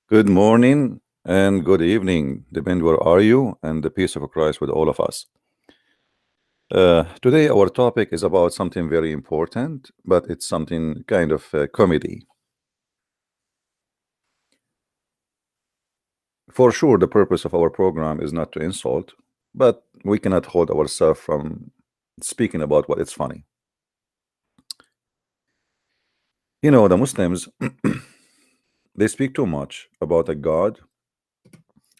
Good morning and good evening, depend where are you, and the peace of Christ with all of us. Today our topic is about something very important, but it's something kind of comedy. For sure, the purpose of our program is not to insult, but we cannot hold ourselves from speaking about what is funny. You know, the Muslims, they speak too much about a God,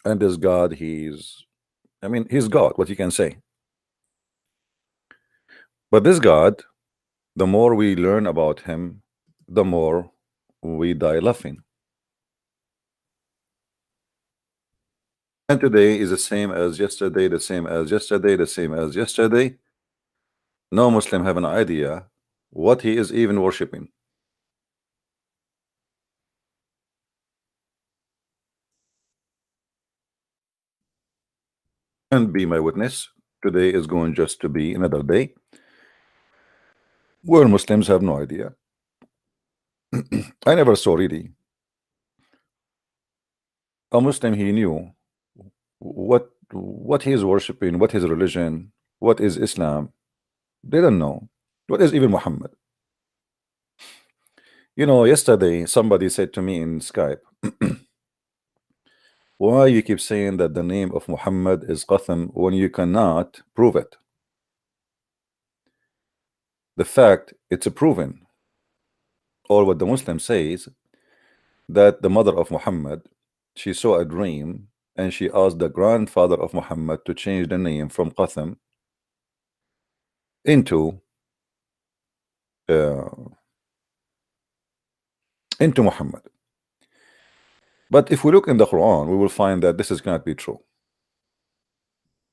and this God, he's God, what you can say. But this God, the more we learn about him, the more we die laughing. And today is the same as yesterday, the same as yesterday, the same as yesterday. No Muslim have an idea what he is even worshiping. And be my witness, today is going just to be another day where Muslims have no idea. I never saw really a Muslim he knew what he is worshiping, what his religion, what is Islam. They don't know what is even Muhammad. You know, yesterday somebody said to me in Skype, why you keep saying that the name of Muhammad is Qatham when you cannot prove it? The fact it's proven, or what the Muslim says, that the mother of Muhammad, she saw a dream and she asked the grandfather of Muhammad to change the name from Qatham into uh, Muhammad. But if we look in the Quran, we will find that this is cannot be true.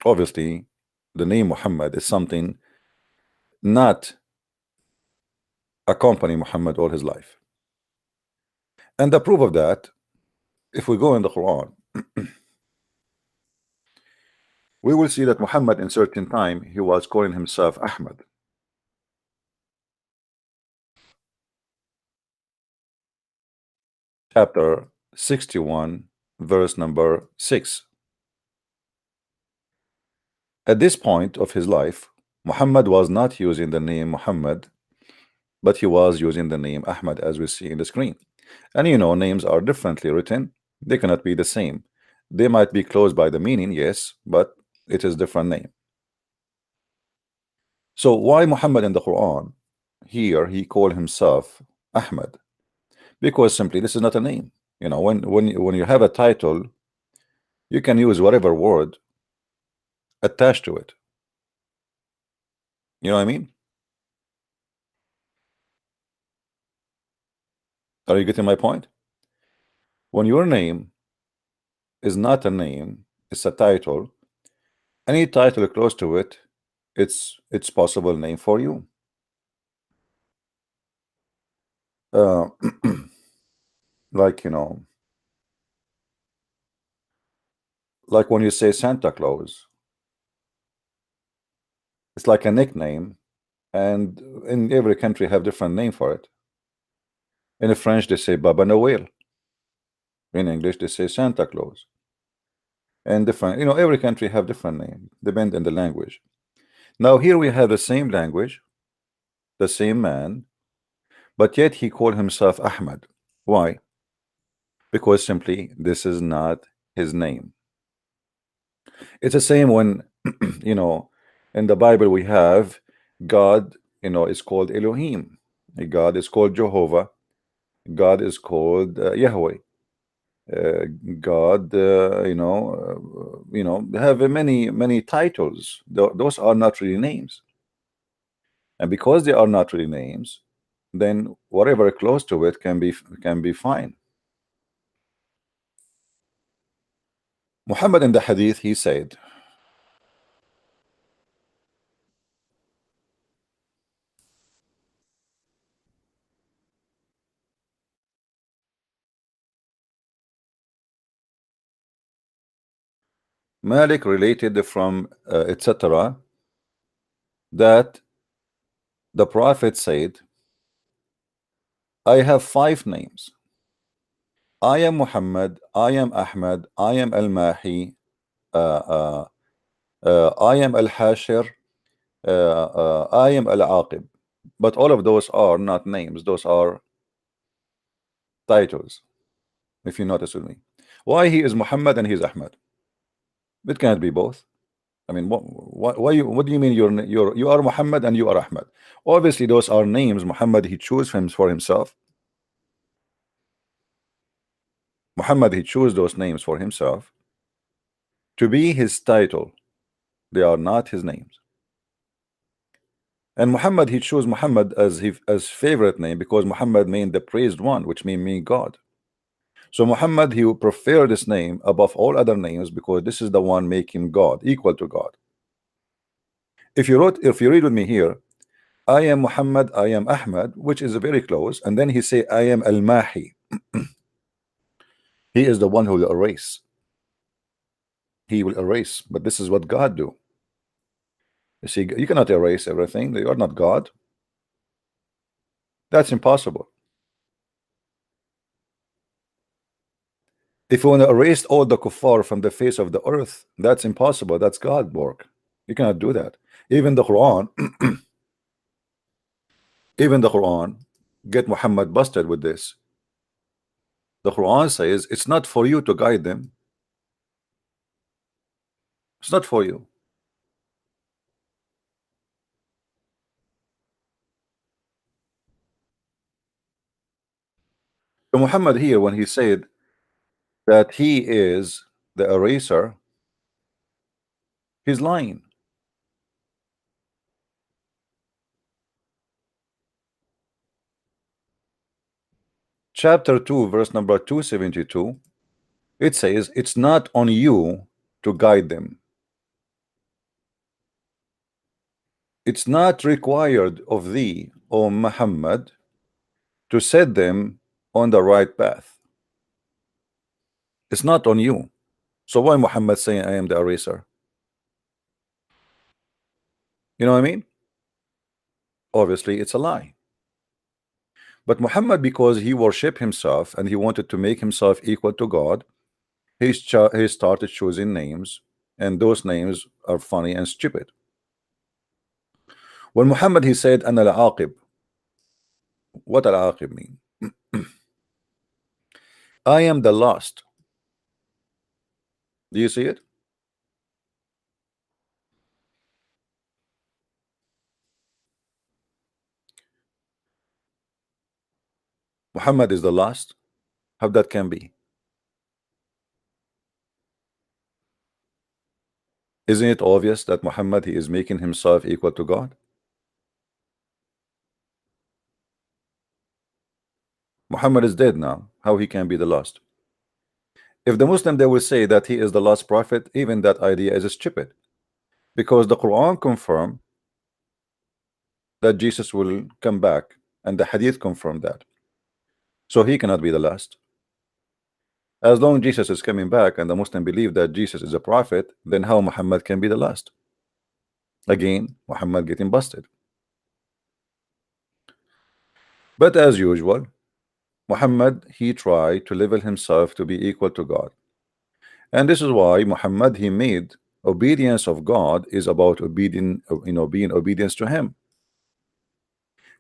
Obviously, the name Muhammad is something not accompany Muhammad all his life. And the proof of that, if we go in the Quran, we will see that Muhammad in certain time he was calling himself Ahmad. Chapter 61, verse number 6. At this point of his life, Muhammad was not using the name Muhammad, but he was using the name Ahmad, as we see in the screen. And you know, names are differently written, they cannot be the same. They might be close by the meaning, yes, but it is different name. So why Muhammad in the Quran here he called himself Ahmad? Because simply this is not a name. You know, when you have a title, you can use whatever word attached to it. You know what I mean? Are you getting my point? When your name is not a name, it's a title, any title close to it, it's possible name for you. uh, like, you know, like when you say Santa Claus, it's like a nickname, and in every country have different name for it. In French they say Baba Noel, in English they say Santa Claus, and different, you know, every country have different name depend on the language. Now here we have the same language, the same man, but yet he called himself Ahmad. Why? Because simply this is not his name. It's the same when you know, in the Bible we have God, you know, is called Elohim, God is called Jehovah, God is called Yahweh, God, you know, they have many titles. Those are not really names, and because they are not really names, then whatever close to it can be fine. Muhammad in the hadith he said, Malik related from etc., that the Prophet said, I have 5 names. I am Muhammad, I am Ahmad, I am Al-Mahi, I am Al-Hashir, I am Al-Aqib. But all of those are not names, those are titles, if you notice with me. Why he is Muhammad and he is Ahmad? It can't be both. I mean, what do you mean you are Muhammad and you are Ahmad? Obviously, those are names Muhammad he chose him for himself. Muhammad he chose those names for himself to be his title. They are not his names. And Muhammad he chose Muhammad as favorite name because Muhammad means the praised one, which mean God. So Muhammad he would prefer this name above all other names because this is the one making God equal to God. If you read with me here, I am Muhammad, I am Ahmad, which is very close, and then he say I am Al-Mahi. He is the one who will erase. He will erase, but this is what God do. You see, you cannot erase everything. You are not God. That's impossible. If you want to erase all the kuffar from the face of the earth, that's impossible. That's God work. You cannot do that. Even the Quran, even the Quran, get Muhammad busted with this. The Quran says it's not for you to guide them. It's not for you. So Muhammad here, when he said that he is the eraser, he's lying. Chapter 2, verse number 272, it says it's not on you to guide them. It's not required of thee, O Muhammad, to set them on the right path. It's not on you. So why Muhammad saying I am the eraser? You know what I mean? Obviously it's a lie. But Muhammad, because he worshiped himself and he wanted to make himself equal to God, he started choosing names, and those names are funny and stupid. When Muhammad he said Ana al-Aqib, what al-Aqib mean? I am the last. Do you see it? Muhammad is the last. How that can be? Isn't it obvious that Muhammad he is making himself equal to God? Muhammad is dead now. How he can be the last? If the Muslim they will say that he is the last prophet, even that idea is stupid, because the Quran confirm that Jesus will come back, and the Hadith confirm that. So he cannot be the last. As long Jesus is coming back, and the Muslim believe that Jesus is a prophet, then how Muhammad can be the last? Again, Muhammad getting busted. But as usual, Muhammad he tried to level himself to be equal to God. And this is why Muhammad he made obedience of God is about being obedience to him.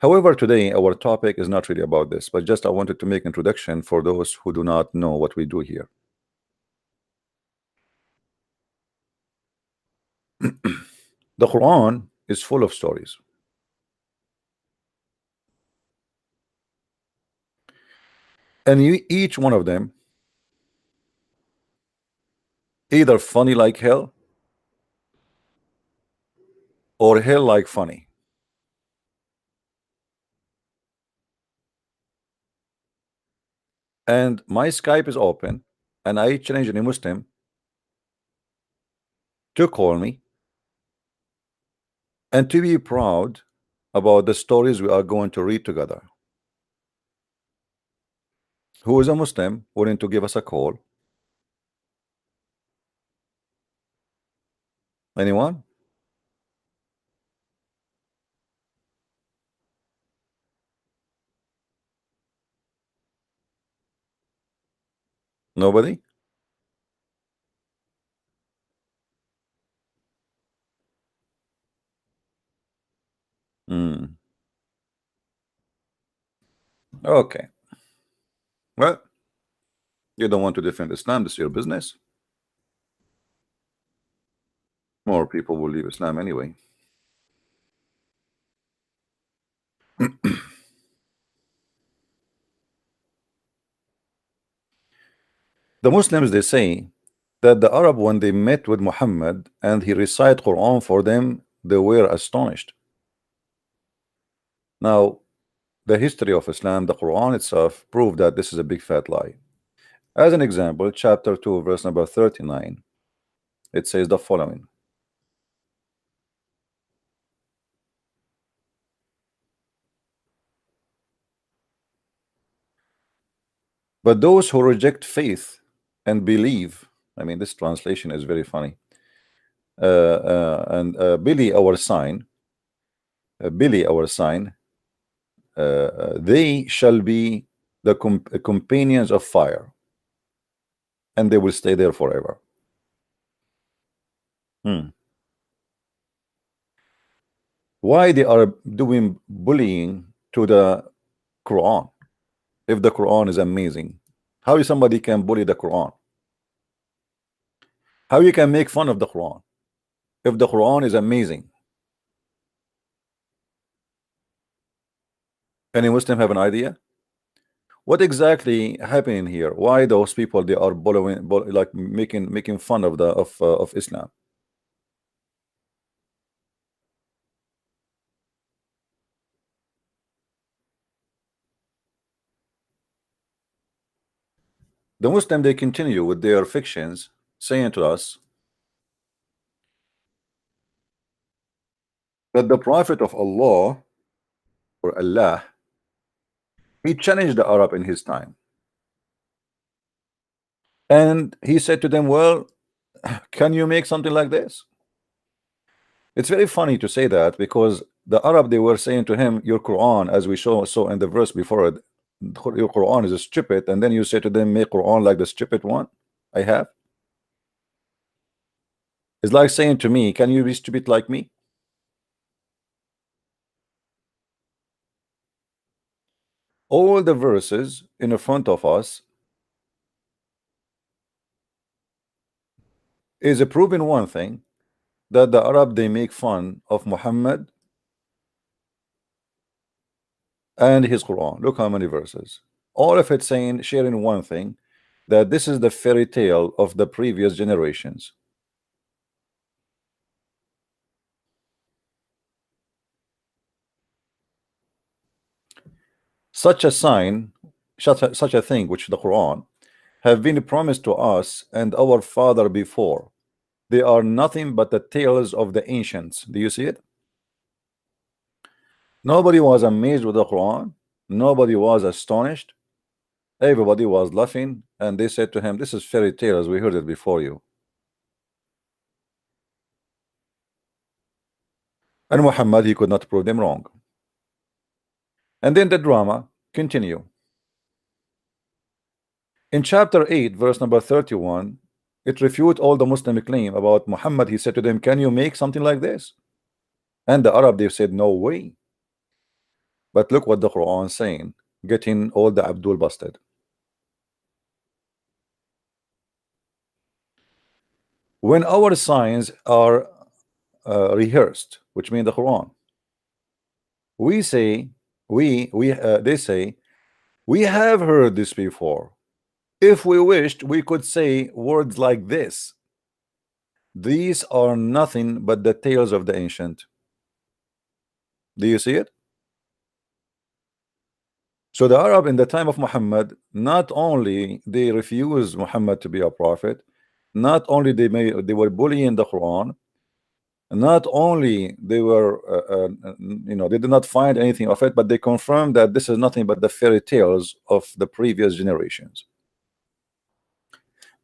However, today our topic is not really about this, but just I wanted to make introduction for those who do not know what we do here. The Quran is full of stories. And each one of them either funny like hell or hell like funny. And my Skype is open, and I challenge any Muslim to call me and to be proud about the stories we are going to read together. Who is a Muslim willing to give us a call? Anyone? Nobody? Hmm. Okay. Well, you don't want to defend Islam, this is your business. More people will leave Islam anyway. The Muslims, they say that the Arab, when they met with Muhammad and he recited Quran for them, they were astonished. Now, the history of Islam, the Quran itself, proved that this is a big fat lie. As an example, chapter 2, verse number 39, it says the following. But those who reject faith and believe, I mean, this translation is very funny. Billy, our sign, Billy, our sign, they shall be the companions of fire, and they will stay there forever. Why they are doing bullying to the Quran if the Quran is amazing? How somebody can bully the Quran? How you can make fun of the Quran if the Quran is amazing? Any Muslim have an idea? What exactly happening here? Why those people they are bullying, like making fun of the of Islam? The Muslim they continue with their fictions, saying to us that the Prophet of Allah or Allah, he challenged the Arab in his time, and he said to them, well, can you make something like this? It's very funny to say that because the Arab they were saying to him, your Quran, as we saw in the verse before it, your Quran is stupid, and then you say to them, make Quran like the stupid one I have. It's like saying to me, can you be stupid like me? All the verses in front of us is proving one thing, that the Arab they make fun of Muhammad and his Quran. Look how many verses. All of it saying, sharing one thing, that this is the fairy tale of the previous generations. Such a sign, such a thing, which the Quran have been promised to us and our father before. They are nothing but the tales of the ancients. Do you see it? Nobody was amazed with the Quran. Nobody was astonished. Everybody was laughing, and they said to him, this is fairy tales, we heard it before you. And Muhammad, he could not prove them wrong. And then the drama continue. In chapter 8, verse number 31, it refutes all the Muslim claim about Muhammad. He said to them, can you make something like this? And the Arab, they said, no way. But look what the Quran is saying, getting all the Abdul busted. When our signs are rehearsed, which means the Quran, we say, they say, we have heard this before. If we wished, we could say words like this. These are nothing but the tales of the ancient. Do you see it? So the Arab in the time of Muhammad, not only they refused Muhammad to be a prophet, not only they were bullying the Quran, not only they were they did not find anything of it, but they confirmed that this is nothing but the fairy tales of the previous generations.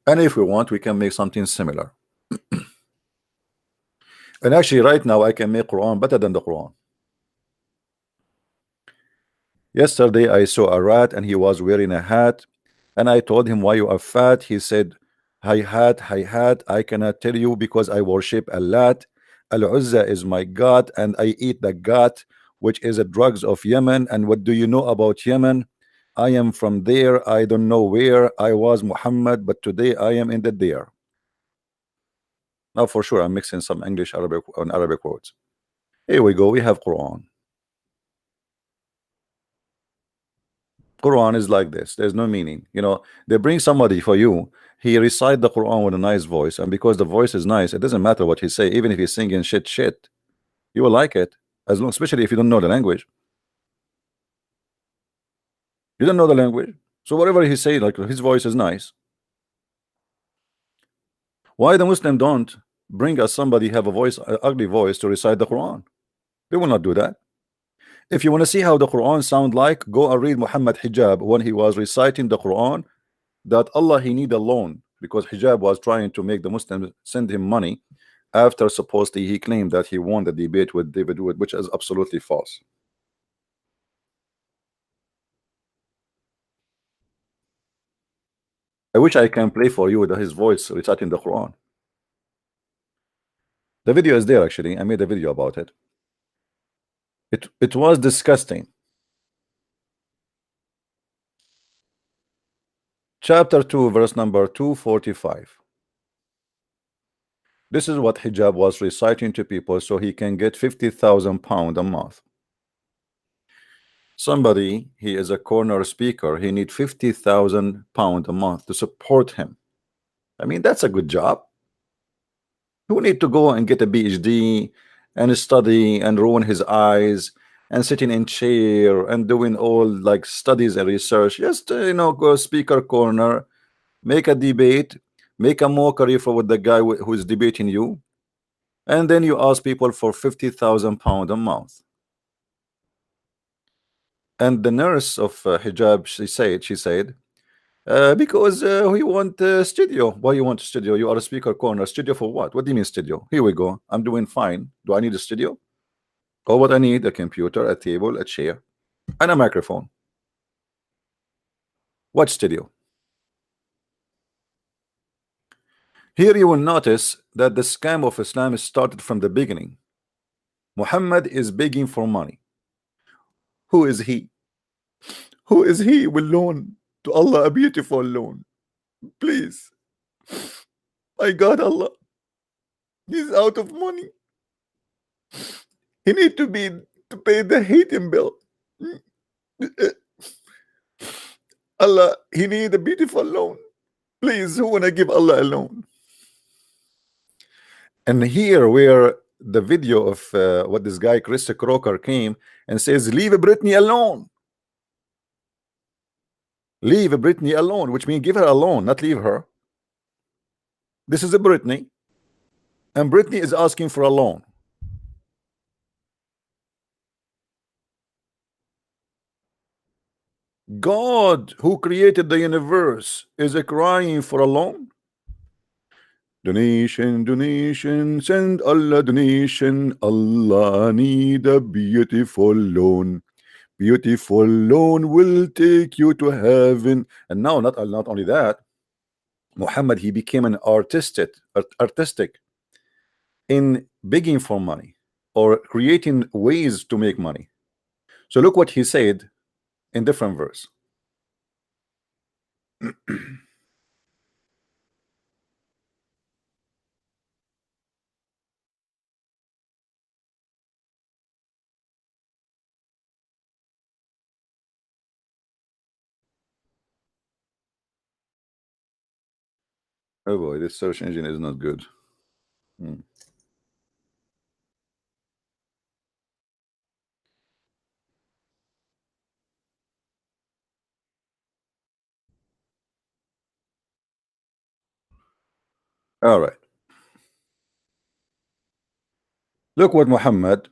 And if we want, we can make something similar. And actually right now I can make Quran better than the Quran. Yesterday I saw a rat and he was wearing a hat, And I told him, why you are fat? He said, hi hat, I cannot tell you because I worship Allah. Al-Uzza is my god, and I eat the god, which is the drugs of Yemen. And what do you know about Yemen? I am from there. I don't know where I was Muhammad, but today I am in the there. Now for sure I'm mixing some English Arabic on Arabic words. Here we go. We have Quran. Quran is like this. There's no meaning. You know, they bring somebody for you. He recite the Quran with a nice voice, and because the voice is nice, it doesn't matter what he say. Even if he's singing shit, you will like it, as long, especially if you don't know the language. You don't know the language, so whatever he say, like his voice is nice. Why the Muslim don't bring us somebody have a voice, a ugly voice, to recite the Quran? They will not do that. If you want to see how the Quran sound like, go and read Muhammad Hijab when he was reciting the Quran, that Allah he need a loan because Hijab was trying to make the Muslims send him money after supposedly he claimed that he won the debate with David Wood, which is absolutely false. I wish I can play for you with his voice reciting the Quran. The video is there actually. I made a video about it. It was disgusting. Chapter 2, verse number 245. This is what Hijab was reciting to people so he can get 50,000 pounds a month. Somebody, he is a corner speaker, he need 50,000 pounds a month to support him. I mean, that's a good job. Who need to go and get a PhD and study and ruin his eyes and sitting in chair and doing all like studies and research? Just you know, go speaker corner, make a debate, make a mockery for with the guy who is debating you, and then you ask people for 50,000 pounds a month. And the nurse of Hijab, she said, because we want studio. Why you want a studio? You are a speaker corner. Studio for what? What do you mean studio? Here we go. I'm doing fine. Do I need a studio? Or what I need? A computer, a table, a chair, and a microphone. What studio? Here you will notice that the scam of Islam started from the beginning. Muhammad is begging for money. Who is he? Who is he will loan to Allah a beautiful loan? Please. I got Allah. He's out of money. He need to pay the heating bill. Allah, he need a beautiful loan. Please, who wanna give Allah a loan? And here where the video of what this guy Chris Crocker came and says, leave Britney alone. Leave Britney alone, which means give her a loan, not leave her. This is a Britney, and Britney is asking for a loan. God, who created the universe, is crying for a loan. Donation, donation, send Allah donation. Allah need a beautiful loan. Beautiful loan will take you to heaven. And now, not only that, Muhammad, he became an artistic in begging for money or creating ways to make money. So look what he said in different verse. Oh boy, this search engine is not good. All right. Look what Muhammad,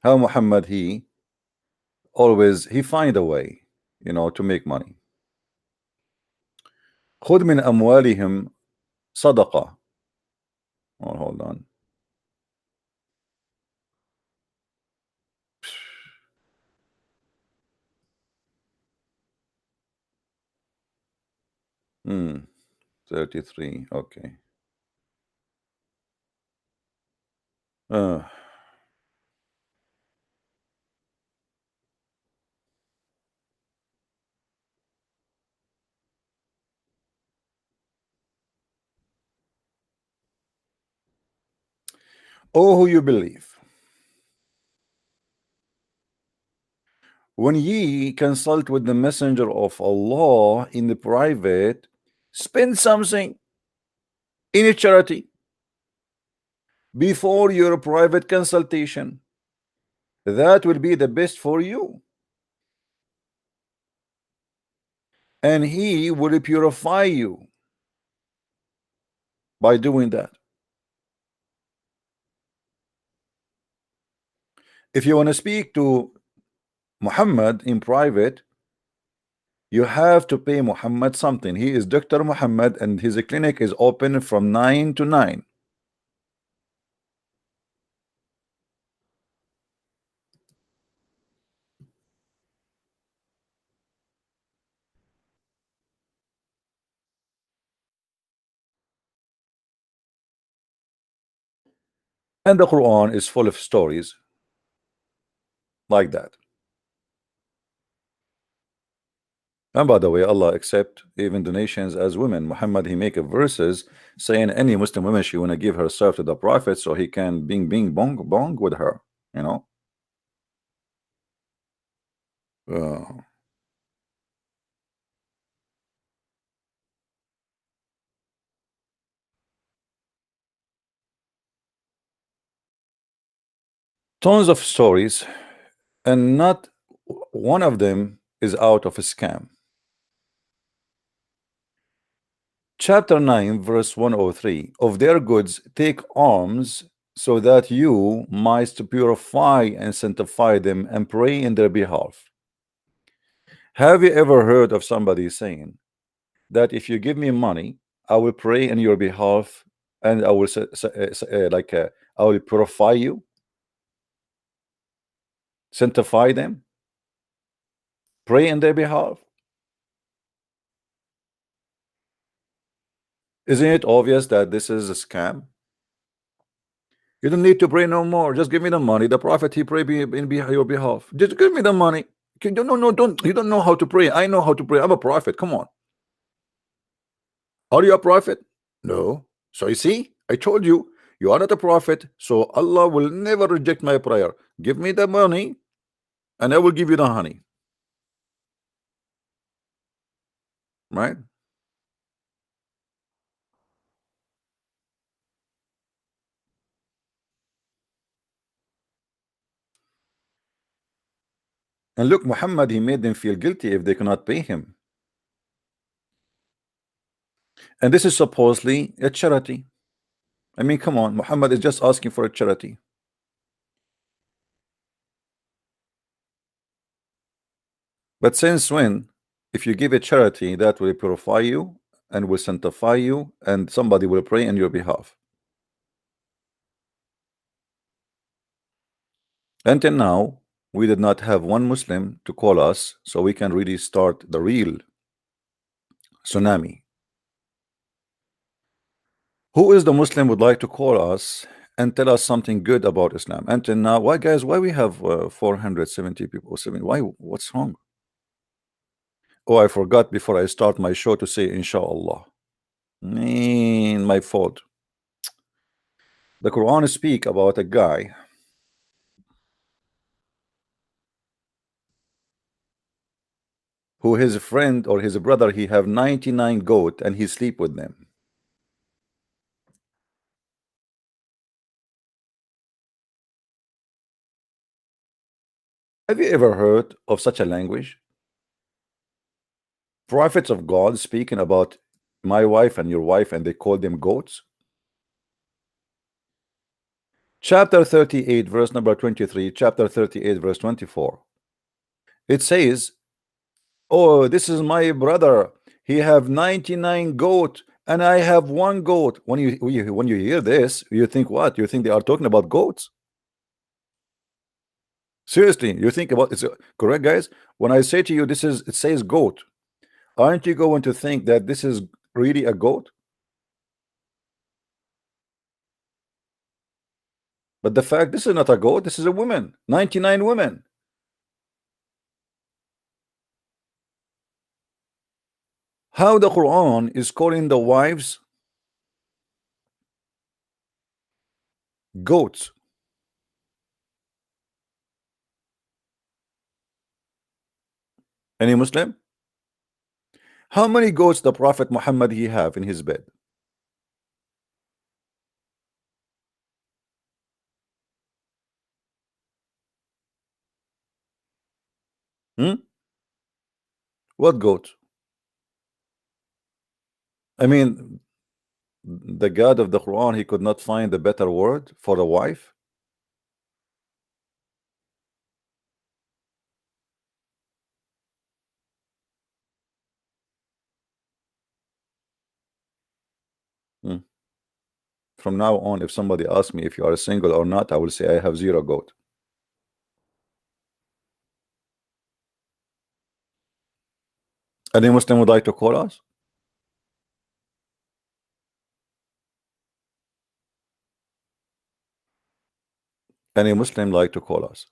how Muhammad, he always, he find a way, you know, to make money. خذ من أموالهم صدقة. Oh, hold on. 33. Okay. Oh, who you believe, when ye consult with the messenger of Allah in the private, spend something in a charity before your private consultation. That will be the best for you, and he will purify you by doing that. If you want to speak to Muhammad in private, you have to pay Muhammad something. He is Dr. Muhammad, and his clinic is open from 9 to 9. And the Quran is full of stories like that. And by the way, Allah accept even donations as women. Muhammad, he make a verses saying any Muslim woman, she want to give herself to the Prophet so he can bing bong bong with her, you know. Tons of stories, and not one of them is out of a scam. Chapter 9 verse 103, of their goods take alms, so that you might purify and sanctify them and pray in their behalf. Have you ever heard of somebody saying that if you give me money, I will pray in your behalf, and I will I will purify you, sanctify them, pray in their behalf? Isn't it obvious that this is a scam? You don't need to pray no more. Just give me the money. The prophet, he pray in your behalf. Just give me the money. No, don't. You don't know how to pray. I know how to pray. I'm a prophet. Come on. Are you a prophet? No. So you see, I told you, you are not a prophet. So Allah will never reject my prayer. Give me the money, and I will give you the honey. Right? And look, Muhammad, he made them feel guilty if they cannot pay him. And this is supposedly a charity. I mean, come on, Muhammad is just asking for a charity. But since when, if you give a charity, that will purify you and will sanctify you, and somebody will pray on your behalf? Until now, we did not have one Muslim to call us so we can really start the real tsunami. Who is the Muslim would like to call us and tell us something good about Islam? Until now, why guys, why we have 470 people? Why, what's wrong? Oh, I forgot before I start my show to say inshallah. My fault. The Quran speak about a guy who his friend or his brother, he have 99 goat and he sleep with them. Have you ever heard of such a language? Prophets of God speaking about my wife and your wife, and they call them goats. Chapter 38 verse number 23, chapter 38 verse 24, it says, oh, this is my brother, he have 99 goat and I have one goat. When you hear this, you think what? You think they are talking about goats? Seriously, you think about it's correct, guys? When I say to you, this is, it says goat, aren't you going to think that this is really a goat? But the fact, this is not a goat, this is a woman. 99 women. How the Quran is calling the wives goats? Any Muslim? How many goats the Prophet Muhammad he have in his bed? Hmm? What goat? I mean, the God of the Quran, he could not find a better word for a wife. Hmm. From now on, if somebody asks me if you are single or not, I will say I have 0 goat. Any Muslim would like to call us? Any Muslim like to call us?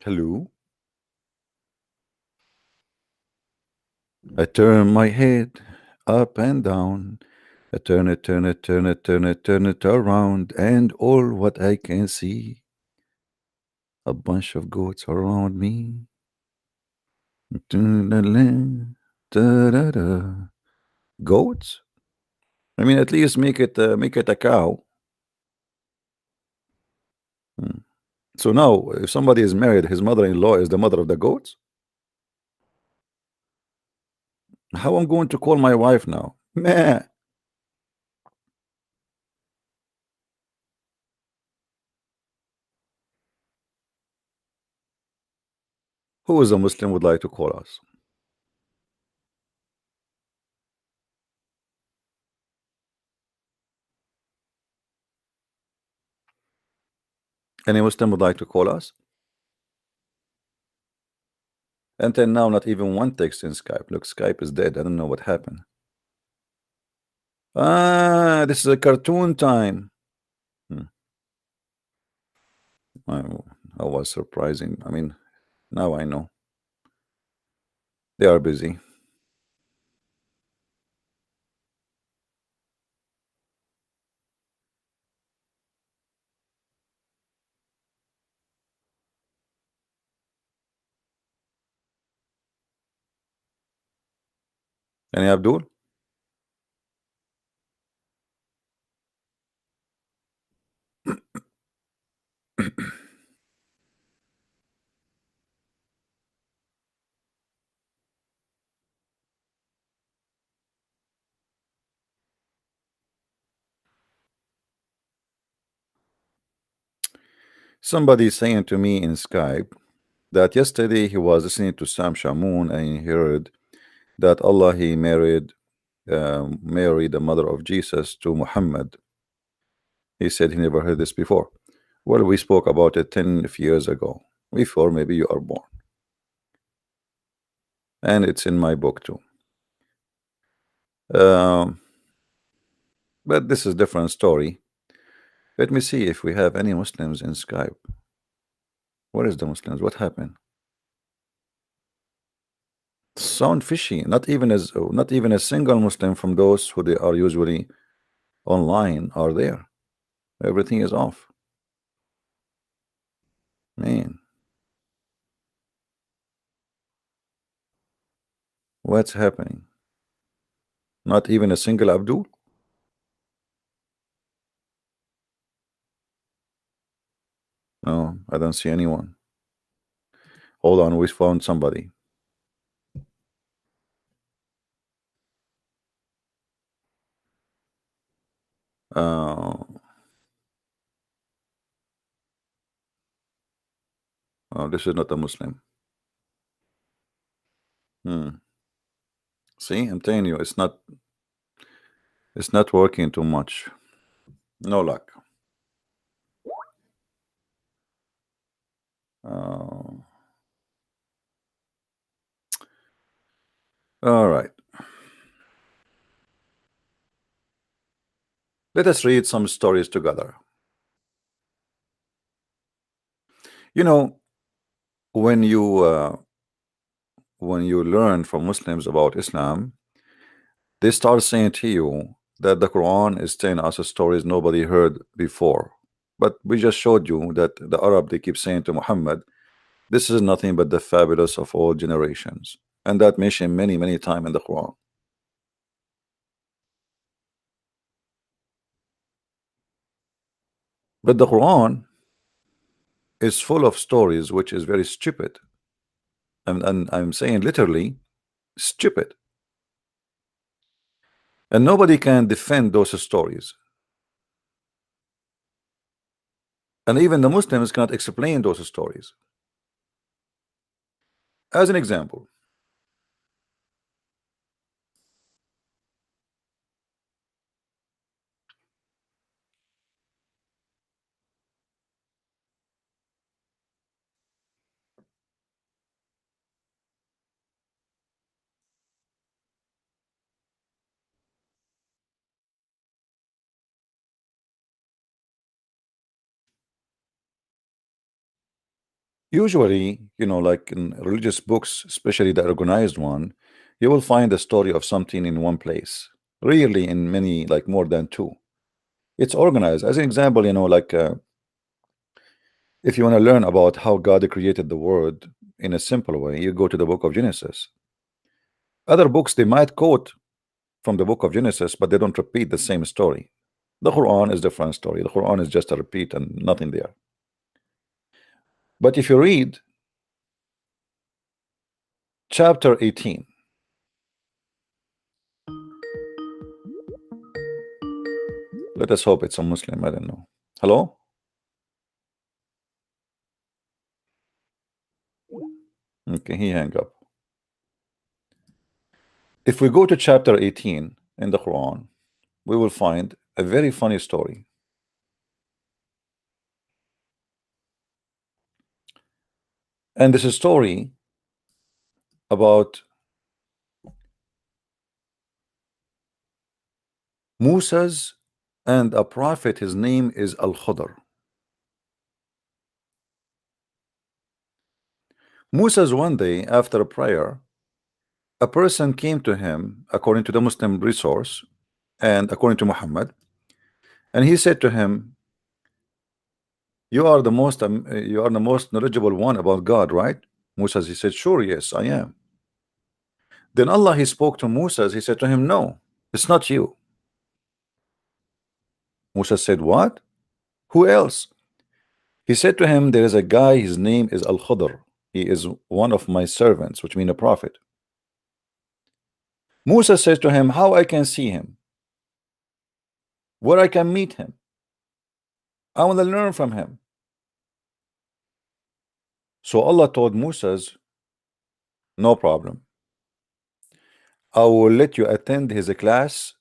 Hello? I turn my head up and down. I turn it, turn it, turn it, turn it, turn it around, and all what I can see, a bunch of goats around me. Goats? I mean, at least make it a cow. Hmm. So now, if somebody is married, his mother-in-law is the mother of the goats. How I'm going to call my wife now? Meh. Who is a Muslim would like to call us? Any Muslim would like to call us? Until now, not even one text in Skype. Look, Skype is dead. I don't know what happened. Ah, this is a cartoon time. Hmm. I, I was surprising. I mean, now I know. They are busy. Any Abdul? Somebody saying to me in Skype that yesterday he was listening to Sam Shamoon and he heard that Allah he married Mary, the mother of Jesus, to Muhammad. He said he never heard this before. Well, we spoke about it 10 years ago, before maybe you are born, and it's in my book too. Um, but this is different story. Let me see if we have any Muslims in Skype. Where is the Muslims? What happened? Sound fishy. Not even a single Muslim from those who they are usually online are there. Everything is off. Man, what's happening? Not even a single Abdul? No, I don't see anyone. Hold on, we found somebody. Uh, oh, this is not a Muslim. Hmm. See, I'm telling you, it's not working too much. No luck. Uh, all right. Let us read some stories together. You know, when you learn from Muslims about Islam, they start saying to you that the Quran is telling us stories nobody heard before. But we just showed you that the Arab, they keep saying to Muhammad, this is nothing but the fabulous of all generations. And that mentioned many, many times in the Quran. But the Quran is full of stories which is very stupid. And I'm saying literally stupid. And nobody can defend those stories. And even the Muslims cannot explain those stories. As an example, usually, like in religious books, especially the organized one, you will find the story of something in one place, rarely in many, like more than two. It's organized. As an example, like if you want to learn about how God created the world in a simple way, you go to the book of Genesis. Other books, they might quote from the book of Genesis, but they don't repeat the same story. The Quran is a different story. The Quran is just a repeat and nothing there. But if you read chapter 18, let us hope it's a Muslim. I don't know. Hello? Okay, he hang up. If we go to chapter 18 in the Quran, we will find a very funny story. And this is a story about Musa's and a prophet. His name is Al-Khudr. Musa's one day after a prayer, a person came to him according to the Muslim resource and according to Muhammad, and he said to him, you are the most knowledgeable one about God, right? Musa, he said, sure, yes, I am. Then Allah, he spoke to Musa. He said to him, no, it's not you. Musa said, what? Who else? He said to him, there is a guy, his name is Al-Khudr. He is one of my servants, which mean a prophet. Musa says to him, how I can see him? Where I can meet him? I want to learn from him. So Allah told Musa's, no problem. I will let you attend his class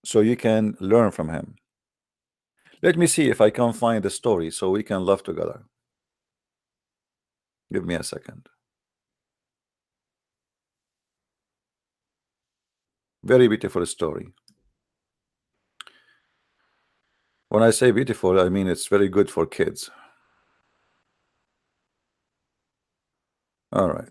so you can learn from him. Let me see if I can find the story so we can laugh together. Give me a second. Very beautiful story. When I say beautiful, I mean it's very good for kids. All right.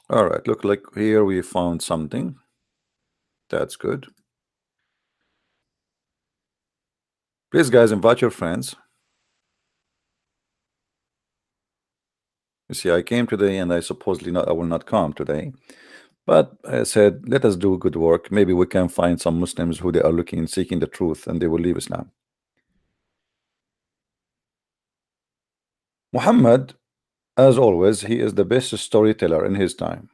All right. Look like here we found something. That's good. Please, guys, invite your friends. You see, I came today and I supposedly I will not come today. But I said, let us do good work. Maybe we can find some Muslims who they are looking, seeking the truth, and they will leave Islam. Muhammad, as always, he is the best storyteller in his time.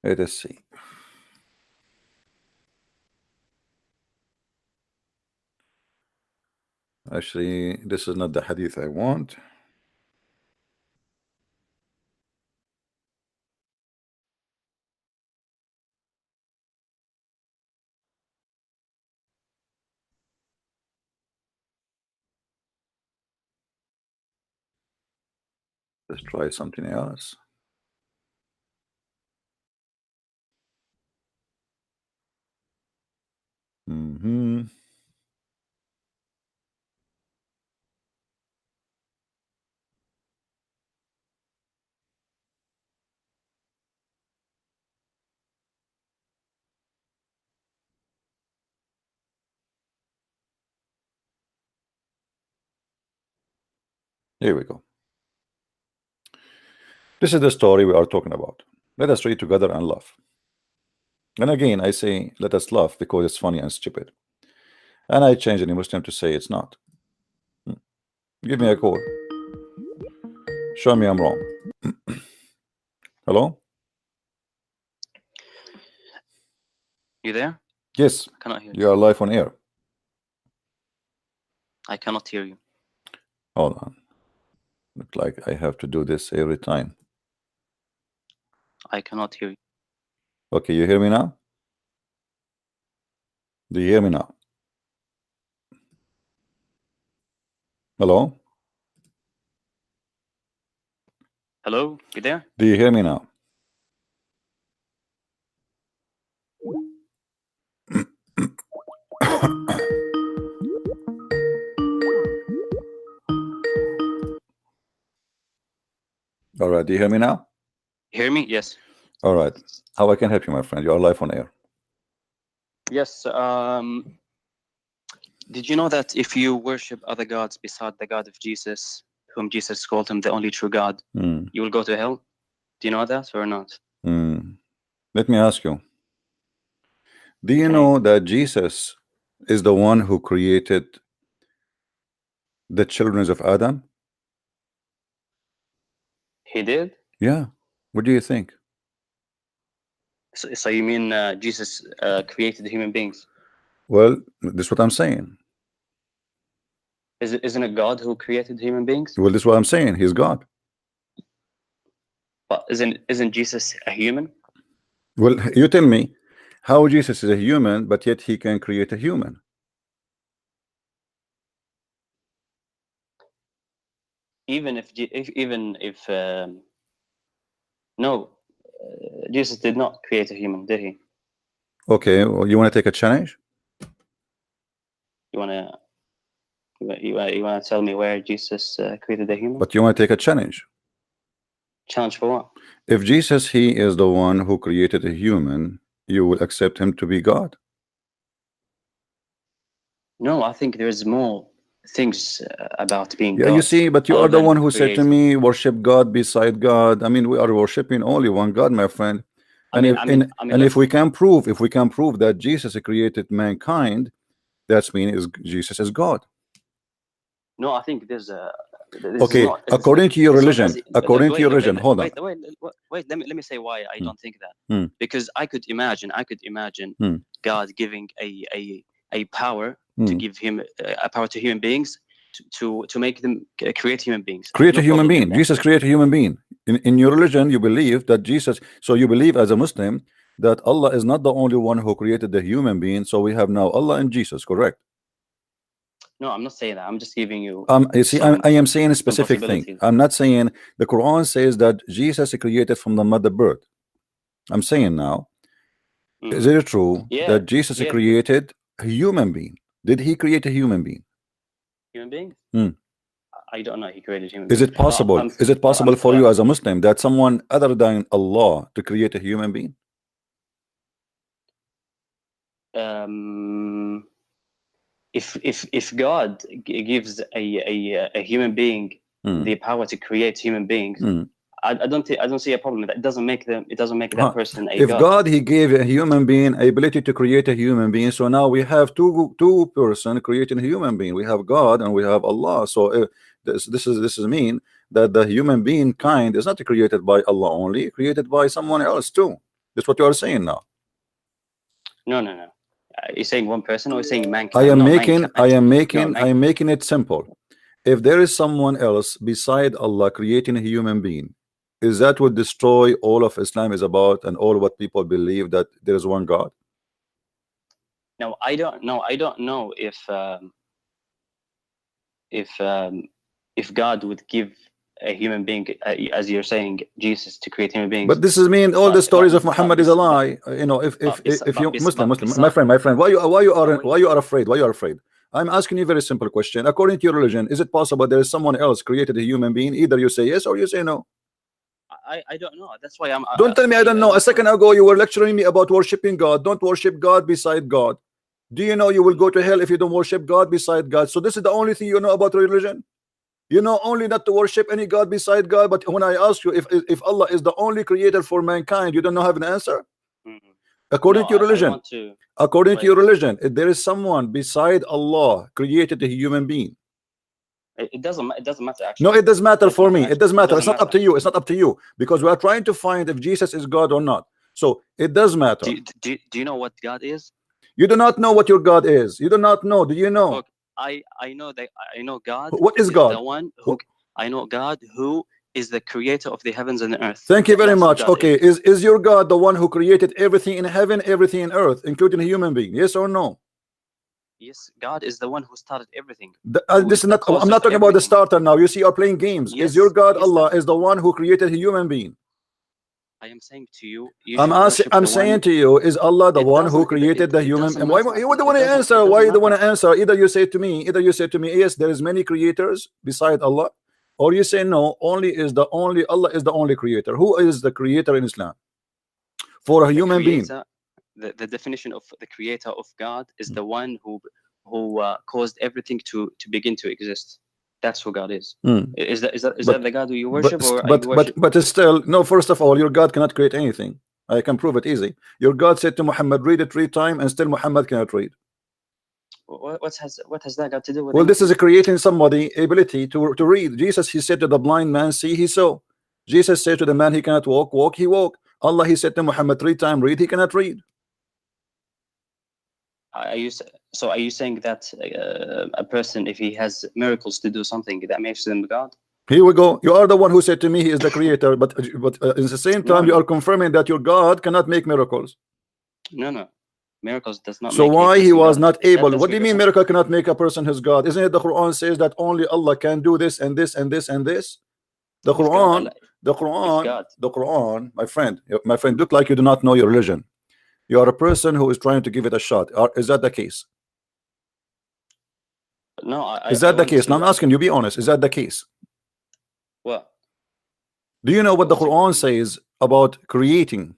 Let us see. Actually, this is not the hadith I want. Let's try something else. Here we go. This is the story we are talking about. Let us read together and laugh. And again, I say let us laugh because it's funny and stupid. And I change any Muslim to say it's not. Give me a call. Show me I'm wrong. Hello? You there? Yes. I cannot hear you. You are live on air. I cannot hear you. Hold on. Look like I have to do this every time. I cannot hear you. Okay, you hear me now? Do you hear me now? Hello? Hello? You there? Do you hear me now? All right, do you hear me now? Hear me? Yes. All right. How I can help you, my friend? You are live on air. Yes. Did you know that if you worship other gods beside the God of Jesus, whom Jesus called him the only true God, you will go to hell? Do you know that or not? Let me ask you. Do you know that Jesus is the one who created the children of Adam? He did? Yeah. What do you think? So you mean Jesus created human beings? Well, this is what I'm saying. Isn't it God who created human beings? Well, this is what I'm saying. He's God. But isn't Jesus a human? Well, you tell me how Jesus is a human, but yet he can create a human. Jesus did not create a human, did he? Okay, well, you want to take a challenge? You wanna tell me where Jesus created a human? But you want to take a challenge? Challenge for what? If Jesus, he is the one who created a human, you will accept him to be God? No, I think there's more things about being God. You see, but you are the one who said to me, worship God beside God. I mean, we are worshiping only one God, my friend. And if we can prove that Jesus created mankind, that means Jesus is God. No, I think there's a. Okay, according to your religion, hold on. Wait. Let me say why I don't think that. Because I could imagine God giving a power to give him a power to human beings to make them create human beings. Create a human being. Jesus created a human being. In your religion, you believe that Jesus. So you believe as a Muslim that Allah is not the only one who created the human being. So we have now Allah and Jesus, correct? No, I'm not saying that. I'm just giving you. You see, I am saying a specific thing. I'm not saying the Quran says that Jesus is created from the mother birth. I'm saying now, is it true that Jesus created a human being? Did he create a human being? Human being? I don't know. He created human beings. Is it possible? Is it possible for you as a Muslim that someone other than Allah to create a human being? If God gives a human being the power to create human beings, I don't see a problem. It doesn't make that person a God. If God he gave a human being ability to create a human being, so now we have two person creating a human being. We have God and we have Allah. So this is mean that the human being kind is not created by Allah only, created by someone else too. That's what you are saying now. No. You're saying one person, or you're saying mankind? I am making it simple. If there is someone else beside Allah creating a human being, is that what destroy all of Islam is about, and all what people believe that there is one God? No, I don't know. I don't know if God would give a human being, as you're saying, Jesus, to create human beings. But this is mean all the stories of Muhammad is a lie. You know, if you Muslim, my friend, why you are afraid? Why you are afraid? I'm asking you a very simple question. According to your religion, is it possible there is someone else created a human being? Either you say yes or you say no. I don't know. That's why I'm. Don't tell me I don't know. A second ago you were lecturing me about worshiping God. Don't worship God beside God. Do you know you will go to hell if you don't worship God beside God? So this is the only thing you know about religion. You know only not to worship any God beside God. But when I ask you if Allah is the only creator for mankind, you don't know have an answer. According to your religion, according to your religion, if there is someone beside Allah created a human being. It doesn't matter actually. No, it does matter for me. It does matter. It's not up to you. It's not up to you, because we are trying to find if Jesus is God or not. So it does matter. Do you know what God is? You do not know what your God is. You do not know. Do you know? Look, I know that I know God. What is God? The one who I know God, who is the creator of the heavens and the earth. Thank you very much. Okay, is your God the one who created everything in heaven, everything in earth, including a human being? Yes or no? Yes, God is the one who started everything. This is not. I'm not talking about the starter now. You see, you're playing games. Yes, is your God Allah is the one who created a human being? I am saying to you. I'm saying to you, is Allah the one who created the human? And why you don't want to answer? Why you don't want to answer? Either you say to me, yes, there is many creators beside Allah, or you say no. Allah is the only creator. Who is the creator in Islam for a human being? The definition of the creator of God is the one who caused everything to begin to exist. That's who God is. Is that the God who you worship? But still, no. First of all, your God cannot create anything. I can prove it easy. Your God said to Muhammad, read it 3 times, and still Muhammad cannot read. What has that got to do with? Well, this is creating somebody ability to read. Jesus, he said to the blind man, see, he saw. Jesus said to the man, he cannot walk, he walked. Allah, he said to Muhammad 3 times, read, he cannot read. Are you saying that a person, if he has miracles to do something, that makes him God? Here we go. You are the one who said to me he is the creator, but at the same time you are confirming that your God cannot make miracles. No, miracles does not. So make why he was not able? That's what do you mean miracle cannot make a person his God? Isn't it the Quran says that only Allah can do this and this and this and this? The Quran, my friend, look like you do not know your religion. You are a person who is trying to give it a shot. Is that the case? No, is that the case? Now I'm asking you, be honest. Is that the case? What? Do you know what the Quran says about creating?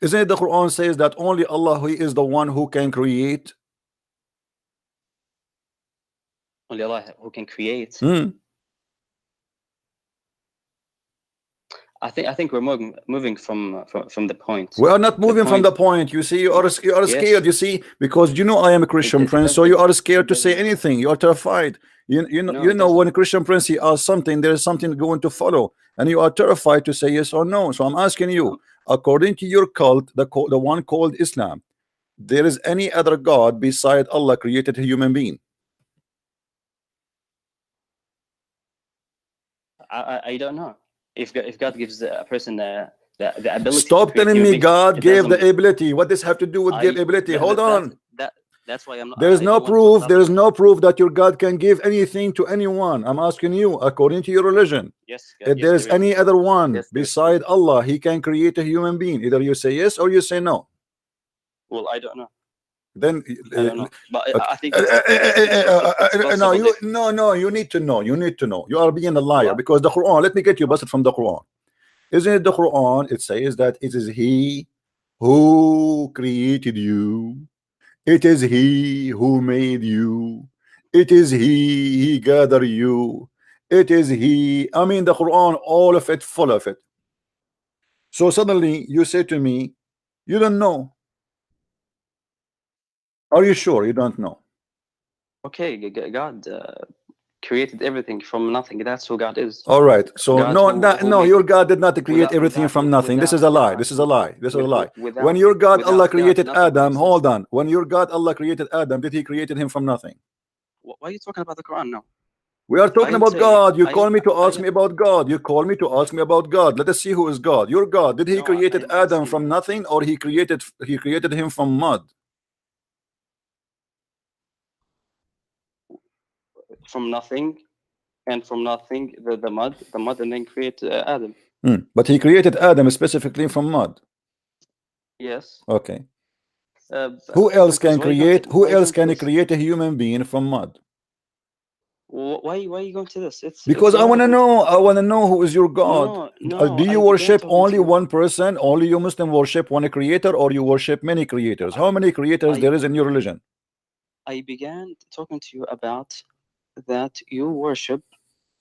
Isn't it the Quran says that only Allah who is the one who can create? Only Allah who can create. I think we're moving from the point. We are not moving from the point. You see, you are scared. You see, because you know I am a Christian prince, so you are scared to say anything. You are terrified. You know when a Christian prince he asks something, there is something going to follow, and you are terrified to say yes or no. So I'm asking you, according to your cult, the one called Islam, there is any other God beside Allah created a human being? I don't know. If God gives a person the ability. Stop telling me God gave the ability. What does have to do with give ability? Hold on. That's why I'm not. There is no proof. There is no proof that your God can give anything to anyone. I'm asking you, according to your religion. Yes. If there is any other one beside Allah, he can create a human being. Either you say yes or you say no. Well, I don't know. Then I don't know. But I think no, you need to know. You need to know. You are being a liar because the Quran. Let me get you busted from the Quran. Isn't it the Quran? It says that it is He who created you. It is He who made you. It is He gathered you. It is He. I mean, the Quran, all of it, full of it. So suddenly you say to me, you don't know. Are you sure you don't know? Okay, God created everything from nothing. That's who God is. All right. So your God did not create everything from nothing. This is a lie. This is a lie. This is a lie. When your God Allah created Adam, hold on. When your God Allah created Adam, did he created him from nothing? Why are you talking about the Quran now? We are talking about God. You call me to ask me about God. You call me to ask me about God. Let us see who is God. Your God, did he created Adam from nothing, or he created him from mud? From nothing, and from nothing the mud, and then create Adam. But he created Adam specifically from mud. Yes. Okay. Who else can create? Who else can create a human being from mud? Why are you going to this? Because I want to know. I want to know who is your God. No, do you worship only one person? Only you Muslim worship one creator, or you worship many creators? How many creators there is in your religion? I began talking to you about that you worship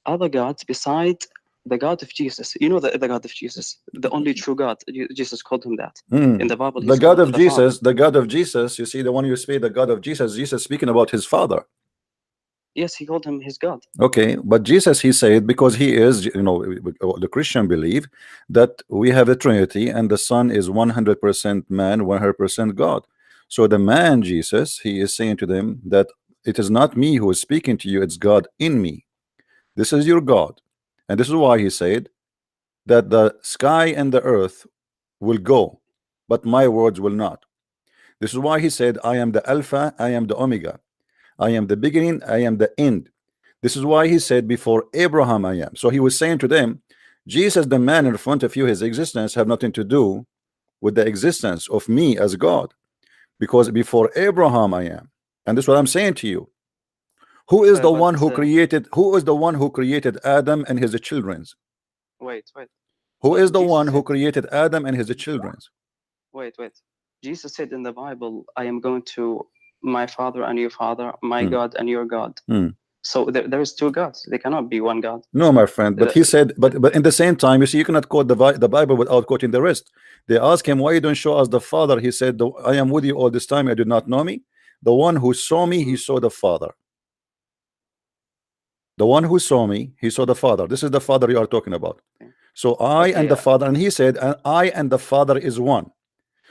other gods besides the God of Jesus. You know the God of Jesus, the only true God. Jesus called him that in the Bible. The God of Jesus, the God of Jesus. You see, the one you speak, the God of Jesus. Jesus speaking about his Father. Yes, he called him his God. Okay, but Jesus, he said, because he is, the Christian believe that we have a Trinity, and the Son is 100% man, 100% God. So the man Jesus, he is saying to them that it is not me who is speaking to you, it's God in me. This is your God. And this is why he said that the sky and the earth will go, but my words will not. This is why he said, I am the Alpha, I am the Omega, I am the beginning, I am the end. This is why he said, before Abraham I am. So he was saying to them, Jesus, the man in front of you, his existence have nothing to do with the existence of me as God, because before Abraham I am. And this is what I'm saying to you. Who is the one who created? Who is the one who created Adam and his children? Wait. Who is the one who created Adam and his children? Wait. Jesus said in the Bible, I am going to my Father and your Father, my God and your God. So there is two gods. They cannot be one God. No, my friend. But he said, but in the same time, you see, you cannot quote the Bible without quoting the rest. They asked him, why you don't show us the Father? He said, I am with you all this time. You did not know me. The one who saw me, he saw the Father. The one who saw me, he saw the Father. This is the Father you are talking about. So I and the Father, and he said, and I and the Father is one.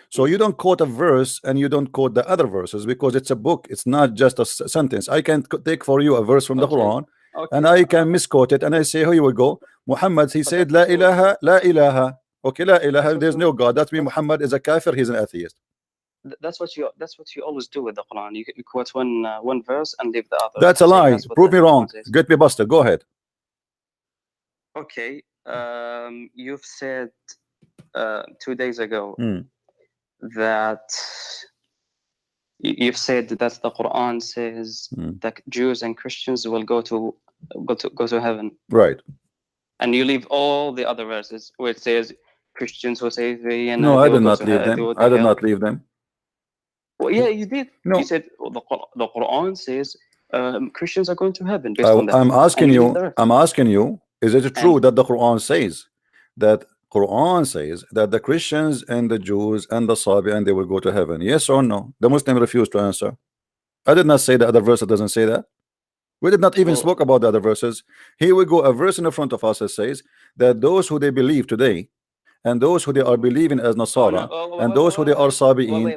So you don't quote a verse and you don't quote the other verses, because it's a book. It's not just a sentence. I can take for you a verse from the Quran, and I can misquote it, and I say, here you go. Muhammad, he said, La ilaha, la ilaha. Okay, la ilaha, there's no God. That means Muhammad is a kafir, he's an atheist. That's what you always do with the Quran. You quote one verse and leave the other. That's a lie. Prove me wrong. Get me busted. Go ahead. Okay. You've said 2 days ago that you've said that the Quran says that Jews and Christians will go to heaven. Right. And you leave all the other verses where it says Christians will say no, I did not leave them. I did not leave them. Well, yeah, you did. No. You said the Quran says Christians are going to heaven based on that. I'm asking you, is it true that the Quran says that the Christians and the Jews and the Sabi and they will go to heaven? Yes or no? The Muslim refused to answer. I did not say the other verse that doesn't say that. We did not even spoke about the other verses. Here we go, a verse in the front of us that says that those who they believe today, and those who they are believing as Nasara, and those who they are Sabi'in.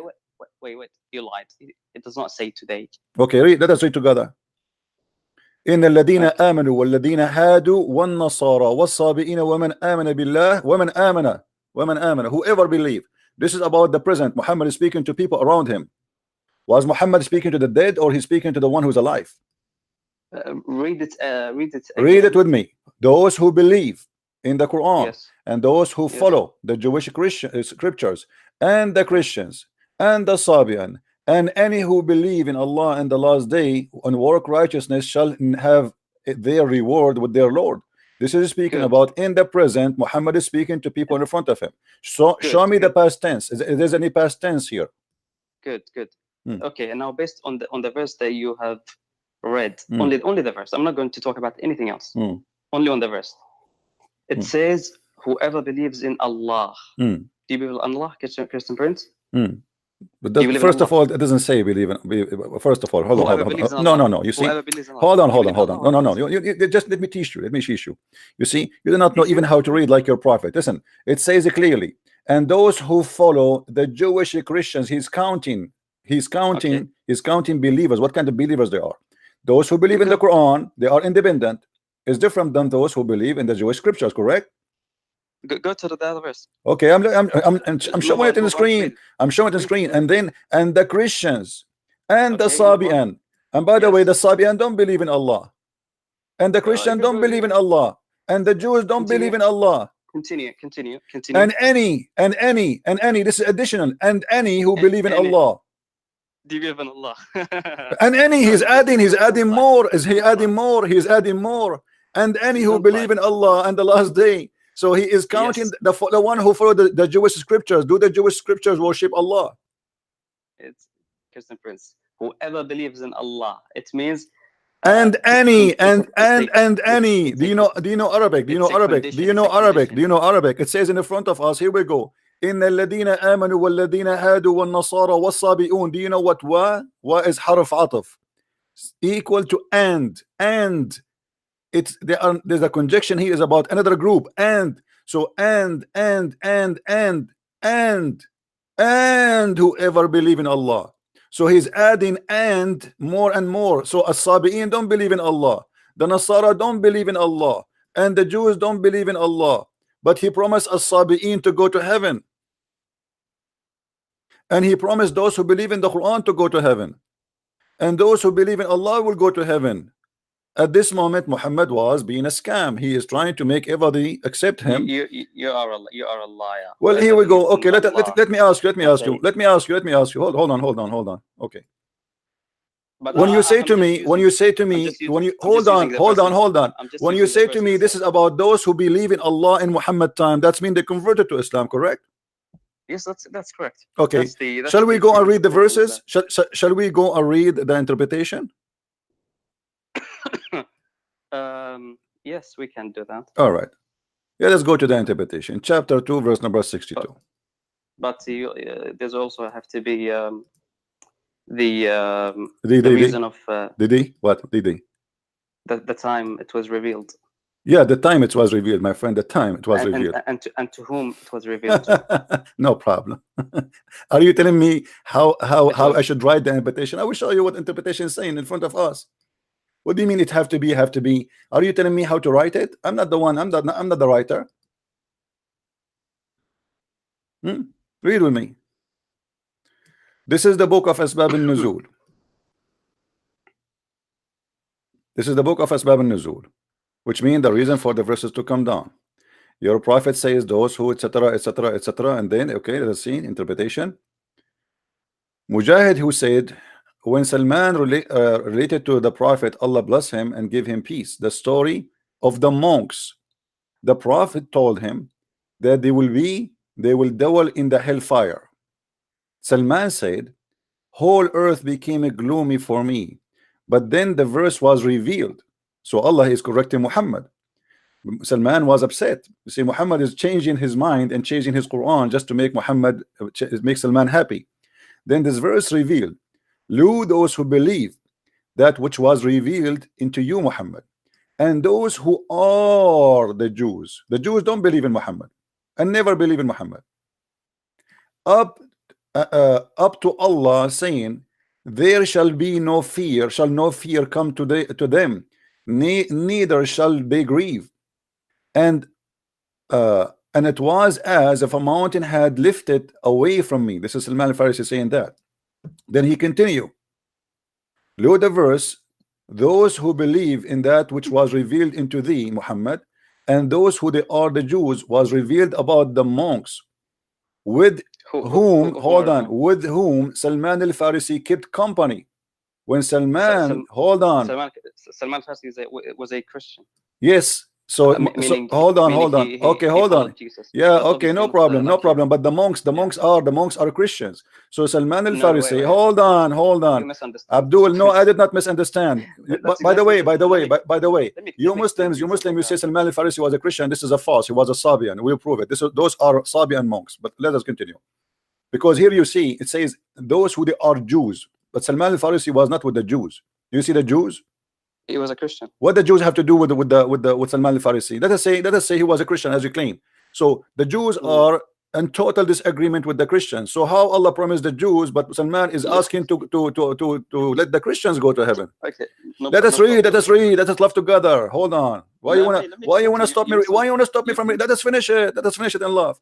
Wait, you lied. It does not say today. Okay, let us read together. إن الذين آمنوا والذين هادوا والنصارى والصابئين ومن آمن بالله ومن آمن whoever believe. This is about the present. Muhammad is speaking to people around him. Was Muhammad speaking to the dead, or he's speaking to the one who's alive? Read it again. Read it with me. Those who believe in the Quran, and those who follow the Jewish Christian scriptures, and the Christians and the Sabian, and any who believe in Allah and the last day and work righteousness shall have their reward with their Lord. This is speaking about in the present. Muhammad is speaking to people in front of him. So show me the past tense. Is there any past tense here? Good. Okay, and now based on the verse that you have read, only the verse. I'm not going to talk about anything else. Only on the verse. It says, whoever believes in Allah. Do you believe in Allah, Christian Prince? But first of all, it doesn't say believe in. First of all, hold on. No. You see, hold on. No. You just let me teach you. You see, you do not know even how to read like your prophet. Listen, it says clearly, and those who follow the Jewish Christians, he's counting believers. What kind of believers they are? Those who believe in the Quran, they are independent. Is different than those who believe in the Jewish scriptures, correct? Go to the other verse. Okay, I'm showing it in the screen. I'm showing it in the screen, and the Christians and the Sabian. And by the way, the Sabian don't believe in Allah, and the Christians don't believe in Allah, and the Jews don't believe in Allah. Continue. And any. This is additional. And any who believe in Allah. Do you believe in Allah? And any, he's adding more. He's adding more. And any who believe in Allah and the last day. So he is counting the one who follow the Jewish scriptures. Do the Jewish scriptures worship Allah? It's Christian Prince. Whoever believes in Allah, it means. And any. Do you know Arabic? Do you know Arabic? It says in the front of us. Here we go. إن الذين آمنوا والذين هادوا والنصارى والصابئون. Do you know what wa is حرف عطف equal to and there's a conjunction here is about another group and so and whoever believe in Allah. So he's adding and more. So as-Sabi'in don't believe in Allah, the Nasara don't believe in Allah, and the Jews don't believe in Allah. But he promised as-Sabi'in to go to heaven. And he promised those who believe in the Quran to go to heaven. And those who believe in Allah will go to heaven. At this moment, Muhammad was being a scam. He is trying to make everybody accept him. You are a liar. Well, here we go. Okay, let me ask you. Hold on. Okay. But when you say to me, hold on. When you say to me, this is about those who believe in Allah in Muhammad time, that's mean they converted to Islam, correct? Yes, that's correct. Okay. Shall we go and read the verses? Shall we go and read the interpretation? Yes, we can do that. All right. Yeah, let's go to the interpretation. Chapter 2, verse number 62. But there's also have to be the reason of the time it was revealed. Yeah, the time it was revealed, my friend. The time it was revealed. And to whom it was revealed. No problem. Are you telling me how I should write the interpretation? I will show you what interpretation is saying in front of us. What do you mean it have to be? Are you telling me how to write it? I'm not the one. I'm not the writer. Read with me. This is the book of Asbab al-Nuzul. This is the book of Asbab al-Nuzul, which means the reason for the verses to come down. Your prophet says those who etc. And then okay, let's see interpretation. Mujahid, who said, when Salman related to the prophet, Allah bless him and give him peace, the story of the monks, the prophet told him that they will dwell in the hellfire. Salman said, whole earth became gloomy for me. But then the verse was revealed. So Allah is correcting Muhammad. Salman was upset. You see, Muhammad is changing his mind and changing his Quran just to make Salman happy. Then this verse revealed, Lu those who believe that which was revealed into you, Muhammad, and those who are the Jews. The Jews don't believe in Muhammad and never believe in Muhammad. Up to Allah saying, there shall be no fear, shall no fear come to them, neither shall they grieve. And it was as if a mountain had lifted away from me. This is Salman al-Farisi saying that. Then he continued. Look the verse, those who believe in that which was revealed into thee, Muhammad, and those who they are the Jews was revealed about the monks, with whom Salman al-Farisi kept company. When Salman al-Farisi was a Christian. Yes. So hold on. Okay, hold on. Yeah, okay, no problem. But the monks are Christians. So Salman al-Farisi, hold on. Abdul, no, I did not misunderstand. By the way, you Muslims, you say Salman al-Farisi was a Christian. This is a false. He was a Sabian. We'll prove it. Those are Sabian monks. But let us continue. Because here you see it says those who they are Jews, but Salman al-Farisi was not with the Jews. Do you see the Jews? He was a Christian. What the Jews have to do with Salman al-Farisi? Let us say he was a Christian, as you claim. So the Jews are in total disagreement with the Christians. So how Allah promised the Jews, but Salman is asking to let the Christians go to heaven? Okay. Let us read. Let us love together. Hold on. Why you wanna stop me? Why you wanna stop me from it? Let us finish it. Let us finish it in love.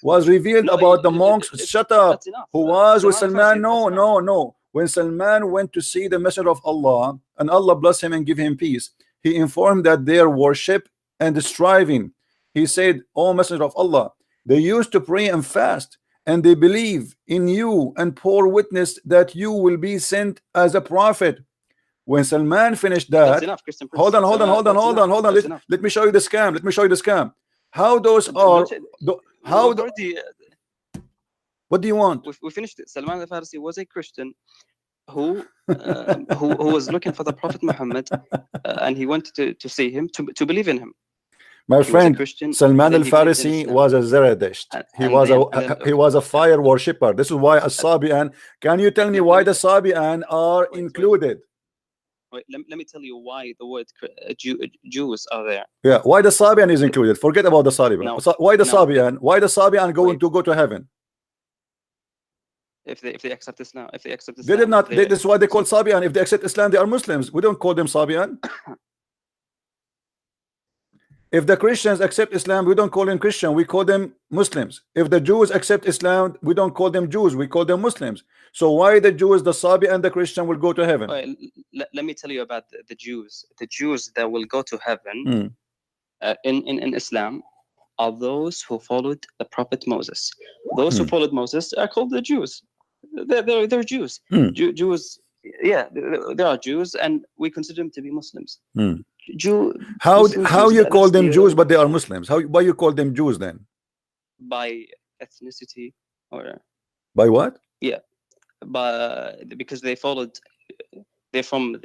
Was revealed about the monks. Shut up. Who was with Salman? No. When Salman went to see the Messenger of Allah, and Allah bless him and give him peace, he informed that their worship and striving. He said, "O Messenger of Allah, they used to pray and fast, and they believe in you and bore witness that you will be sent as a prophet." When Salman finished that, hold on. Let me show you the scam. How those are? How? What do you want? We finished it. Salman al-Farisi was a Christian who was looking for the Prophet Muhammad, and he wanted to see him, to believe in him. My friend, Salman al-Farisi was a Zaradisht. He was a fire worshipper. This is why As-Sabi'an. Can you tell me why the Sabi'an are included? Wait, let me tell you why the word Jews are there. Yeah, why the Sabi'an is included? Forget about the Sabi'an. No, why the Sabi'an? Why the Sabi'an going to go to heaven? If they accept Islam, they did not. This is why they call Sabi'an. If they accept Islam, they are Muslims. We don't call them Sabi'an. If the Christians accept Islam, we don't call them Christian, we call them Muslims. If the Jews accept Islam, we don't call them Jews, we call them Muslims. So why the Jews, the Sabi and the Christian will go to heaven? Right, let me tell you about the Jews. The Jews that will go to heaven in Islam are those who followed the Prophet Moses. Those who followed Moses are called the Jews. They're Jews. Jews, yeah, they are Jews, and we consider them to be Muslims. How you call them Jews but they are Muslims? Why you call them Jews then? By ethnicity, or by what? Yeah, because they followed. They're from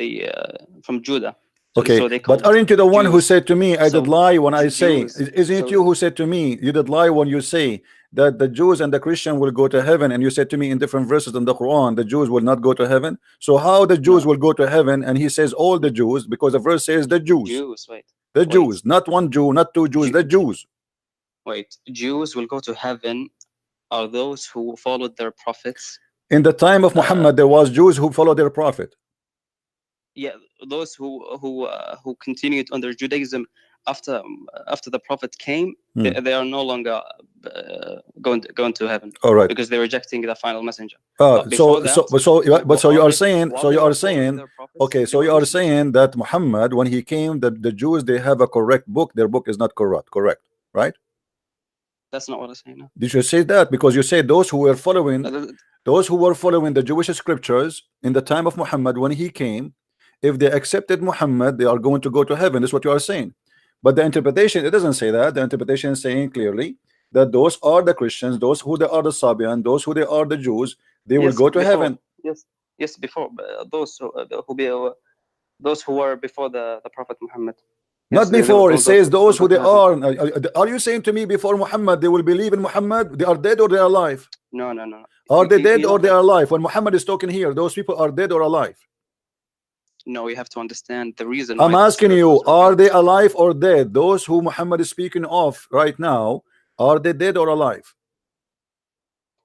Judah. Okay, so but aren't you the one who said to me, I did lie when I say, isn't it you who said to me, you did lie when you say that the Jews and the Christian will go to heaven, and you said to me in different verses in the Quran, the Jews will not go to heaven? So how the Jews will go to heaven? And he says all the Jews, because the verse says the Jews. Jews, not one Jew, not two Jews, the Jews. Wait, Jews will go to heaven are those who followed their prophets. In the time of Muhammad, there was Jews who followed their prophet. Yeah, those who continued under Judaism after the Prophet came, they are no longer going to heaven. All right, because they're rejecting the final messenger. So you are saying okay, so you are saying that Muhammad, when he came, the Jews, they have a correct book. Their book is not correct, right? That's not what I'm saying. No. Did you say that? Because you said those who were following the Jewish scriptures in the time of Muhammad when he came, if they accepted Muhammad, they are going to go to heaven. That's what you are saying. But the interpretation, it doesn't say that. The interpretation is saying clearly that those are the Christians, those who they are the Sabian, those who they are the Jews, they will go to heaven. Yes, before those who were before the Prophet Muhammad. Not before. It says those who they are. Are you saying to me before Muhammad they will believe in Muhammad? They are dead or they are alive? No. Are they dead or they are alive? When Muhammad is talking here, those people are dead or alive? No, you have to understand the reason. I'm asking you, are they alive or dead? Those who Muhammad is speaking of right now, are they dead or alive?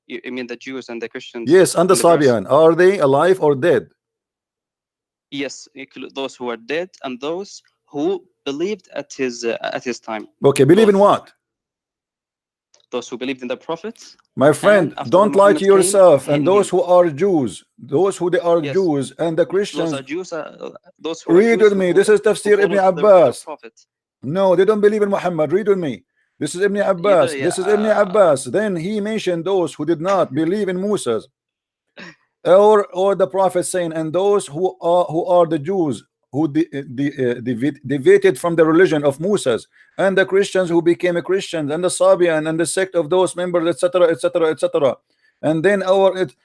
You mean the Jews and the Christians? Yes, and the Sabian. Are they alive or dead? Yes, those who are dead and those who believed at his time. Okay, believe in what? Those who believed in the prophets. My friend, don't lie to yourself. And those who are Jews, those who they are Jews, and the Christians. Those are Jews. Those who read with me. This is Tafsir Ibn Abbas. No, they don't believe in Muhammad. Read with me. This is Ibn Abbas. This is Ibn Abbas. Then he mentioned those who did not believe in Moses, or the prophet, saying, and those who are the Jews who deviated from the religion of Moses, and the Christians who became a Christians, and the Sabian and the sect of those members, etc., etc., etc. And then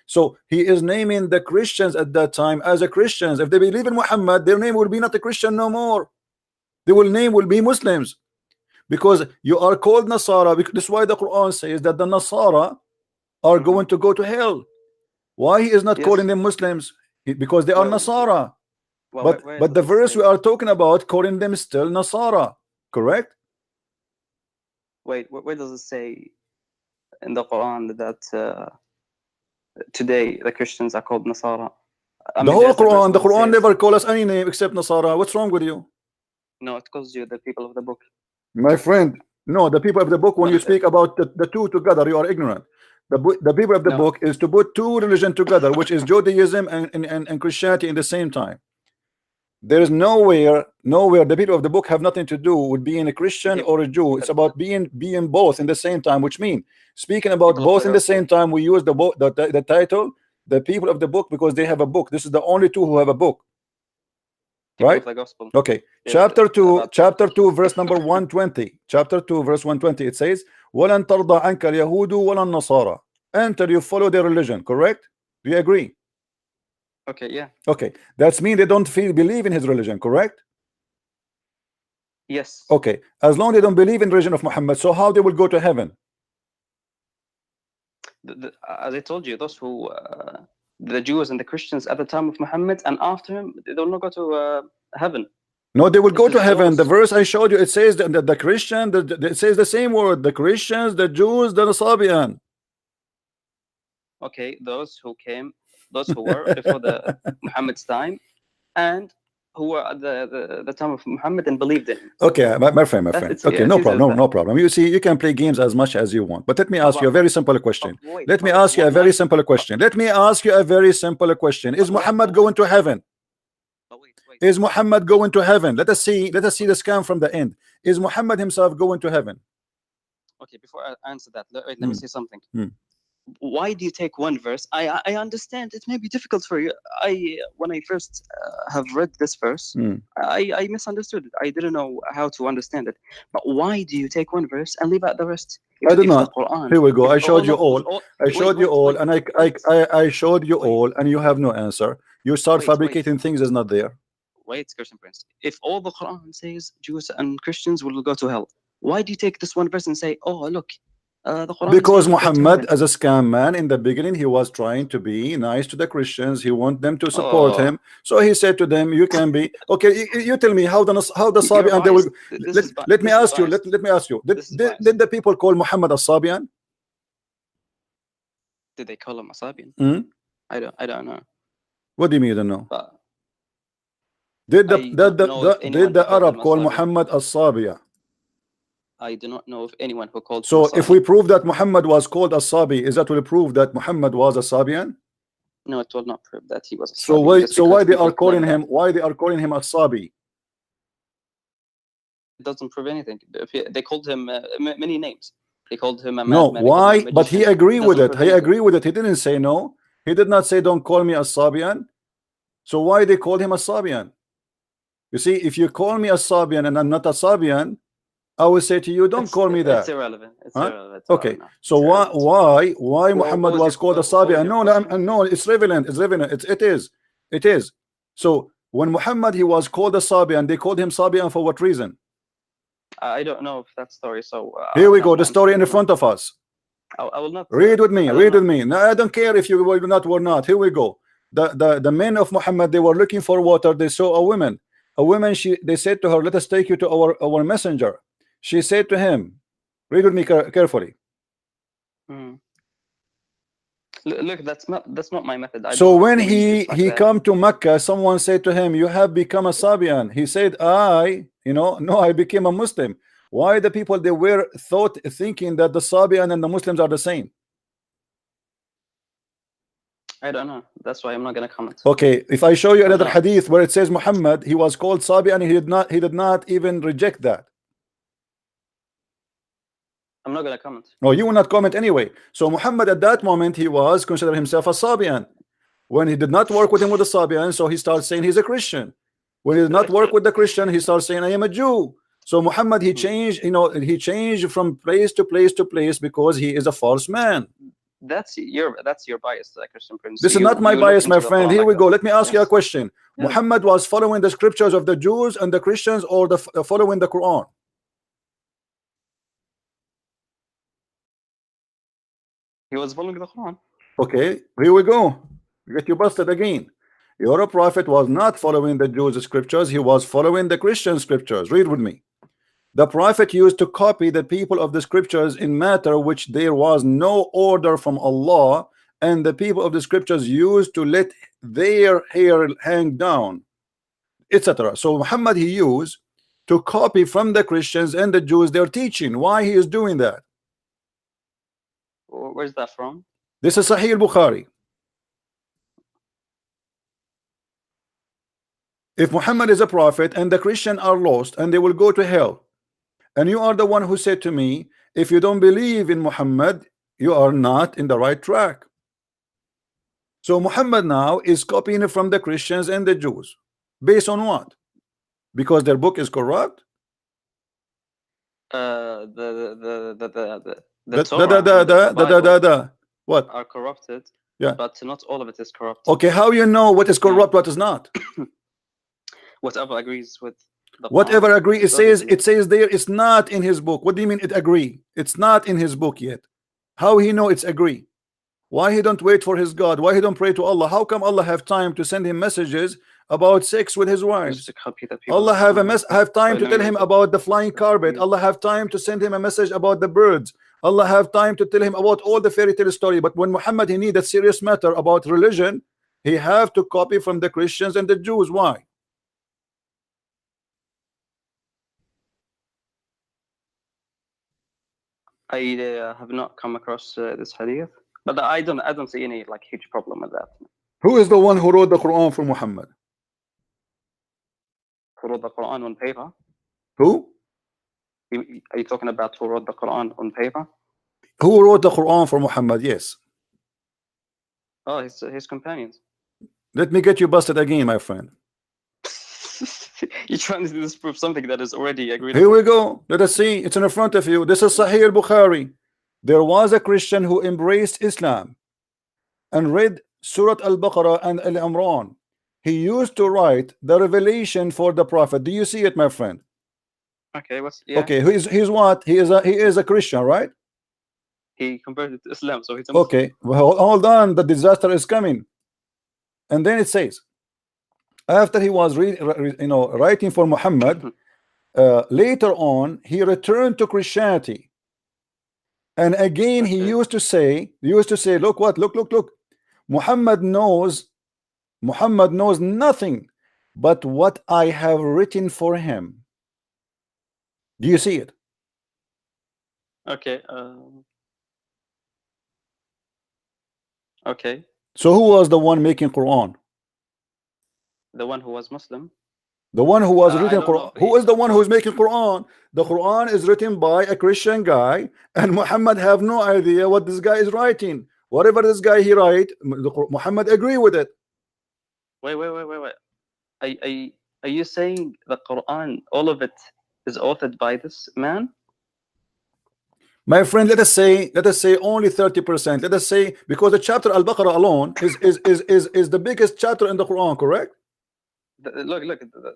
so he is naming the Christians at that time as a Christians. If they believe in Muhammad, their name will be not a Christian no more. Their name will be Muslims, because you are called Nasara. This is why the Quran says that the Nasara are going to go to hell. Why he is not calling them Muslims? Because they are Nasara. But the verse we are talking about calling them still Nasara, correct? Wait, where does it say in the Quran that today the Christians are called Nasara? The whole Quran, the Quran never calls us any name except Nasara. What's wrong with you? No, it calls you the people of the book. My friend, no, the people of the book, when you speak about the two together, you are ignorant. The people of the book is to put two religions together, which is Judaism and Christianity in the same time. There is nowhere the people of the book have nothing to do with being a Christian or a Jew. It's about being both in the same time, which means speaking about both in the same time. We use the title, the people of the book, because they have a book. This is the only two who have a book. Right? Okay. Chapter 2, verse number 120. Chapter 2, verse 120. It says, وَلَن تَرْضَى عَنْكَ الْيَهُودُ وَلَا النَّصَارَى, until you follow their religion. Correct? Do you agree? Okay, yeah. Okay. That's mean they don't believe in his religion, correct? Yes. Okay. As long as they don't believe in the religion of Muhammad, so how they will go to heaven? As I told you, those who the Jews and the Christians at the time of Muhammad and after him, they will not go to heaven. No, they will go to heaven. The verse I showed you, it says that the Christian, it says the same word, the Christians, the Jews, the Nasabian. Okay, those who were before the Muhammad's time and who were at the time of Muhammad and believed in him. Okay, my friend. Okay, no problem. You see, you can play games as much as you want, but let me ask you a very simple question. Let me ask you a very simple question. Is Muhammad going to heaven? Is Muhammad going to heaven? Let us see the scan from the end. Is Muhammad himself going to heaven? Okay, before I answer that, let me say something. Why do you take one verse? I understand it may be difficult for you. When I first have read this verse, I misunderstood it. I didn't know how to understand it. But why do you take one verse and leave out the rest? I did not. Here we go. I showed you all. I showed you all, and I showed you all, and you have no answer. You start fabricating things that's not there. Wait, Christian Prince. If all the Quran says Jews and Christians will go to hell, why do you take this one verse and say, "Oh, look"? The Quran because Muhammad, as a scam man, in the beginning he was trying to be nice to the Christians. He want them to support him, so he said to them, "You can be okay." You tell me how the Sabian they will. Let me ask you. Let me ask you. Did the people call Muhammad a Sabian? Did they call him a Sabian? I don't know. What do you mean you don't know? Did the Arab call Muhammad a Sabiya? I do not know of anyone who called. So if we prove that Muhammad was called a Sabi, is that will prove that Muhammad was a Sabian? No, it will not prove that he was a Sabian. So why they are calling him? Why they are calling him a Sabi? It doesn't prove anything. They called him many names. They called him a no. Why? But he agreed with it. He agreed with it. He didn't say no. He did not say don't call me a Sabian. So why they called him a Sabian? You see, if you call me a Sabian and I'm not a Sabian, I will say to you, don't call me that. It's irrelevant. It's irrelevant. Okay. So why Muhammad was called a Sabian? No, it's relevant. It's relevant. It is. So when Muhammad he was called a Sabian, they called him Sabian for what reason? I don't know if that story. So here we go. The story in front of us. I will not read with me. Read with me. No, I don't care if you will not or not. Here we go. The men of Muhammad, they were looking for water. They saw a woman. They said to her, "Let us take you to our messenger." She said to him, read with me carefully. Look, that's not my method. So when he come to Mecca, someone said to him, "You have become a Sabian." He said, no, I became a Muslim. Why the people they were thinking that the Sabian and the Muslims are the same? I don't know. That's why I'm not going to comment. Okay, if I show you another hadith where it says Muhammad, he was called Sabian, he did not even reject that. I'm not going to comment. No, you will not comment anyway. So Muhammad at that moment, he was considered himself a Sabian. When he did not work with him with the Sabian, so he starts saying he's a Christian. When he did not work with the Christian, he starts saying I am a Jew. So Muhammad, he changed, he changed from place to place to place because he is a false man. That's your bias, Christian Prince. This is not my bias, my friend. Here we go. Let me ask you a question. Yes. Muhammad was following the scriptures of the Jews and the Christians, or following the Quran? He was following the Quran. Okay, here we go. Get you busted again. Your prophet was not following the Jews' scriptures, he was following the Christian scriptures. Read with me. The prophet used to copy the people of the scriptures in matter which there was no order from Allah, and the people of the scriptures used to let their hair hang down, etc. So Muhammad, he used to copy from the Christians and the Jews their teaching. Why he is doing that? Where's that from? This is Sahih Bukhari. If Muhammad is a prophet and the Christians are lost and they will go to hell, and you are the one who said to me, if you don't believe in Muhammad, you are not in the right track. So Muhammad now is copying from the Christians and the Jews. Based on what? Because their book is corrupt? What? Are corrupted. Yeah. But not all of it is corrupt. Okay, how you know what is corrupt, what is not? Whatever agrees with the whatever agree, it says there it's not in his book. What do you mean it agree? It's not in his book yet. How he know it's agree? Why he don't wait for his God? Why he don't pray to Allah? How come Allah have time to send him messages about sex with his wives? Allah have time to tell him about the flying carpet. Allah have time to send him a message about the birds. Allah have time to tell him about all the fairy tale story. But when Muhammad he need a serious matter about religion, he have to copy from the Christians and the Jews. Why? I have not come across this hadith, but I don't see any like huge problem with that. Who is the one who wrote the Quran for Muhammad? Who wrote the Quran on paper? Who? Are you talking about who wrote the Quran on paper? Who wrote the Quran for Muhammad? Yes. Oh, his companions. Let me get you busted again, my friend. You're trying to disprove something that is already agreed. Here we go. Let us see. It's in front of you. This is Sahih Bukhari. There was a Christian who embraced Islam and read Surah Al-Baqarah and Al-Imran. He used to write the revelation for the Prophet. Do you see it, my friend? Okay. Okay. He's what? He is a Christian, right? He converted to Islam, so he's a Muslim. Okay. Well, hold on. The disaster is coming. And then it says, after he was writing for Muhammad, later on he returned to Christianity, and again he used to say, look, Muhammad knows nothing but what I have written for him. Do you see it? Okay. Okay. So who was the one making Quran? The one who was Muslim. The one who was written Quran. Who is the one who is making Quran? The Quran is written by a Christian guy, and Muhammad have no idea what this guy is writing. Whatever this guy he write, Muhammad agree with it. Wait. Are you saying the Quran, all of it, is authored by this man? My friend, let us say only 30%. Let us say, because the chapter Al-Baqarah alone is the biggest chapter in the Quran, correct? Look,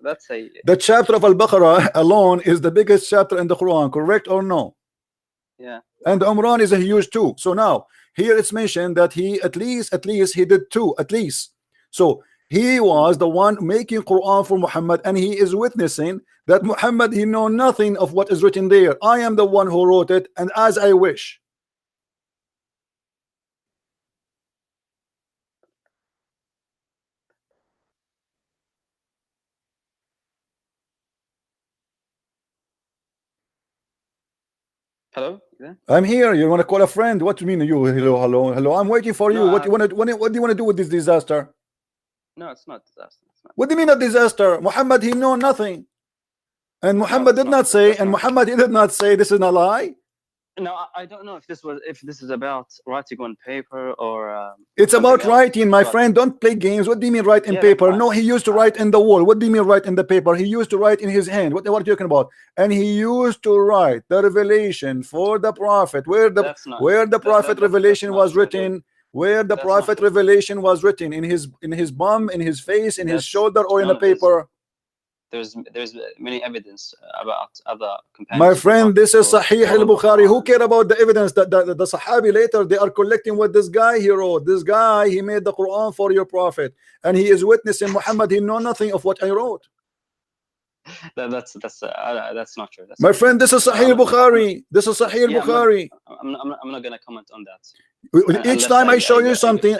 that's a... The chapter of Al-Baqarah alone is the biggest chapter in the Quran, correct or no? Yeah. And Umran is a huge too. So now here it's mentioned that he at least he did two, at least. So he was the one making Quran for Muhammad, and he is witnessing that Muhammad he know nothing of what is written there. I am the one who wrote it, and as I wish. Hello? Yeah? I'm here. You want to call a friend? What do you mean? You hello? I'm waiting for you. What do you want to? What do you want to do with this disaster? No, it's not disaster. What do you mean a disaster? Muhammad he know nothing, and Muhammad did not say, and Muhammad he did not say this is a lie. No, I don't know if this is about writing on paper or. It's about writing, my friend. Don't play games. What do you mean write in paper? No, he used to write in the wall. What do you mean write in the paper? He used to write in his hand. What are you talking about? And he used to write the revelation for the prophet. Where the prophet revelation was written? Where the prophet revelation was written? In his bum, in his face, in his shoulder, or in a paper? there's many evidence about other companions. My friend, this is Sahih al-Bukhari. Who care about the evidence that the Sahabi later they are collecting what this guy he wrote? This guy, he made the Quran for your prophet, and he is witnessing Muhammad. He know nothing of what I wrote. That's not true. My friend, this is Sahih al-Bukhari. This is Sahih al-Bukhari. I'm not gonna comment on that. Each time I show you something,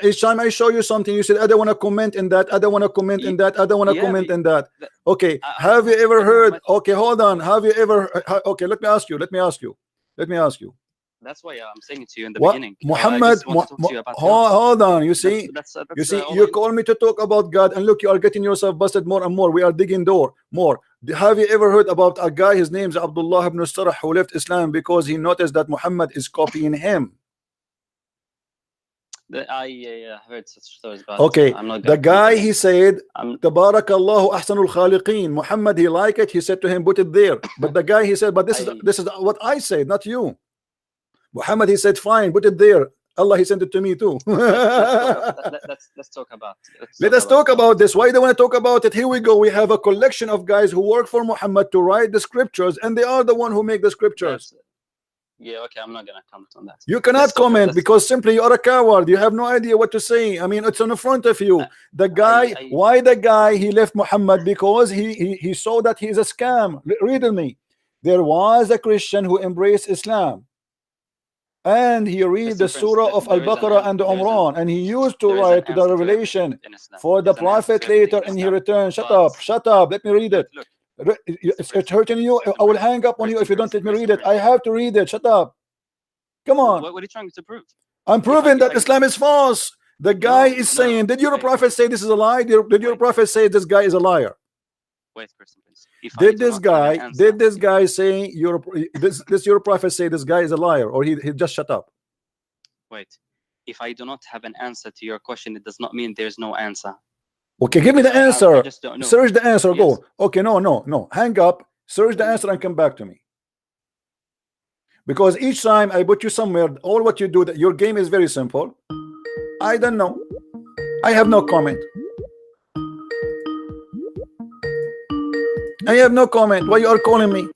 you said, I don't want to comment in that, I don't want to comment in that, I don't want to comment in that. Okay, have you ever heard? Okay, hold on. Have you ever? Okay, let me ask you. That's why I'm saying it to you in the beginning. Muhammad, hold on. You see, you call me to talk about God, and look, you are getting yourself busted more and more. We are digging more. Have you ever heard about a guy? His name is Abdullah ibn Sarah, who left Islam because he noticed that Muhammad is copying him. I heard such stories about okay, the guy, he said, Tabarakallahu ahsanul khaliqeen. Muhammad, he liked it. He said to him, put it there. But the guy, he said, but this is what I said, not you. Muhammad, he said, fine, put it there. Allah, he sent it to me too. let's talk about it. Let us talk about this. Why do you want to talk about it? Here we go. We have a collection of guys who work for Muhammad to write the scriptures, and they are the one who make the scriptures. Yeah, okay, I'm not gonna comment on that. You cannot comment because simply you are a coward. You have no idea what to say. I mean, it's on the front of you. The guy, why the guy he left Muhammad? Because he saw that he is a scam. Read me. There was a Christian who embraced Islam, and he read the Surah of Al-Baqarah and Umran, and he used to write to the revelation for the Prophet later, and he returned. Shut up. Let me read it. It's hurting you. I will hang up on you if you don't let me read it. I have to read it. Shut up. Come on. What are you trying to prove? I'm proving that Islam is false. The guy is saying, did your prophet say this is a lie? Did your prophet say this guy is a liar? Wait, person, please. Did this guy say your prophet say this guy is a liar, or he just shut up? Wait. If I do not have an answer to your question, it does not mean there's no answer. Okay, give me the answer. Search the answer. Yes. Go. Okay, no. Hang up. Search the answer and come back to me. Because each time I put you somewhere, all what you do, that your game is very simple. I don't know. I have no comment. I have no comment. Why you are calling me?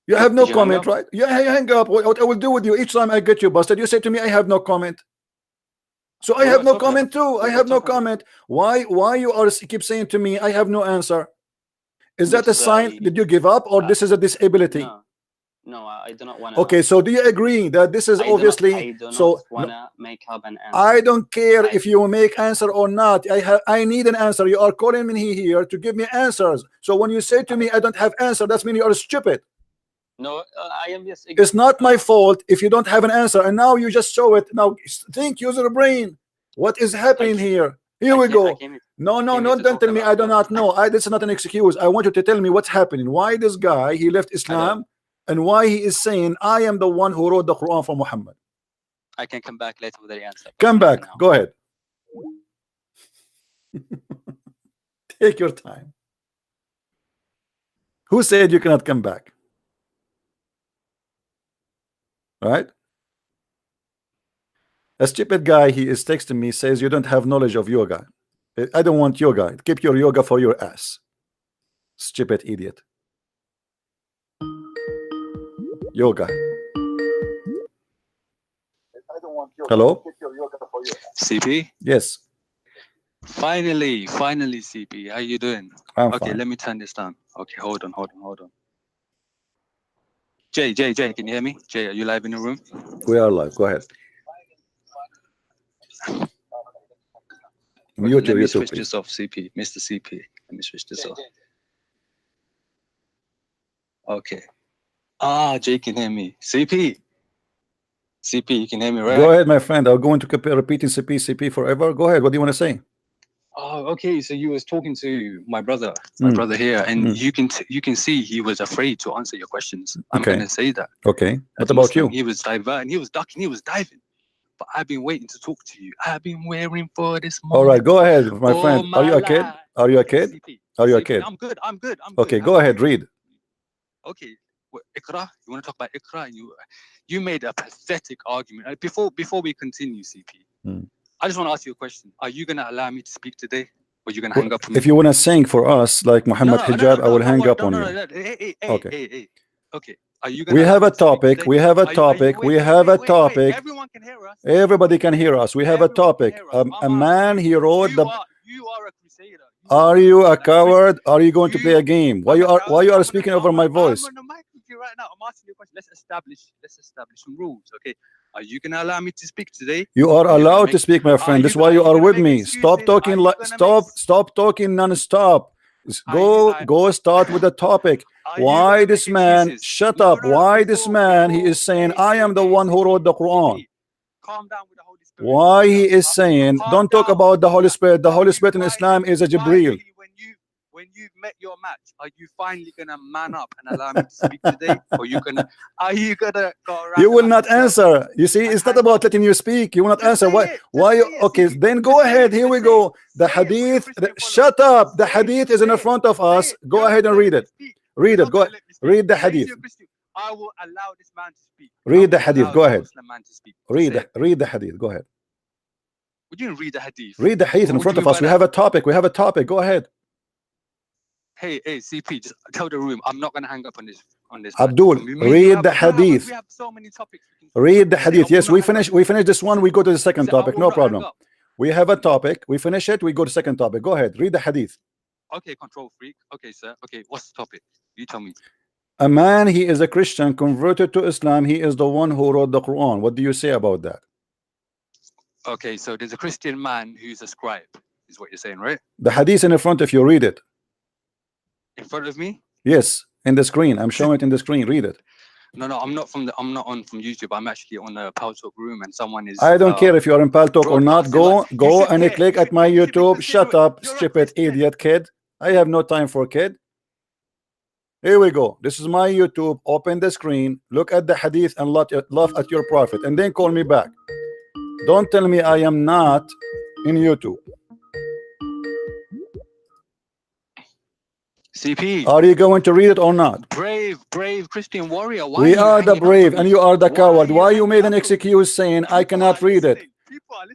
You have no comment, right? Yeah, hang up. What I will do with you each time I get you busted, you say to me, I have no comment. So I have no comment too. I have no comment. Why you are keep saying to me, I have no answer? Is that a sign? Did you give up, or this is a disability? No, I do not want to. Okay, so do you agree that this is obviously? I do not want to make up an answer. I don't care if you make answer or not. I need an answer. You are calling me here to give me answers. So when you say to me, I don't have answer, that means you are stupid. No, I am. Yes, it's not my fault if you don't have an answer, and now you just show it. Now think, use your brain. What is happening here? Here we go. No, don't tell me I do not know. This is not an excuse. I want you to tell me what's happening. Why this guy he left Islam, and why he is saying I am the one who wrote the Quran for Muhammad. I can come back later with the answer. Come back. Go ahead. Take your time. Who said you cannot come back? Right? A stupid guy, he is texting me, says you don't have knowledge of yoga. I don't want yoga. Keep your yoga for your ass. Stupid idiot. Yoga. Hello? CP? Yes. Finally, CP. How you doing? I'm okay, fine. Let me turn this down. Okay, hold on. Jay, can you hear me? Jay, are you live in the room? We are live. Go ahead. Mute Let me your switch YouTube, this off, CP. Mr. CP. Let me switch this off. Okay. Jay can hear me. CP, you can hear me, right? Go ahead, my friend. I'm going to keep repeating CP forever. Go ahead. What do you want to say? Oh, okay. So you was talking to my brother here, and you can see he was afraid to answer your questions. I'm gonna say that. Okay. What about you? He was diverting, he was ducking, he was diving. But I've been waiting to talk to you. I've been waiting for this moment. All right, go ahead, my friend. Are you a kid? Are you a kid? Are you a kid? I'm good. Okay, go ahead, read. Okay. Iqra, you want to talk about Iqra? You made a pathetic argument. Before we continue, CP, I just want to ask you a question. Are you going to allow me to speak today? or you're gonna hang up on me? If you want to sing for us like Muhammad Hijab, I will hang up on you. Okay. Okay. Are you We have a topic. We have a topic. We have a topic. Everyone can hear us. Everybody can hear us. We have a topic. A man, he wrote the. You are a crusader. Are you a coward? Are you going to play a game? Why you are speaking over my voice? I'm on the mic with you right now. I'm asking you a question. Let's establish some rules. Okay. Are you gonna allow me to speak today? You are allowed to speak, my friend. This is why you are with me. Stop talking like stop talking non-stop. Go start with the topic. Why this man? Shut up. Why this man? He is saying, I am the one who wrote the Quran. Calm down with the Holy Spirit. Why he is saying, don't talk about the Holy Spirit. The Holy Spirit in Islam is a Jibreel. When you've met your match, are you finally gonna man up and allow me to speak today? Or are you gonna go around? You will not answer. You see, it's not about letting you speak. You will not answer. Why okay, then go ahead. Here we go. The hadith, shut up. The hadith is in the front of us. Go ahead and read it. Read it. Go read the hadith. I will allow this man to speak. Read the hadith. Go ahead. Read the hadith. Go ahead. Would you read the hadith? Read the hadith in front of us. We have a topic. We have a topic. Go ahead. Hey, CP, just tell the room I'm not gonna hang up on this. Abdul, read the hadith. We have so many topics. Read the hadith. Yes, we finish this one. We go to the second topic. No problem. We have a topic. We finish it. We go to the second topic. Go ahead. Read the hadith. Okay, control freak. Okay, sir. Okay, what's the topic? You tell me. A man, he is a Christian converted to Islam. He is the one who wrote the Quran. What do you say about that? Okay, so there's a Christian man who's a scribe, is what you're saying, right? The hadith in the front if you read it. In front of me? Yes, in the screen. I'm showing it in the screen. Read it. No, I'm not on from YouTube. I'm actually on a Paltalk room, and someone is. I don't care if you're in Paltalk or not. Go and click at my YouTube. Shut up, stupid idiot kid. I have no time for kid. Here we go. This is my YouTube. Open the screen. Look at the hadith and laugh at your prophet, and then call me back. Don't tell me I am not in YouTube. CP, are you going to read it or not? Brave Christian warrior. Why we are the brave and you are the coward. Why you made an excuse saying I cannot read it?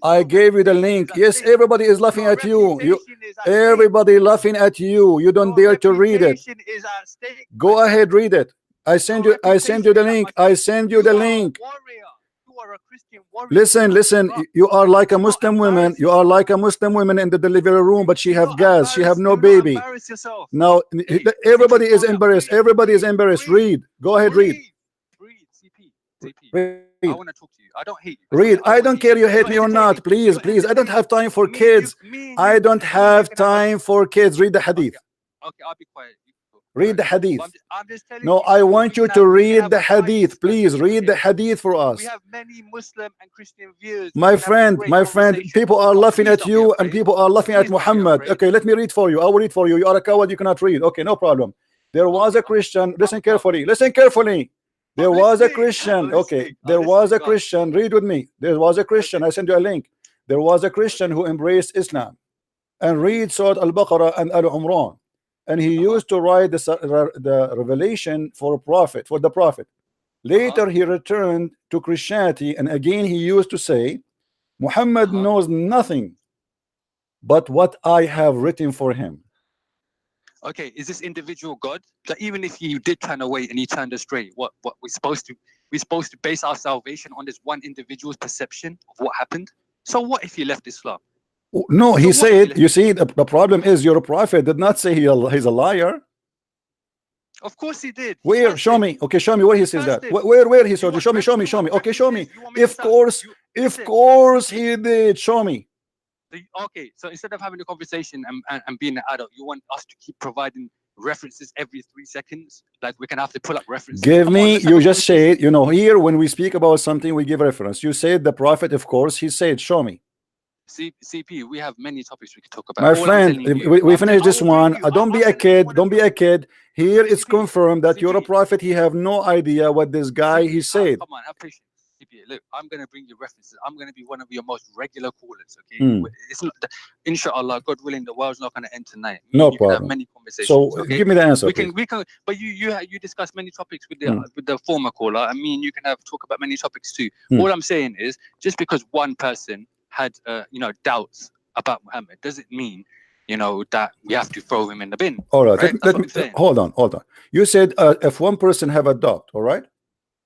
I gave you the link. Yes, everybody is laughing at you. Everybody laughing at you. You don't dare to read it. Go ahead, read it. I send you the link. I send you the link. Listen, you are like a Muslim woman. You are like a Muslim woman in the delivery room, but she have gas. She have no baby. Now everybody is embarrassed. Everybody is embarrassed. Read. Go ahead, read. CP. I want to talk to you. I don't hate you. Read. I don't care you hate me or not. Please. I don't have time for kids. I don't have time for kids. Read the hadith. Okay, I'll be quiet. Read the hadith. No, I want you to read the hadith. Please read the hadith for us. We have many Muslim and Christian viewers. My friend, people are laughing at you and people are laughing at Muhammad. Okay, let me read for you. I will read for you. You are a coward. You cannot read. Okay, no problem. There was a Christian. Listen carefully. Listen carefully. There was a Christian. Okay, there was a Christian. Read with me. There was a Christian. I send you a link. There was a Christian who embraced Islam and read Surah Al-Baqarah and Al-Umran. And he used to write the revelation for the prophet. Later he returned to Christianity, and again he used to say, Muhammad knows nothing but what I have written for him. Okay, is this individual God? That even if you did turn away and he turned astray, what we're supposed to base our salvation on this one individual's perception of what happened? So what if he left Islam? No, he said, you see, the problem is your prophet did not say he's a liar. Of course he did. Where? Show me. Okay, show me where he says that. Where he said? Show me. Okay, show me. Of course he did. Show me. Okay, so instead of having a conversation and being an adult, you want us to keep providing references every 3 seconds? Like we can have to pull up references. Give me, you just say, you know, here when we speak about something, we give reference. You said the prophet, of course, he said, show me. CP, we have many topics we could talk about. My friend, we finish this one. Don't be a kid. Don't be a kid. Here it's confirmed that you're a prophet. He have no idea what this guy he said. Come on, have patience. CP, look, I'm going to bring you references. I'm going to be one of your most regular callers. Okay, it's not. Inshallah, God willing, the world's not going to end tonight. No problem. Have many conversations. So give me the answer. We can. But you discuss many topics with the former caller. I mean, you can talk about many topics too. All I'm saying is, just because one person had doubts about Muhammad doesn't mean you know, that we have to throw him in the bin. All right, right? let me hold on. You said if one person have a doubt, all right,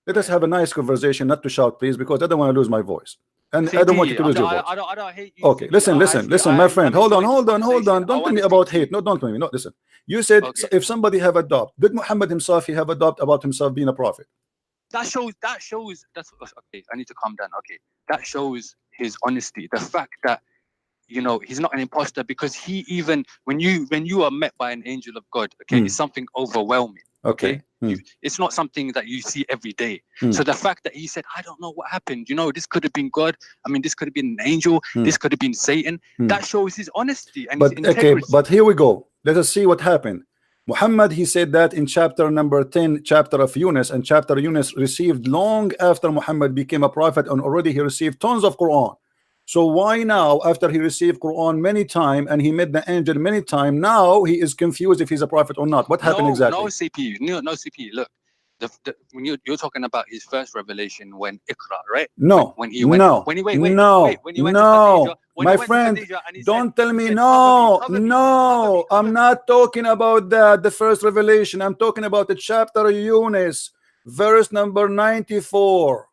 let us have a nice conversation, not to shout, please, because I don't want to lose my voice, and I don't want you to lose your voice. I don't hate you. Okay, listen, my friend, hold on. Don't tell me about hate. No, don't tell me. No, listen. You said if somebody have a doubt, did Muhammad himself he have a doubt about himself being a prophet? That shows. That's okay. I need to calm down. Okay, that shows his honesty. The fact that, you know, he's not an imposter, because he, even when you are met by an angel of God, okay, it's something overwhelming. Okay, it's not something that you see every day. So the fact that he said, I don't know what happened, you know, this could have been God, I mean, this could have been an angel, this could have been Satan, that shows his honesty and his integrity. Okay, but here we go. Let us see what happened. Muhammad, he said that in chapter number 10, chapter of Yunus, and chapter Yunus received long after Muhammad became a prophet, and already he received tons of Quran. So why now, after he received Quran many times and he met the angel many times, now he is confused if he's a prophet or not? What happened exactly? No CPU, no CPU. Look, when you're talking about his first revelation, when Iqra, right? No, when he went, no, when he wait, no, when he went no, to Khadija, my friend, don't tell me no, no. I'm not talking about that. The first revelation. I'm talking about the chapter of Yunus, verse number 94.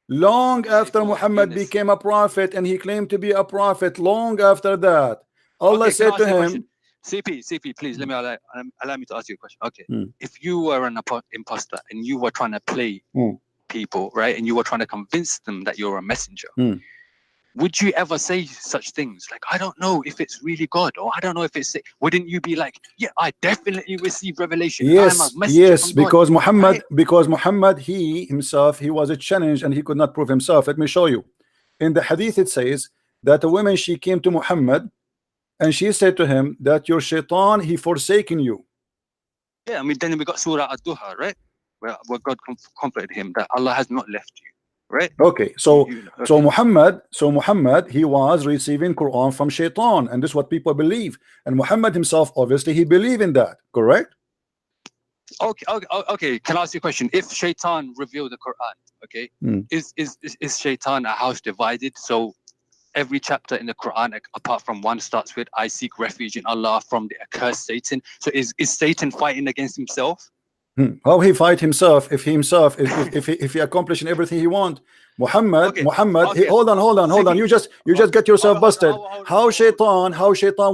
Long after Muhammad became a prophet and he claimed to be a prophet, long after that, Allah said to him, CP, please let me allow me to ask you a question. Okay, if you were an imposter and you were trying to play people, right, and you were trying to convince them that you're a messenger, would you ever say such things like, I don't know if it's really God, or I don't know if it's, wouldn't you be like, yeah, I definitely received revelation. Yes, yes, because Muhammad, he himself, he was a challenge and he could not prove himself. Let me show you. In the hadith it says that a woman, she came to Muhammad and she said to him that your shaitan, he forsaken you. Yeah, I mean, then we got Surah Ad-Duha, right? Where God comforted him that Allah has not left you. Right. Okay. So Muhammad, he was receiving Quran from Shaitan, and this is what people believe. And Muhammad himself, obviously, he believed in that. Correct? Okay. Can I ask you a question? If Shaitan revealed the Quran, okay, is Shaitan a house divided? So every chapter in the Quran, apart from one, starts with I seek refuge in Allah from the accursed Satan. So is Satan fighting against himself? How he fight himself if he accomplishing everything he want? Muhammad, hold on. You just get yourself busted. How Shaitan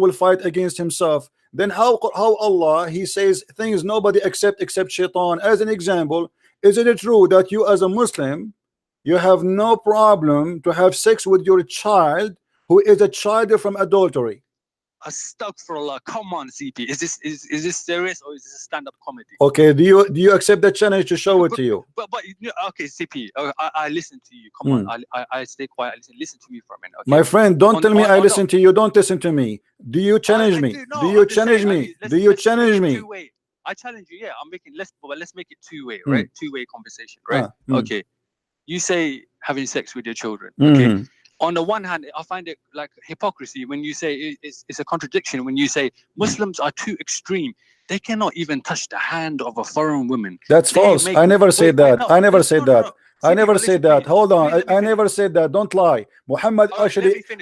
will fight against himself? Then how Allah, he says things nobody except Shaitan. As an example, is it true that you as a Muslim, you have no problem to have sex with your child who is a child from adultery? Astaghfirullah, come on, CP. Is this serious or is this a stand-up comedy? Okay, do you accept the challenge to show it to you? But okay, CP, I listen to you. Come on, I stay quiet. Listen to me for a minute. Okay? My friend, don't tell me I listen to you. Don't listen to me. Do you challenge me? Do you challenge me? Do you challenge me? I challenge you. Yeah, I'm making let's make it two-way, right? Two-way conversation, right? Okay. You say having sex with your children. Okay. On the one hand, I find it like hypocrisy when you say it's a contradiction when you say Muslims are too extreme. They cannot even touch the hand of a foreign woman. That's false. I never said that. I never said that. I never said that. Hold on. I never said that. Don't lie. Muhammad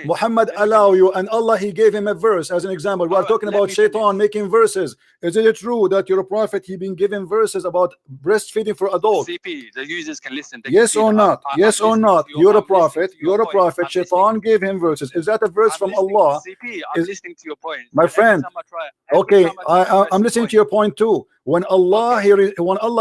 Muhammad allow you, and Allah, he gave him a verse as an example. We are talking about Shaitan making verses. Is it true that you're a prophet, he been given verses about breastfeeding for adults? CP, the users can listen. Yes or not? Yes or not? You're a prophet. You're a prophet. Shaitan gave him verses. Is that a verse from Allah? CP, I'm listening to your point. My friend. Okay, I'm listening to your point too. When Allah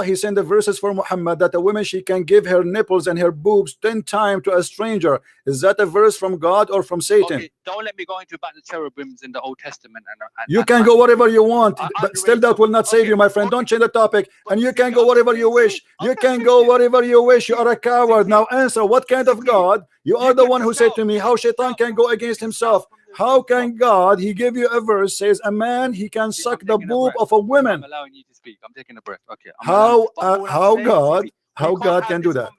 he sent the verses for Muhammad that a woman, she can give her nipples and her boobs 10 times to a stranger. Is that a verse from God or from Satan? Okay, don't let me go into about the cherubims in the Old Testament. You can go whatever you want, but still that will not save you, my friend. Don't change the topic. And you can go whatever you wish. You can go whatever you wish. You are a coward. Now answer, what kind of God? You are the one who said to me how Shaitan can go against himself. How can God, he gave you a verse, says a man, he can suck the boob of a woman. I'm allowing you to speak. I'm taking a breath. Okay. How God can do that?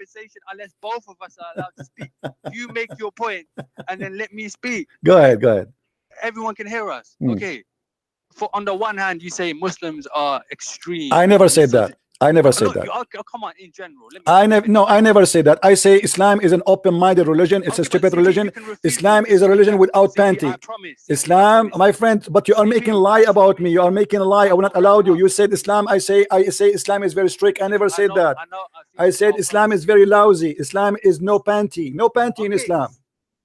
Unless both of us are allowed to speak. You make your point and then let me speak. Go ahead. Everyone can hear us. Okay. For on the one hand, you say Muslims are extreme. I never said that. I never said that. Come on, in general. I never say that. I say Islam is an open-minded religion. It's a stupid religion. Islam is a religion without panty. Islam, my friend, but you are making a lie about me. You are making a lie. I will not allow you. You said Islam. I say Islam is very strict. I never said that. I said Islam is very lousy. Islam is no panty. No panty in Islam.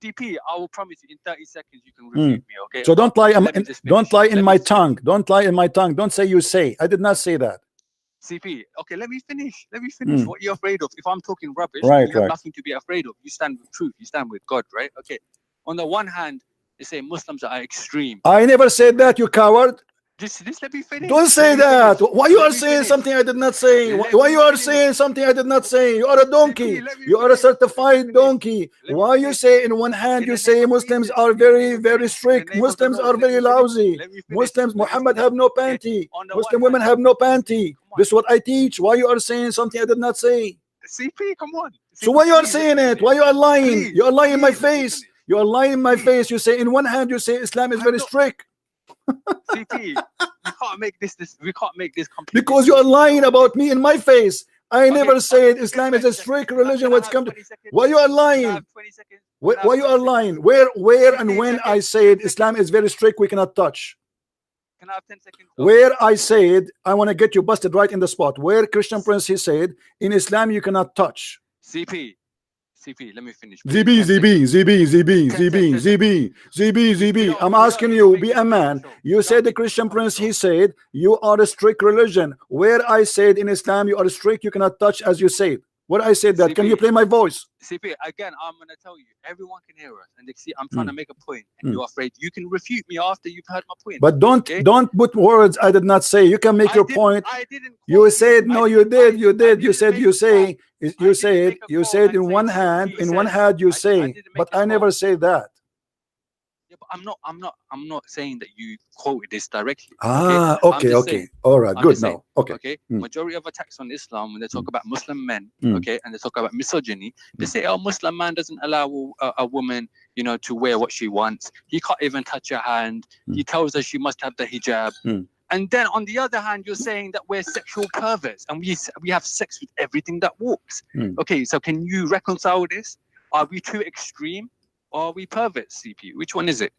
DP, I will promise you in 30 seconds you can refute me, okay? So don't lie. Don't lie in my tongue. Don't lie in my tongue. Don't say you say. I did not say that. CP, okay, let me finish. What you're afraid of. If I'm talking rubbish, you have nothing to be afraid of. You stand with truth. You stand with God, right? Okay. On the one hand, they say Muslims are extreme. I never said that, you coward. Just let me finish. Don't say that. Why you are saying something I did not say? Why you are saying something I did not say? You are a donkey. You are a certified donkey. Why you say in one hand you say Muslims are very, very strict. Muslims are very lousy. Muslims, Muhammad have no panty. Muslim women have no panty. This is what I teach. Why you are saying something I did not say? CP, come on. So why you are saying it? Why you are lying? You are lying in my face. You are lying in my face. You say in one hand you say Islam is very strict. CP, we can't make this complete. Because you are lying about me in my face. I never said Islam is a strict religion. What's come to? Why you are lying? Why you are lying? Where and when I said Islam is very strict, we cannot touch. Can I have 10 seconds? Where I said, I want to get you busted right in the spot. Where Christian Prince he said in Islam you cannot touch. CP, let me finish. ZB. I'm asking you, be a man. You said the Christian Prince, he said, you are a strict religion. Where I said in Islam, you are strict, you cannot touch as you said. Where I said that, can you play my voice? CP, again, I'm going to tell you, everyone can hear us. And they see I'm trying to make a point, and you're afraid. You can refute me after you've heard my point. Don't put words I did not say. You can make your point. You said, no, you did. You said, you said in one hand you say, but I never say that. Yeah, but I'm not saying that you quoted this directly. Okay. All right, good now. Okay. Majority of attacks on Islam, when they talk about Muslim men, okay, and they talk about misogyny, they say, oh, Muslim man doesn't allow a woman, to wear what she wants. He can't even touch her hand. He tells her she must have the hijab. And then on the other hand, you're saying that we're sexual perverts and we have sex with everything that walks. Okay, so can you reconcile this? Are we too extreme? Or are we perverts, CP? Which one is it?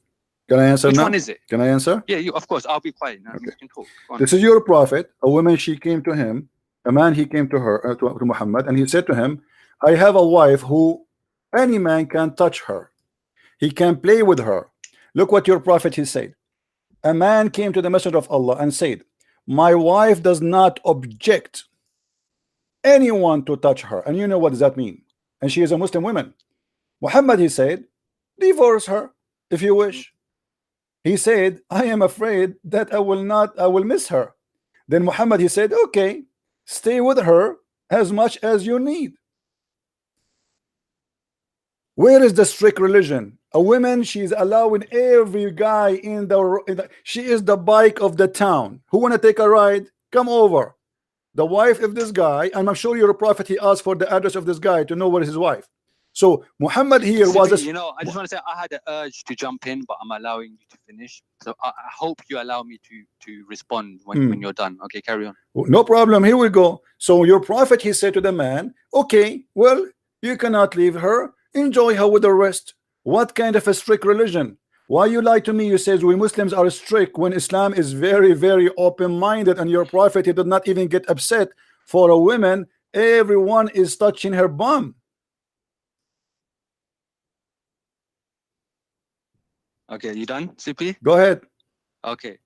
Can I answer Which now? one is it? Can I answer? Yeah, of course. I'll be quiet now. Okay. You can talk. This is your prophet. A woman, she came to him. A man, he came to her, to Muhammad, and he said to him, I have a wife who any man can touch her. He can play with her. Look what your prophet, he said. A man came to the Messenger of Allah and said, my wife does not object anyone to touch her. And you know what does that mean? And she is a Muslim woman. Muhammad, he said, divorce her if you wish. He said, I am afraid that I will miss her. Then Muhammad, he said, okay, stay with her as much as you need. Where is the strict religion? A woman, she's allowing every guy in the she is the bike of the town. Who want to take a ride? Come over. The wife of this guy, and I'm sure you're a prophet, he asked for the address of this guy to know where is his wife. So Muhammad here was I just want to say I had an urge to jump in, but I'm allowing you to finish. So I hope you allow me to respond when you're done. Okay, carry on. No problem. Here we go. So your prophet, he said to the man, okay, well, you cannot leave her. Enjoy her with the rest. What kind of a strict religion? Why you lie to me? You says we Muslims are strict when Islam is very, very open-minded, and your prophet, he did not even get upset for a woman. Everyone is touching her bum. Okay, you done, CP? Go ahead. Okay.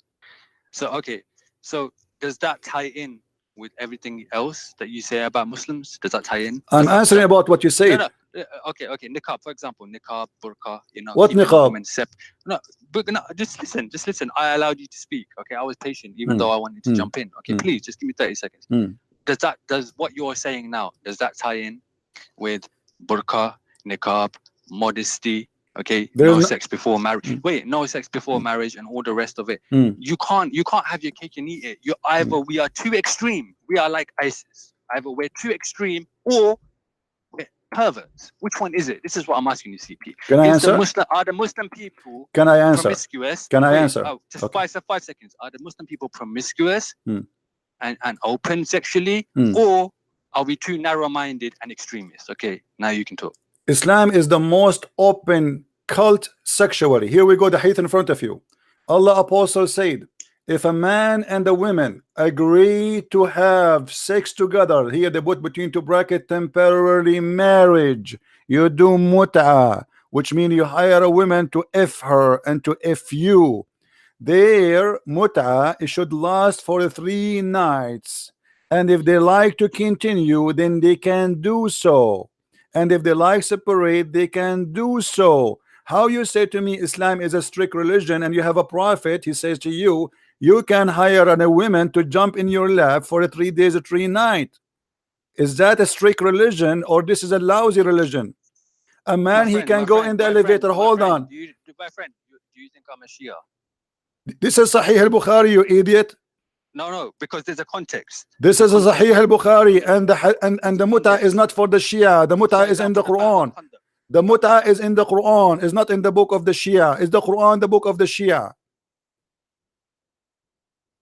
So does that tie in with everything else that you say about Muslims? Does that tie in? I'm answering about what you said. No. Okay. Niqab, for example, niqab, burqa, What niqab? Just listen. I allowed you to speak. Okay, I was patient, even though I wanted to jump in. Okay, please, just give me 30 seconds. Does what you're saying now, does that tie in with burqa, niqab, modesty? Okay, no sex before marriage. Wait, no sex before marriage and all the rest of it. You can't have your cake and eat it. You're either we are too extreme. We are like ISIS. Either we're too extreme or we're perverts. Which one is it? This is what I'm asking you, CP. Can I answer? Are the Muslim people Can I answer? promiscuous? Can I answer? Oh, just 5 seconds. Are the Muslim people promiscuous? and open sexually, or are we too narrow-minded and extremist? Okay, now you can talk. Islam is the most open cult sexually. Here we go, the hadith in front of you. Allah Apostle said, if a man and a woman agree to have sex together, here they put between two brackets temporary marriage, you do mut'ah, which means you hire a woman to F her and to F you. Their mut'ah, it should last for 3 nights, and if they like to continue, then they can do so, and if they like separate, they can do so. How you say to me Islam is a strict religion, and you have a prophet, he says to you, you can hire a woman to jump in your lap for 3 days or 3 nights? Is that a strict religion, or this is a lousy religion? A man, he can go in the elevator. Hold on, my friend, do you think I'm a Shia? This is Sahih al-Bukhari, you idiot. No, because there's a context. This is a Sahih al-Bukhari, and the mut'ah is not for the Shia. The mut'ah is in the Quran. The mut'ah is in the Quran. It's not in the book of the Shia. Is the Quran the book of the Shia?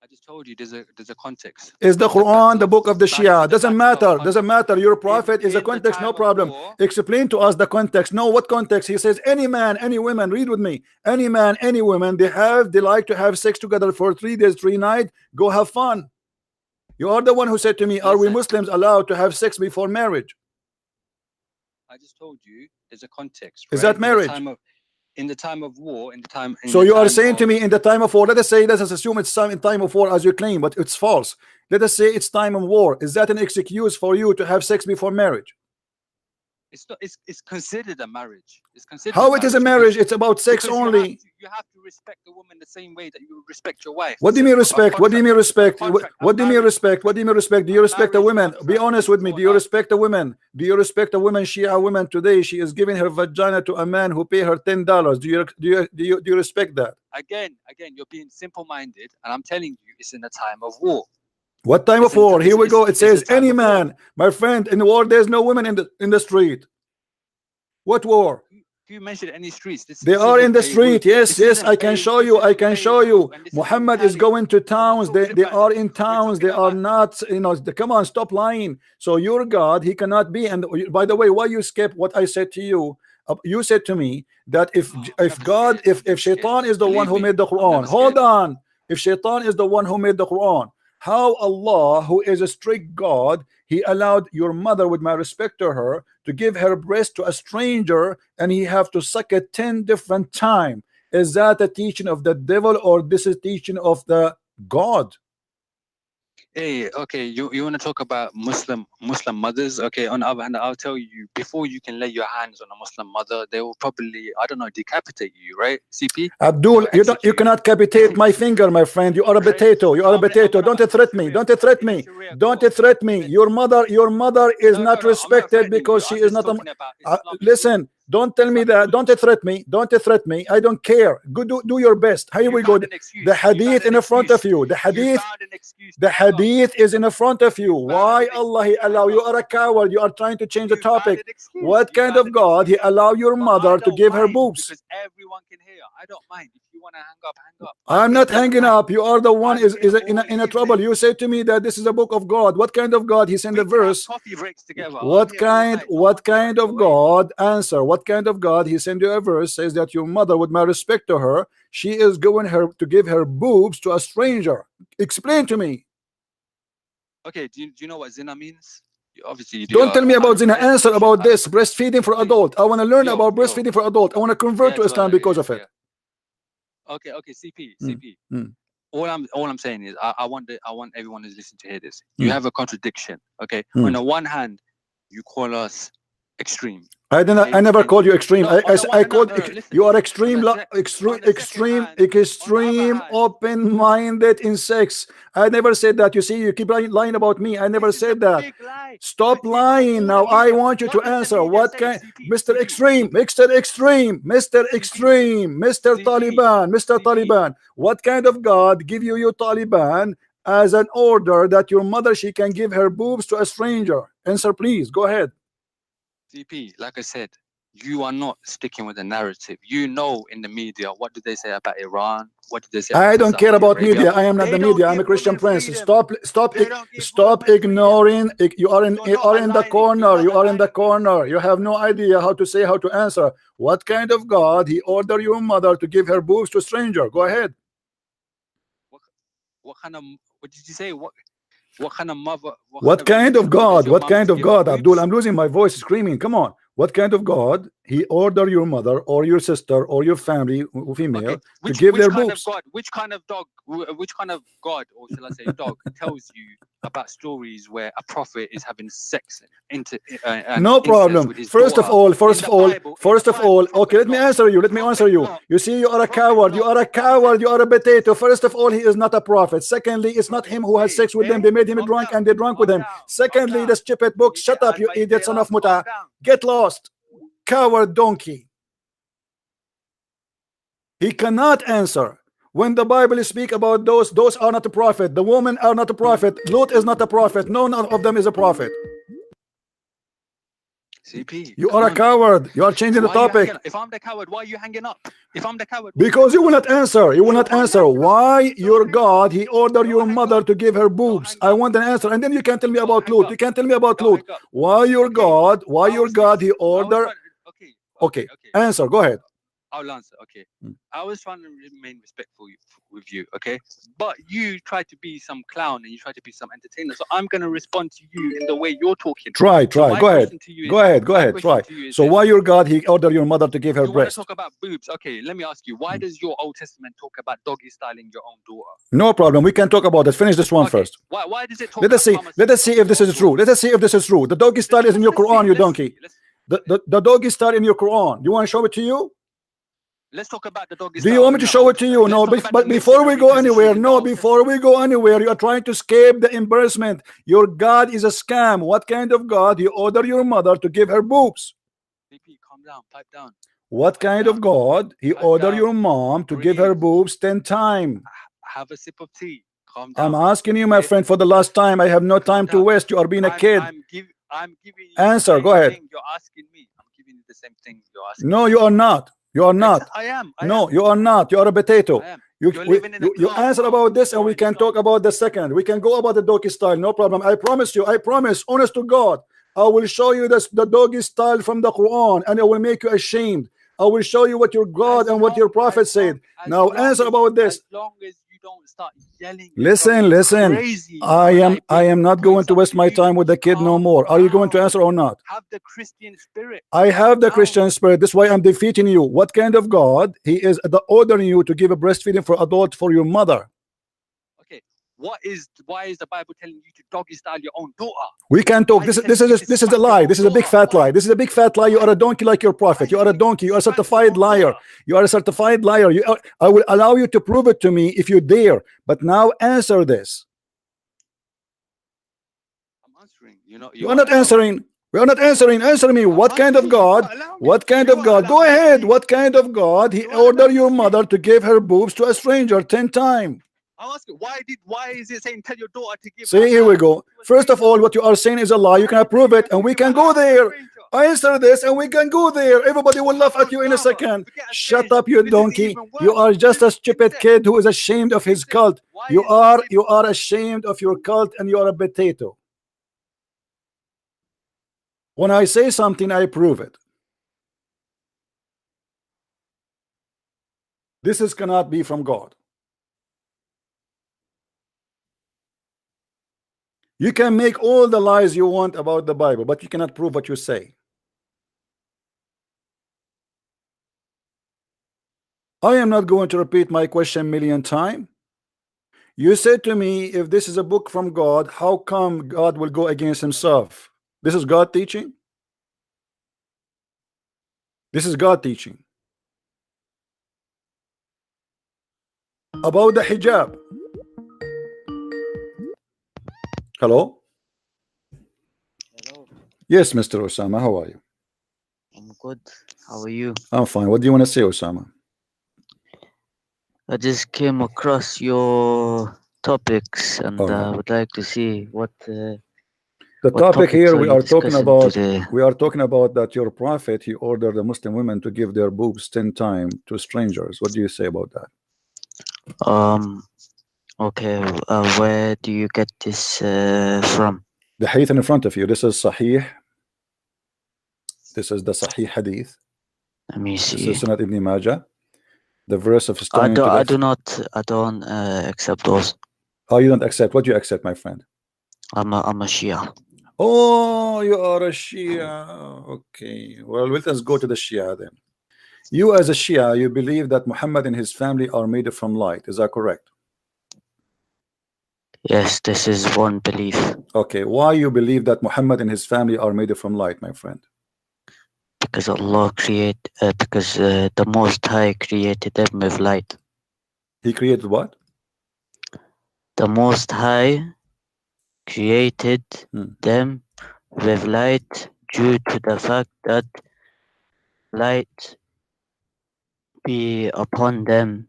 I just told you there's a context. Is the Quran the book of the Shia? Doesn't matter. Doesn't matter. Your prophet is a context, no problem. Explain to us the context. No, what context? He says any man, any woman, read with me. Any man, any woman, they like to have sex together for 3 days, 3 nights. Go have fun. You are the one who said to me, are we Muslims allowed to have sex before marriage? I just told you there's a context. Is that marriage? In the time of war, so you are saying to me in the time of war, let us assume it's in time of war as you claim, but it's false. Let us say it's time of war. Is that an excuse for you to have sex before marriage? It's not. It's considered a marriage. It's considered. How it is a marriage? It's about sex only. You have to respect the woman the same way that you respect your wife. What do you mean respect? What do you mean respect? What do you mean respect? What do you mean respect? Do you respect a woman? Be honest with me. Do you respect a woman? Do you respect a woman? Shia woman today, she is giving her vagina to a man who pay her $10. Do you respect that? Again, you're being simple-minded, and I'm telling you, it's in a time of war. What time of war? Here we go. It says any man, my friend. In the war, there's no women in the street. What war? Do you mention any streets? They are in the street. Yes, I can show you. I can show you. Muhammad is going to towns. They are in towns. They are not. Come on, stop lying. So your God, he cannot be. And by the way, why you skip what I said to you? You said to me that if Shaitan is the one who made the Quran. Hold on. If Shaitan is the one who made the Quran, how Allah, who is a strict God, he allowed your mother, with my respect to her, to give her breast to a stranger, and he have to suck it 10 different times? Is that a teaching of the devil, or this is teaching of the God? Hey, okay, you want to talk about Muslim mothers? Okay, on the other hand, I'll tell you, before you can lay your hands on a Muslim mother, they will probably, I don't know, decapitate you, right, CP? Abdul, you cannot decapitate my finger, my friend. You are a potato. You are a potato. Don't threat me. Don't threat me. Don't threat me. Your mother is not respected because she is not a. Listen. Don't tell me that. Don't threat me. Don't threat me. I don't care. Go do your best. Here we go. The hadith in front of you. The hadith is in front of you. Why Allah he allow? You are a coward. You are trying to change the topic. What kind of God he allow your mother to give her boobs? Because everyone can hear. I don't mind. If you want to hang up, hang up. I'm not hanging up. You are the one is in a trouble. You say to me that this is a book of God. What kind of God? He sent a verse. What kind of God? Answer. What kind of God? He sent you a verse, says that your mother, with my respect to her, she is going to give her boobs to a stranger. Explain to me. Okay, do you know what zina means? Obviously, don't tell me about zina. Answer about this breastfeeding for adult. I want to learn about breastfeeding for adult. I want to convert to Islam because of it. Okay, CP. All I'm saying is I want everyone who's listening to hear this. You have a contradiction. Okay, on the one hand, you call us extreme. I never called you extreme. I called you are extreme open-minded in sex. I never said that. You see, you keep lying about me. I never said that. Stop lying. Now I want you to answer. What kind, Mr. Extreme, Mr. Taliban, what kind of God give you Taliban as an order that your mother, she can give her boobs to a stranger? Answer, please. Go ahead. CP, like I said, you are not sticking with the narrative. You know, in the media, what did they say about Iran? What did they say? I don't care about media. I am not the media. I'm a Christian prince. Stop ignoring. You are in the corner. You are in the corner. You have no idea how to say, how to answer. What kind of God he ordered your mother to give her boobs to a stranger? Go ahead. What kind of? What did you say? What kind of mother? What kind of God? What kind of God, Abdul? I'm losing my voice screaming. Come on. What kind of God he ordered your mother or your sister or your family, female, to give their boobs? Which kind of God, or shall I say dog, tells you about stories where a prophet is having sex no problem. First of all, okay, let me answer you. You see, you are a coward. You are a coward. You are a potato. First of all, he is not a prophet. Secondly, it's not him who has sex with them. They made him drunk and they drunk with him. Secondly, the stupid book. Shut up, you idiot son of Muta. Get lost, coward donkey. He cannot answer. When the Bible speak about those are not a prophet. The women are not a prophet. Lot is not a prophet. None of them is a prophet. CP, you are a coward. You are changing the topic. If I'm the coward, why are you hanging up? If I'm the coward, because you will not answer. You will not answer. Why your God he ordered your mother to give her boobs? I want an answer, and then you can tell me about Lot. You can tell me about Lot. Why your God? Why your God he ordered? Okay. Answer. Go ahead. I'll answer. Okay. I was trying to remain respectful with you. Okay. But you try to be some clown and you try to be some entertainer. So I'm going to respond to you in the way you're talking. Try. Go ahead. Try. So why your God he ordered your mother to give her breast? You want to talk about boobs? Okay. Let me ask you. Why does your Old Testament talk about doggy styling your own daughter? No problem. We can talk about it. Finish this one first. Why does it talk Let us see if this is true. The doggy style is in your Quran, you donkey. The doggy style in your Quran. You want to show it to you? Let's talk about the doggy. Do you want me to show it to you? No, but before we go anywhere, you are trying to escape the embarrassment. Your God is a scam. What kind of God? He ordered your mother to give her boobs. Calm down, pipe down. What kind of God? He ordered your mom to give her boobs 10 times. Have a sip of tea. Calm down. I'm asking you, my friend, for the last time. I have no time to waste. You are being a kid. I'm giving you answer. Go ahead. You're asking me. I'm giving you the same thing you're asking. No, you are not. You are not. I am. You are not. You are a potato. You answer about this and we can talk about the second. We can go about the doggy style. No problem. I promise you. I promise. Honest to God. I will show you the doggy style from the Quran and I will make you ashamed. I will show you what your God and what your prophet said. Now answer about this. As long as you don't start yelling. Listen. I am not going to waste my time with the kid no more. Are you going to answer or not? Have the Christian spirit. I have the Christian spirit. This is why I'm defeating you. What kind of God? He is ordering you to give a breastfeeding for adult for your mother. Okay. Why is the Bible telling you to doggy style your own daughter? We can talk. This is a lie. This is a big fat lie. This is a big fat lie. You are a donkey like your prophet. You are a donkey. You are a certified liar. You are a certified liar. I will allow you to prove it to me if you dare. But now answer this. I'm answering. You are not answering. We are not answering. Answer me. What kind of God? What kind of God? Go ahead. What kind of God? He ordered your mother to give her boobs to a stranger 10 times. I'm asking, why is it saying tell your daughter to give? See, here we go. First of all, what you are saying is a lie. You can prove it, and we can go there. Answer this, and we can go there. Everybody will laugh at you in a second. Shut up, you donkey. You are just a stupid kid who is ashamed of his cult. You are ashamed of your cult, and you are a potato. When I say something, I prove it. This cannot be from God. You can make all the lies you want about the Bible, but you cannot prove what you say. I am not going to repeat my question a million times. You said to me, if this is a book from God, how come God will go against himself? This is God teaching? This is God teaching. About the hijab. Hello? Hello. Yes, Mr. Osama, how are you? I'm good. How are you? I'm fine. What do you want to say, Osama? I just came across your topics and I would like to see what The topic here we are talking about that your prophet, he ordered the Muslim women to give their boobs 10 times to strangers. What do you say about that? Okay, where do you get this from? The hadith in front of you. This is Sahih. This is the Sahih hadith. Let me see. This is Sunnat Ibn Majah. The verse of stoning to I death. I don't accept those. Oh, you don't accept? What do you accept, my friend? I'm a Shia. Oh, you are a Shia. Okay. Well, let us go to the Shia then. You as a Shia, you believe that Muhammad and his family are made from light. Is that correct? Yes, this is one belief. Okay. Why you believe that Muhammad and his family are made from light, my friend? Because Allah because the Most High created them with light. He created what? The Most High created them with light due to the fact that light be upon them.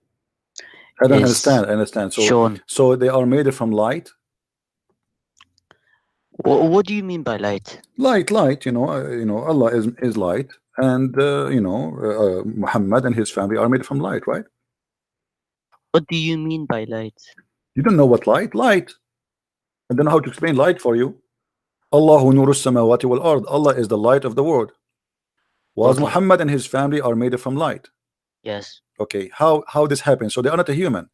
I don't understand. I understand. So they are made from light. What do you mean by light? Light. You know, Allah is light, and Muhammad and his family are made from light, right? What do you mean by light? You don't know what light? Light. I don't know how to explain light for you. Allahu nuru samawati wal ard. Allah is the light of the world. Was Muhammad and his family are made from light? Yes. Okay. How this happens? So they are not a human.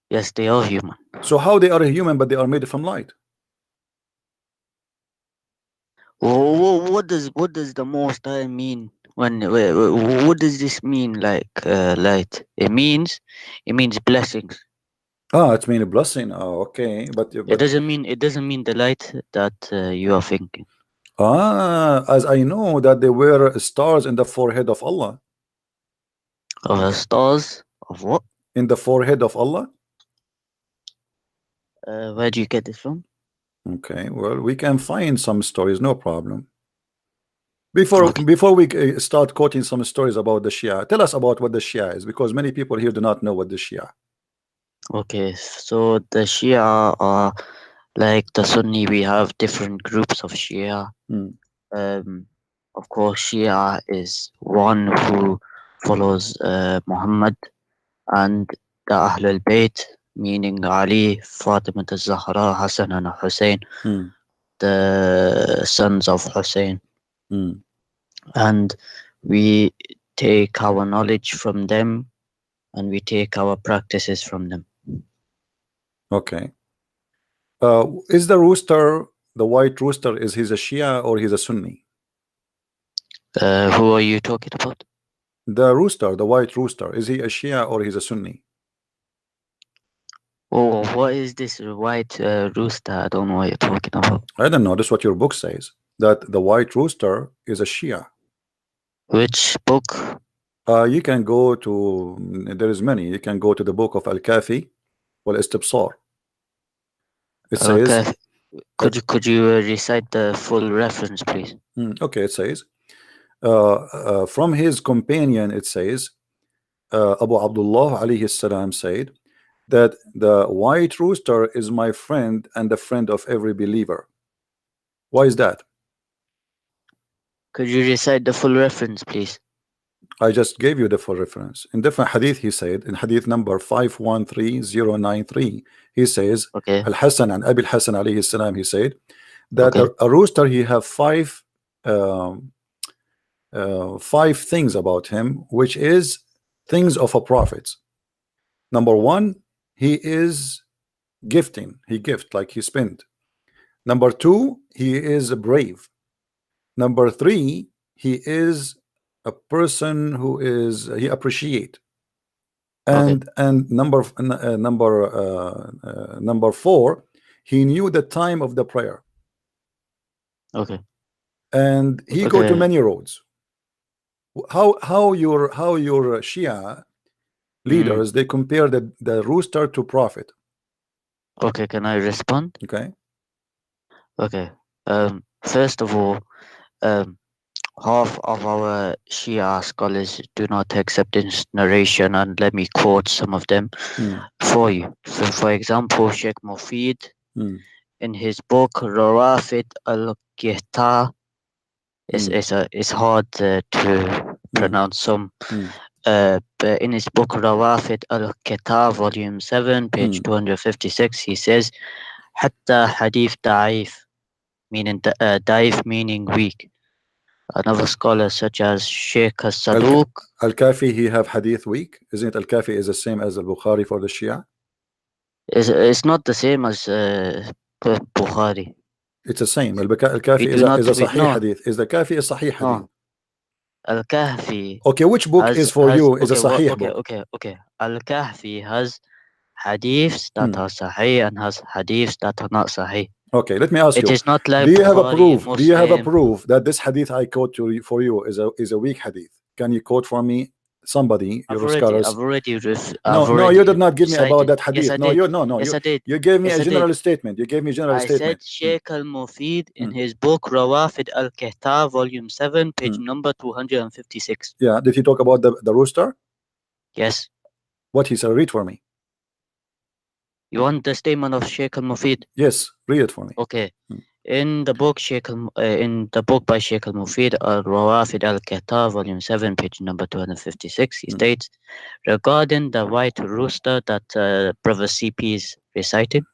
Yes, they are human. So how they are a human but they are made from light? What does the Most High mean when? What does this mean? Like light? It means blessings. Ah, it's mean a blessing. Oh, okay, but it doesn't mean the light that you are thinking. Ah, as I know that there were stars in the forehead of Allah. Stars of what? In the forehead of Allah. Where do you get this from? Okay, well, we can find some stories, no problem. Before we start quoting some stories about the Shia, tell us about what the Shia is, because many people here do not know what the Shia. Okay, so the Shia are like the Sunni. We have different groups of Shia. Of course, Shia is one who follows Muhammad and the Ahlul Bayt, meaning Ali, Fatima al-Zahra, Hassan and Hussein, the sons of Hussein. And we take our knowledge from them and we take our practices from them. Okay. Is the rooster, the white rooster, is he a Shia or he's a Sunni? Who are you talking about? The rooster, the white rooster, is he a Shia or he's a Sunni? Oh, what is this white rooster? I don't know what you're talking about. I don't know. This is what your book says, that the white rooster is a Shia. Which book? You can go to, there is many. You can go to the book of Al-Kafi wal Istibsar. It says, could you recite the full reference, please? Okay, it says, from his companion, it says, Abu Abdullah alayhi salam said that the white rooster is my friend and the friend of every believer. Why is that? Could you recite the full reference, please? I just gave you the full reference. In different hadith, he said, in hadith number 513093, he says, Al-Hasan and Abi al-Hasan alayhi salam, he said that a rooster, he have five things about him, which is things of a prophet. Number one, he is gifting. He gift, like he spent. Number two, he is brave. Number three, he is a person who is he appreciate. And number four, he knew the time of the prayer. And he go to many roads. How your Shia leaders they compare the rooster to prophet? Okay, can I respond? Okay. First of all, half of our Shia scholars do not accept this narration, and let me quote some of them for you. So, for example, Sheikh Mufid in his book Rawafid al-Qihta. It's hard to pronounce some. But in his book Rawafid al-Qihta, volume 7, page 256, he says, Hatta hadith da'if, meaning da'if meaning weak. Another scholar such as Sheikh al-Saduq. Al-Kafi, he have hadith weak? Isn't it Al-Kafi is the same as Al-Bukhari for the Shia? It's not the same as Bukhari. It's the same. Al-Kafi is a Sahih hadith. Is the Kafi a Sahih hadith? Al-Kahfi. Okay, which book is for you is a Sahih book? Okay. Al-Kahfi has hadiths that are Sahih and has hadiths that are not Sahih. Okay, let me ask you. It is not like do you have a proof? Muslim. Do you have a proof that this hadith I quote for you is a weak hadith? Can you quote for me somebody? Your scholars. I've already no, you did not give me about that hadith. Yes, no, I did. You gave me a general statement. You gave me a general statement. I said Sheikh al-Mufid in his book Rawafid al-Qihta, volume 7, page number 256. Yeah, did he talk about the rooster? Yes. What he said? Read for me. You want the statement of Sheikh al-Mufid? Yes, read it for me. Okay. In the book by Sheikh al-Mufid, Rawafid al-Qihta, volume 7, page number 256, he states, regarding the white rooster that Brother CP is reciting,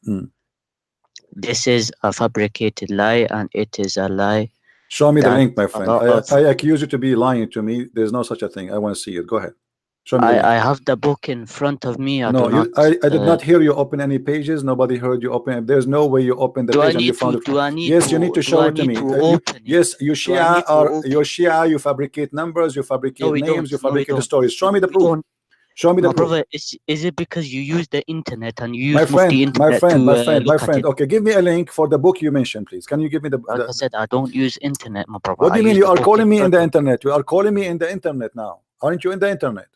this is a fabricated lie, and it is a lie. Show me the link, my friend. I accuse you to be lying to me. There's no such a thing. I want to see it. Go ahead. I have the book in front of me. I did not hear you open any pages. Nobody heard you open. There's no way you opened the page and you found it. Yes, you need to show it to me. Yes, you Shia you fabricate numbers, you fabricate names, you fabricate the stories. Show me the proof. Show me the proof. Brother, is it because you use the internet and you use the internet my friend. Okay, give me a link for the book you mentioned, please. Can you give me the? Like I said, I don't use internet, my brother. What do you mean? You are calling me in the internet. You are calling me in the internet now. Aren't you in the internet?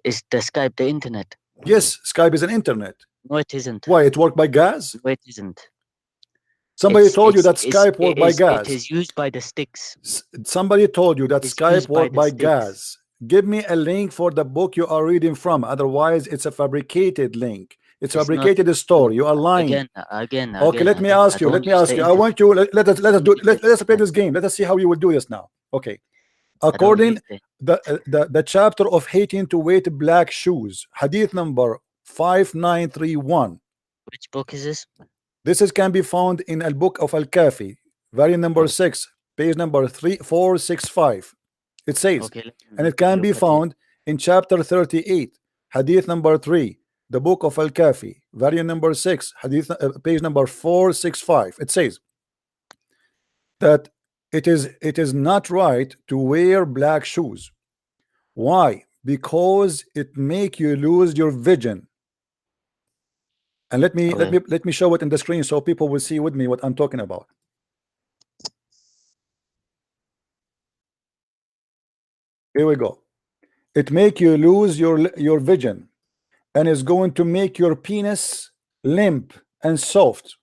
Is the Skype the internet? Yes, Skype is an internet. No, it isn't. Why? It worked by gas? No, it isn't. Somebody told you that Skype worked by gas. It is used by the sticks. Somebody told you that Skype worked by gas. Give me a link for the book you are reading from. Otherwise, it's a fabricated link. It's fabricated story. You are lying. Again. Okay, let me ask you. I want you. Let us play this game. Let us see how you will do this now. Okay. According the chapter of hating to wear black shoes, hadith number 5931. Which book is this? This can be found in a book of Al-Kafi, volume number 6, page number 465. It says, and it can be found in chapter 38, hadith number 3, the book of Al-Kafi, volume number 6, hadith page number 465. It says that it is not right to wear black shoes. Why? Because it make you lose your vision. And let me show it in the screen so people will see with me what I'm talking about. Here we go. It make you lose your vision, and is going to make your penis limp and soft.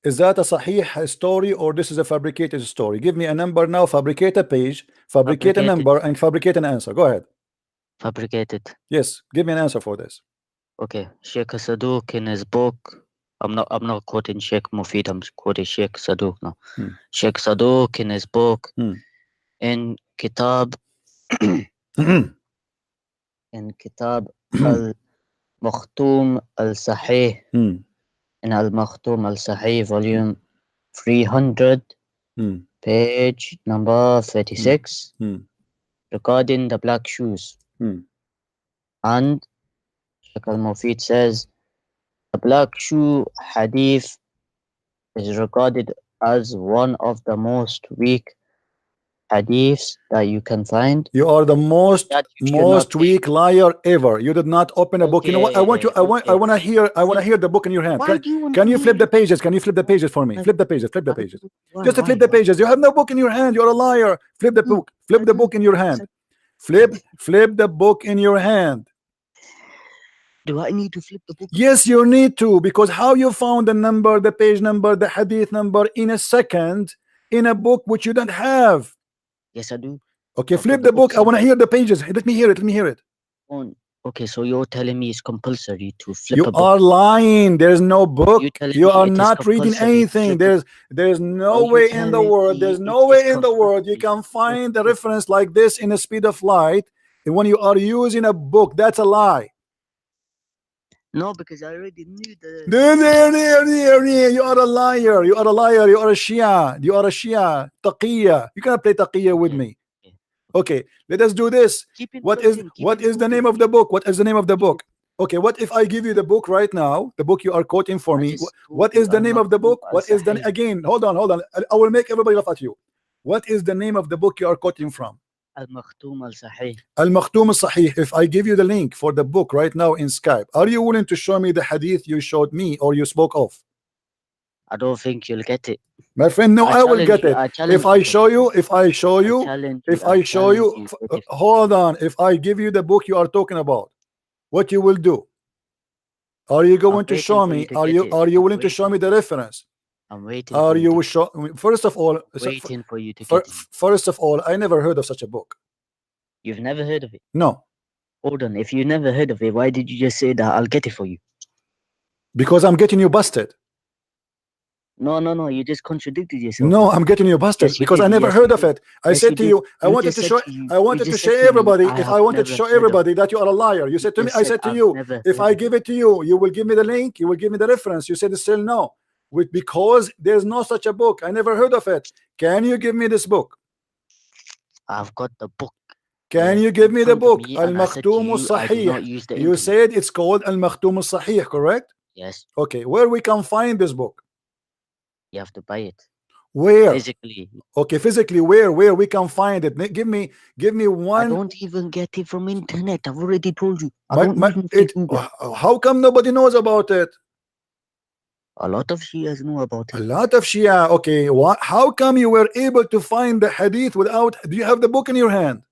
Is that a sahih story, or this is a fabricated story? Give me a number now, fabricate a page, fabricate a number, and fabricate an answer. Go ahead. Fabricated. Yes, give me an answer for this. Okay, Sheikh Saduq in his book, I'm not quoting Sheikh Mufid, I'm quoting Sheikh Saduq now. Sheikh Saduq in his book, in Kitab in Kitab al-Makhtum al-Sahih, in al-Makhtum al-Sahih, volume 300, page number 36, regarding the black shoes. And Sheikh al-Mufid says the black shoe hadith is regarded as one of the most weak hadiths that you can find. You are the most weak liar ever. You did not open a book. You know what? I want to hear the book in your hand. Can you flip the pages? Can you flip the pages for me? Flip the pages. Flip the pages. Just flip the pages. You have no book in your hand. You're a liar. Flip the book. Flip the book in your hand. Flip the book in your hand. Do I need to flip the book? Yes, you need to, because how you found the number, the page number, the hadith number in a second in a book which you don't have? Yes, I do. Okay, flip the book. I want to hear the pages. Let me hear it. Let me hear it. Okay, so you're telling me it's compulsory to flip You a book? are lying. There's no book. You are it is not reading compulsory to anything. flip There's no Are you way in the telling world. me There's it no is way in the world you compulsory can to flip find a a book? reference like this in the speed of light when you are using a book. That's a lie. No, because I already knew the. You are a liar. You are a liar. You are a Shia. You are a Shia. Taqiyya. You cannot play Taqiyya with me. Okay, let us do this. What is the name of the book? What is the name of the book? Okay, what if I give you the book right now? The book you are quoting for me. What is the name of the book? What is the again? Hold on. I will make everybody laugh at you. What is the name of the book you are quoting from? Al-Makhtoum al-Sahih. Al-Makhtoum al-Sahih. If I give you the link for the book right now in Skype, are you willing to show me the hadith you showed me or you spoke of? I don't think you'll get it. My friend, no, I will get it. If I show you, hold on. If I give you the book you are talking about, what you will do? Are you going to show me? Are you willing to show me the reference? I'm waiting. Are you show? First of all, waiting for you to get it. First of all, I never heard of such a book. You've never heard of it? No. Hold on. If you never heard of it, why did you just say that I'll get it for you? Because I'm getting you busted. No. You just contradicted yourself. No, I'm getting you busted because I never heard of it. I said to you, I wanted to show everybody. If I wanted to show everybody that you are a liar, you said to me, I said to you, if I give it to you, you will give me the link, you will give me the reference. You said still no. Because there's no such a book. I never heard of it. Can you give me this book? I've got the book. Can you give me the book? Al-Makhtoum al-Sahih. You said it's called Al-Makhtoum al-Sahih, correct? Yes. Okay, where we can find this book? You have to buy it. Where? Physically. Okay, physically where we can find it? Give me one. I don't even get it from internet. I've already told you. How come nobody knows about it? A lot of Shias know about it. A lot of Shia. Okay, how come you were able to find the hadith without? Do you have the book in your hand?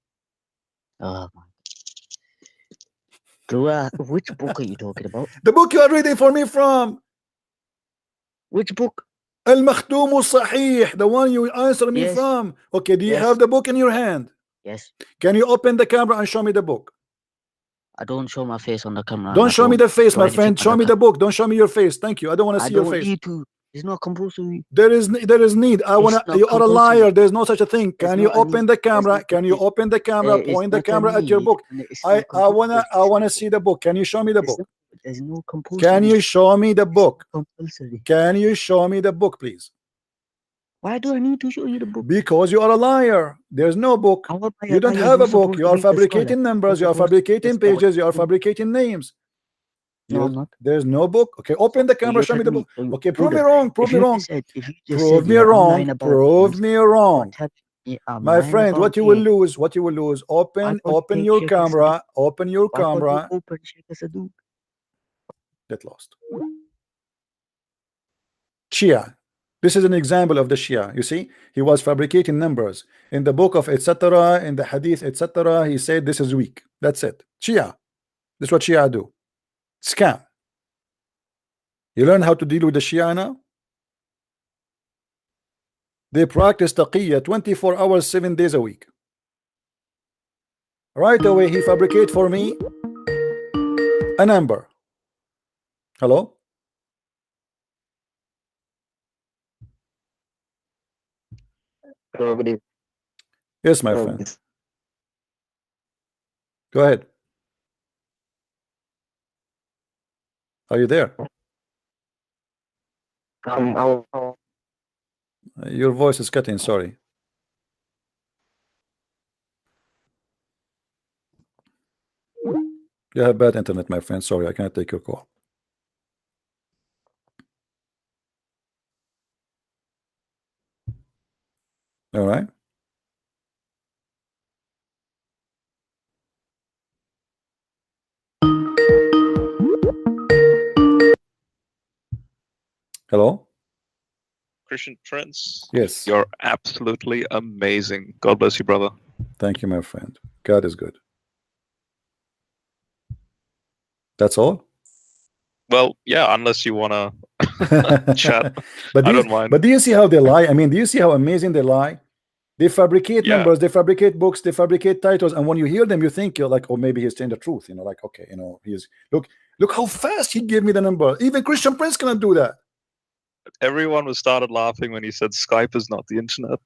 Which book are you talking about? The book you are reading for me from. Which book? Al-Makhtoum al-Sahih, the one you answer me from. Okay, do you have the book in your hand? Yes. Can you open the camera and show me the book? I don't show my face on the camera. Don't show me the face, my friend. Show me the book. Don't show me your face. Thank you. I don't want to see your face. Need to. It's not compulsory. There is need. You are a liar. There's no such a thing. Can you open the camera? Can you open the camera? Point the camera at your book. I wanna see the book. Can you show me the book? There's no compulsory. Can you show me the book? Compulsory. Can you show me the book, please? Why do I need to show you the book? Because you are a liar. There's no book. You don't have a book. You are fabricating numbers. You are fabricating pages. You are fabricating names. No, I'm not. There's no book. Okay, open the camera. Show me the book. Okay, prove me wrong. Prove me wrong. Prove me wrong. Prove me wrong. My friend, what you will lose. What you will lose. Open your camera. Open your camera. Get lost. Shia. This is an example of the Shia. You see, he was fabricating numbers in the book of etc. in the hadith etc. He said this is weak. That's it. Shia. This is what Shia do. Scam. You learn how to deal with the Shia now? They practice taqiyya 24 hours 7 days a week. Right away he fabricate for me a number. Hello? Yes, my friend. Go ahead. Are you there? Your voice is cutting, sorry. You have bad internet, my friend. Sorry, I can't take your call. All right. Hello? Christian Prince. Yes. You're absolutely amazing. God bless you, brother. Thank you, my friend. God is good. That's all? Well, yeah, unless you want to chat. But I don't mind. But do you see how they lie? I mean, do you see how amazing they lie? They fabricate numbers, they fabricate books, they fabricate titles, and when you hear them, you think you're like, oh, maybe he's saying the truth. You know, like, okay, you know, he's look how fast he gave me the number. Even Christian Prince cannot do that. Everyone was started laughing when he said Skype is not the internet.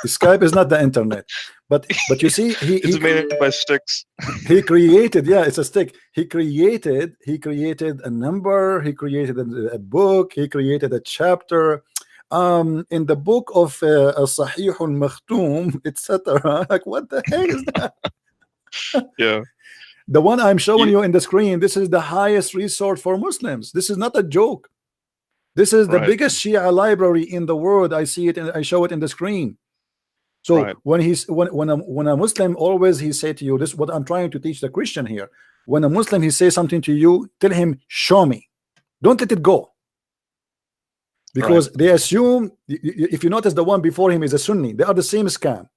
Skype is not the internet, but you see, it's made by sticks. He created, yeah, it's a stick. He created a number. He created a book. He created a chapter. In the book of Sahih al-Makhtoum, etc. Like, what the heck is that? Yeah. The one I'm showing you in the screen, this is the highest resource for Muslims. This is not a joke. This is the biggest Shia library in the world. I see it and I show it in the screen. So when a Muslim, always he say to you, this is what I'm trying to teach the Christian here. When a Muslim he says something to you, tell him, show me. Don't let it go. Because they assume, if you notice, the one before him is a Sunni. They are the same scam.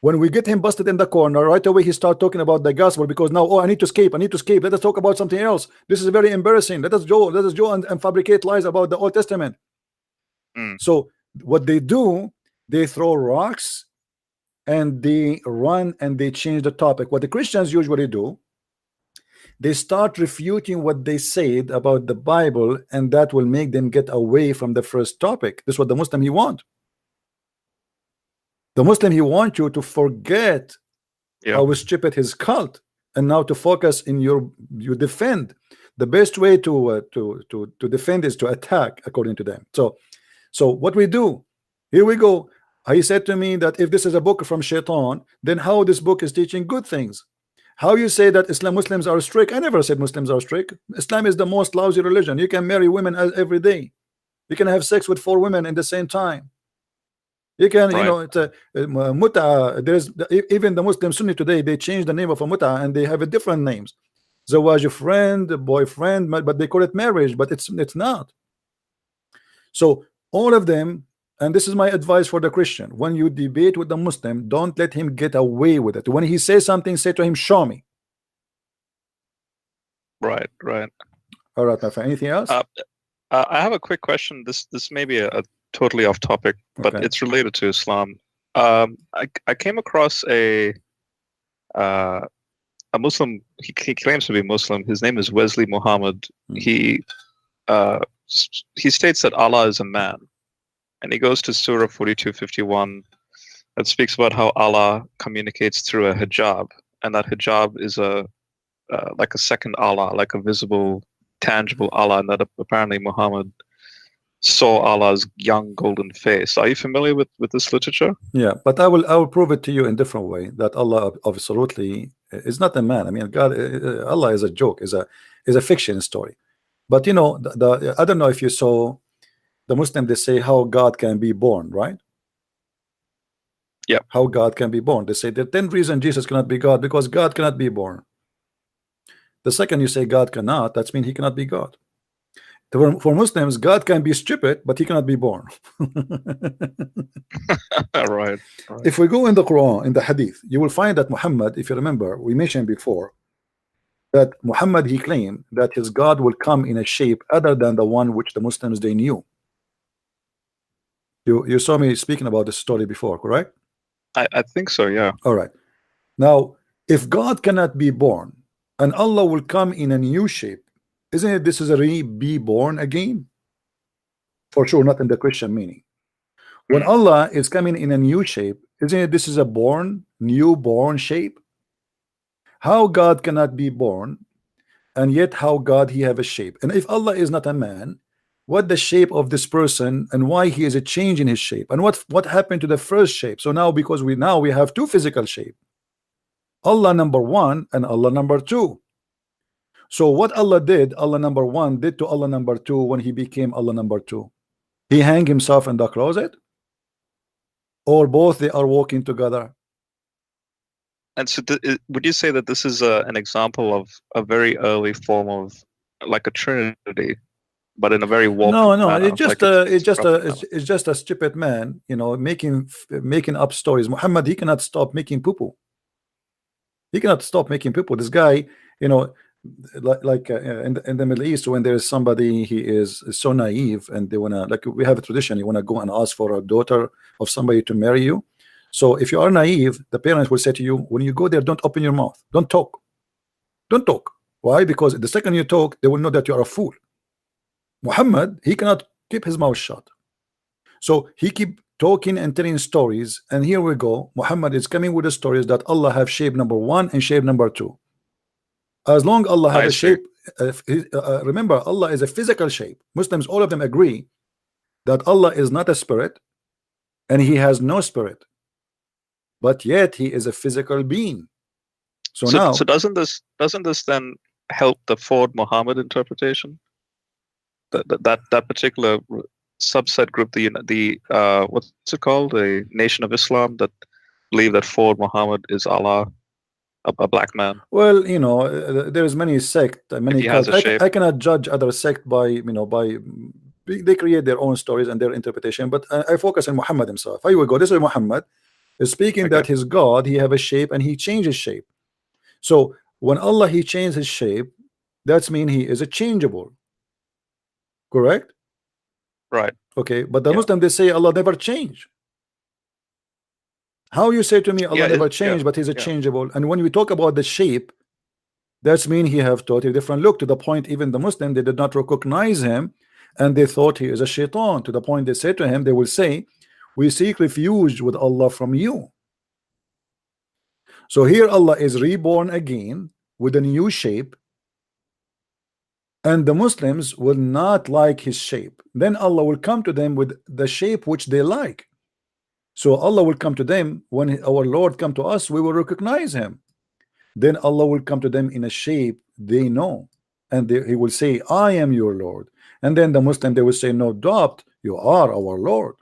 When we get him busted in the corner, right away he start talking about the gospel, because now, oh, I need to escape. Let us talk about something else. This is very embarrassing. Let us go and fabricate lies about the Old Testament. So what they do, they throw rocks and they run and they change the topic. What the Christians usually do, they start refuting what they said about the Bible, and that will make them get away from the first topic. This is what the Muslim he want. The Muslim he want you to forget how stupid his cult, and now to focus in you defend. The best way to defend is to attack, according to them. So what we do, here we go. He said to me that if this is a book from Shaitan, then how this book is teaching good things? How you say that Muslims are strict? I never said Muslims are strict. Islam is the most lousy religion. You can marry women every day. You can have sex with 4 women in the same time. You can, you know, it's a muta. There's even the Muslim Sunni today. They change the name of a muta and they have a different names. Zawaj, friend, boyfriend, but they call it marriage, but it's not. So all of them. And this is my advice for the Christian. When you debate with the Muslim, don't let him get away with it. When he says something, say to him, show me. Right. All right, my friend. Anything else? I have a quick question. This may be a totally off topic, but it's related to Islam. I came across a Muslim. He claims to be Muslim. His name is Wesley Muhammad. He states that Allah is a man. And he goes to Surah 42:51 that speaks about how Allah communicates through a hijab, and that hijab is like a second Allah, like a visible, tangible Allah, and that apparently Muhammad saw Allah's young golden face. Are you familiar with this literature? Yeah, but I will prove it to you in a different way, that Allah absolutely is not a man. I mean, Allah is a joke, is a fiction story. But you know, I don't know if you saw. The Muslim, they say how God can be born, right? Yeah. How God can be born. They say the 10 reasons Jesus cannot be God, because God cannot be born. The second you say God cannot, that means he cannot be God. For Muslims, God can be stupid, but he cannot be born. Right. If we go in the Quran, in the Hadith, you will find that Muhammad, if you remember, we mentioned before, that Muhammad, he claimed that his God will come in a shape other than the one which the Muslims they knew. You saw me speaking about this story before, correct? I think so, yeah. All right. Now, if God cannot be born and Allah will come in a new shape, isn't it this is a be born again? For sure, not in the Christian meaning. When Allah is coming in a new shape, isn't it this is a newborn shape? How God cannot be born, and yet how God he have a shape? And if Allah is not a man, what the shape of this person and why he is a change in his shape, and what happened to the first shape? So now, because we have 2 physical shape, Allah number 1 and Allah number 2. So what Allah did, Allah number 1 did to Allah number 2 when he became Allah number 2? He hang himself in the closet, or both they are walking together? And so would you say that this is an example of a very early form of like a trinity, but in a very warped manner? It's just a stupid man, you know, making up stories. Muhammad, he cannot stop making poo-poo. He cannot stop making poo-poo. This guy, you know, like in the Middle East, when there is somebody he is so naive and they wanna, like we have a tradition, you wanna go and ask for a daughter of somebody to marry you. So if you are naive, the parents will say to you, when you go there, don't open your mouth, don't talk, don't talk. Why? Because the second you talk, they will know that you are a fool. Muhammad, he cannot keep his mouth shut, so he keep talking and telling stories. And here we go, Muhammad is coming with the stories that Allah have shape number 1 and shape number 2. As long Allah have a shape, remember, Allah is a physical shape. Muslims, all of them agree that Allah is not a spirit and he has no spirit, but yet he is a physical being. So now, so doesn't this then help the Ford Muhammad interpretation? That particular subset group, the what's it called, the Nation of Islam, that believe that Ford Muhammad is Allah, a black man. Well, you know, there's many sect, many cults. I cannot judge other sect by, you know, by they create their own stories and their interpretation, but I focus on Muhammad himself. Here we go. This is Muhammad is speaking that his God, he have a shape and he changes shape. So when Allah he changed his shape, that's mean he is a changeable. Correct? Right. Okay, but the Muslim, they say Allah never change. How you say to me Allah never changed, but he's a changeable? And when we talk about the shape, that's mean he have totally different look, to the point even the Muslim, they did not recognize him and they thought he is a shaitan, to the point they say to him, they will say, we seek refuge with Allah from you. So here Allah is reborn again with a new shape, and the Muslims will not like his shape. Then Allah will come to them with the shape which they like. So Allah will come to them, when our Lord come to us, we will recognize him. Then Allah will come to them in a shape they know, and he will say, I am your Lord. And then the Muslim, they will say, no doubt, you are our Lord.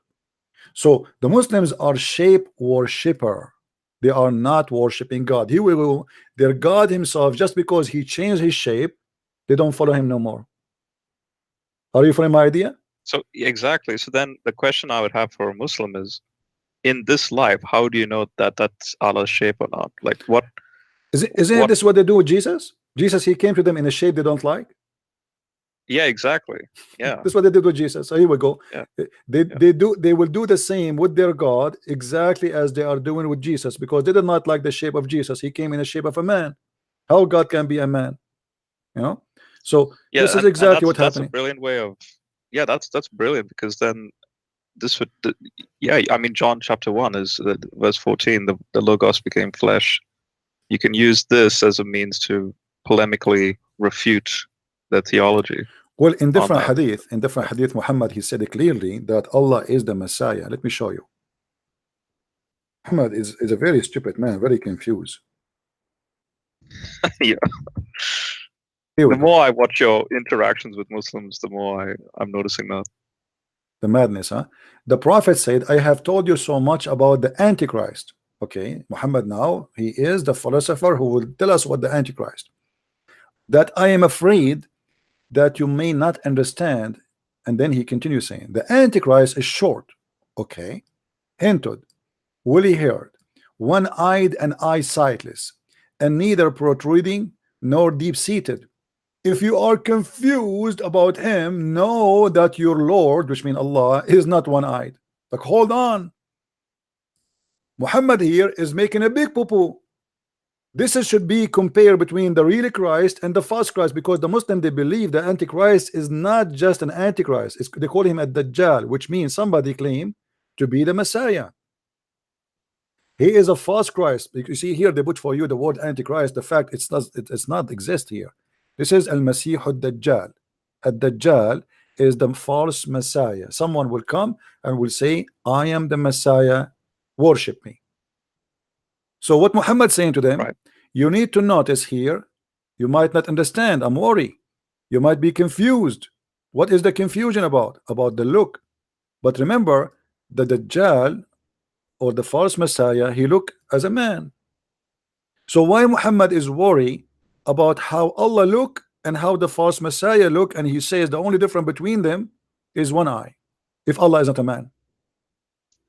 So the Muslims are shape worshipper. They are not worshiping God. He will, their God himself, just because he changed his shape, they don't follow him no more. Are you following my idea? So exactly. So then the question I would have for a Muslim is, in this life, how do you know that that's Allah's shape or not? Like what? Isn't this what they do with Jesus? Jesus, he came to them in a shape they don't like. Yeah, exactly. Yeah, that's what they did with Jesus. So here we go. Yeah. They will do the same with their God, exactly as they are doing with Jesus, because they did not like the shape of Jesus. He came in the shape of a man. How God can be a man? You know. So this is exactly what's happening. That's a brilliant way of. Yeah, that's brilliant, because then this would. Yeah, I mean, John chapter 1 is verse 14. The Logos became flesh. You can use this as a means to polemically refute the theology. Well, in different hadith, Muhammad, he said clearly that Allah is the Messiah. Let me show you. Muhammad is a very stupid man, very confused. Yeah. The more I watch your interactions with Muslims, the more I'm noticing that. The madness, huh? The Prophet said, I have told you so much about the Antichrist. Okay, Muhammad now, he is the philosopher who will tell us what the Antichrist. That I am afraid that you may not understand. And then he continues saying, the Antichrist is short, okay, hinted, woolly-haired, one-eyed and eye-sightless, and neither protruding nor deep-seated. If you are confused about him, know that your Lord, which means Allah, is not one-eyed. Like, hold on. Muhammad here is making a big poo-poo. This should be compared between the real Christ and the false Christ, because the Muslim, they believe the Antichrist is not just an Antichrist. They call him a Dajjal, which means somebody claim to be the Messiah. He is a false Christ. You see here, they put for you the word Antichrist. The fact it's not exist here. This is Al-Masih al-Dajjal. Al-Dajjal is the false Messiah. Someone will come and will say, I am the Messiah, worship me. So what Muhammad saying to them, you need to notice here, you might not understand, I'm worried. You might be confused. What is the confusion about? About the look. But remember, the Dajjal or the false Messiah, he look as a man. So why Muhammad is worried about how Allah look and how the false Messiah look, and he says the only difference between them is one eye, if Allah is not a man.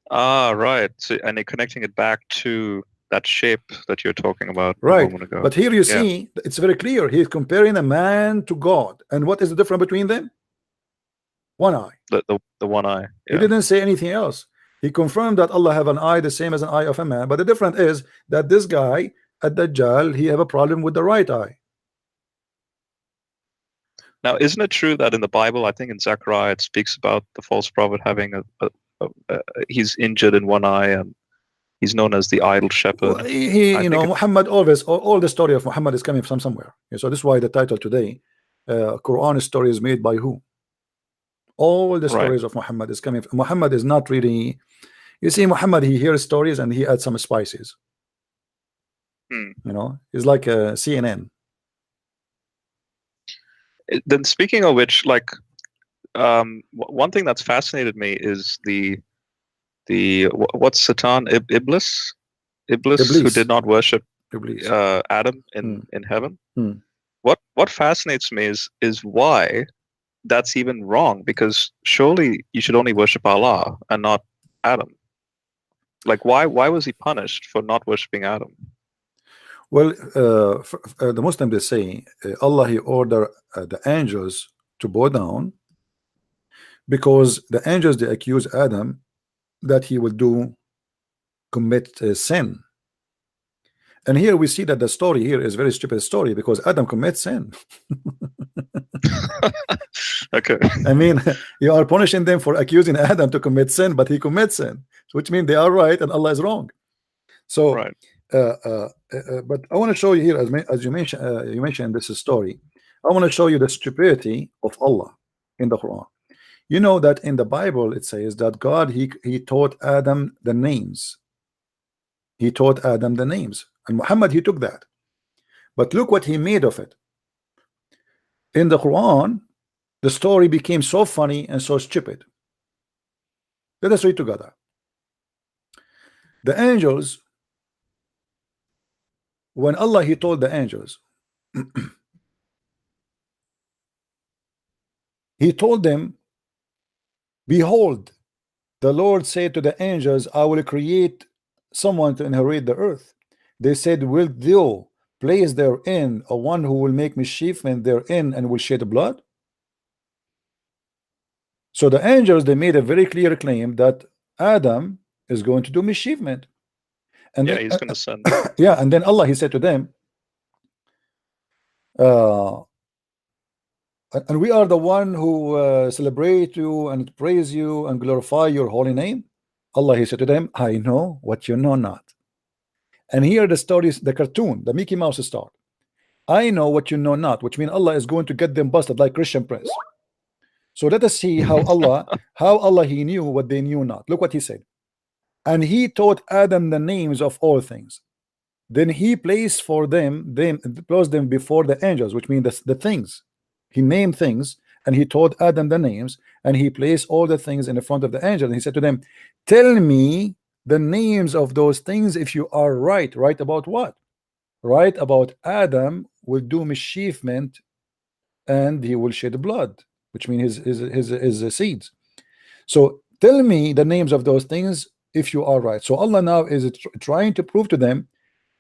Ah, right. So, and you're connecting it back to that shape that you're talking about a moment ago. But here you see, it's very clear. He's comparing a man to God. And what is the difference between them? One eye. The one eye. He didn't say anything else. He confirmed that Allah have an eye the same as an eye of a man, but the difference is that this guy at Dajjal, he have a problem with the right eye. Now, isn't it true that in the Bible, I think in Zechariah, it speaks about the false prophet having he's injured in one eye and he's known as the idle shepherd? Well, you know, Muhammad always, all the story of Muhammad is coming from somewhere. So this is why the title today, Quran story is made by who? All the stories of Muhammad is coming from, Muhammad is not really, you see, Muhammad, he hears stories and he adds some spices. You know, it's like a CNN. Then speaking of which, like, one thing that's fascinated me is the what's Satan, Iblis, who did not worship Adam in heaven. What fascinates me is why that's even wrong, because surely you should only worship Allah and not Adam. Like, why was he punished for not worshiping Adam? Well, the Muslims, they say Allah, he ordered the angels to bow down because the angels, they accuse Adam that he will commit sin. And here we see that the story here is very stupid story because Adam commits sin. Okay. I mean, you are punishing them for accusing Adam to commit sin, but he commits sin, which means they are right and Allah is wrong. So right. But I want to show you here, as you mentioned this story, I want to show you the stupidity of Allah in the Quran. You know that in the Bible it says that God, he taught Adam the names. He taught Adam the names, and Muhammad, he took that. But look what he made of it. In the Quran, the story became so funny and so stupid. Let us read together. The angels, when Allah, he told the angels, he told them, behold, the Lord said to the angels, I will create someone to inherit the earth. They said, will thou place therein a one who will make mischievement therein and will shed blood? So the angels, they made a very clear claim that Adam is going to do mischievement. And yeah, then, he's going to send. Yeah, and then Allah, he said to them, and we are the one who celebrate you and praise you and glorify your holy name. Allah, he said to them, I know what you know not. And here the stories, the cartoon, the Mickey Mouse start. I know what you know not, which means Allah is going to get them busted like Christian Prince. So let us see how Allah, he knew what they knew not. Look what he said. And he taught Adam the names of all things. Then he placed for them before the angels, which means the things. He named things, and he taught Adam the names, and he placed all the things in the front of the angels. And he said to them, tell me the names of those things if you are right. Right about what? Right about Adam will do mischievement and he will shed blood, which means his seeds. So tell me the names of those things if you are right. So Allah now is trying to prove to them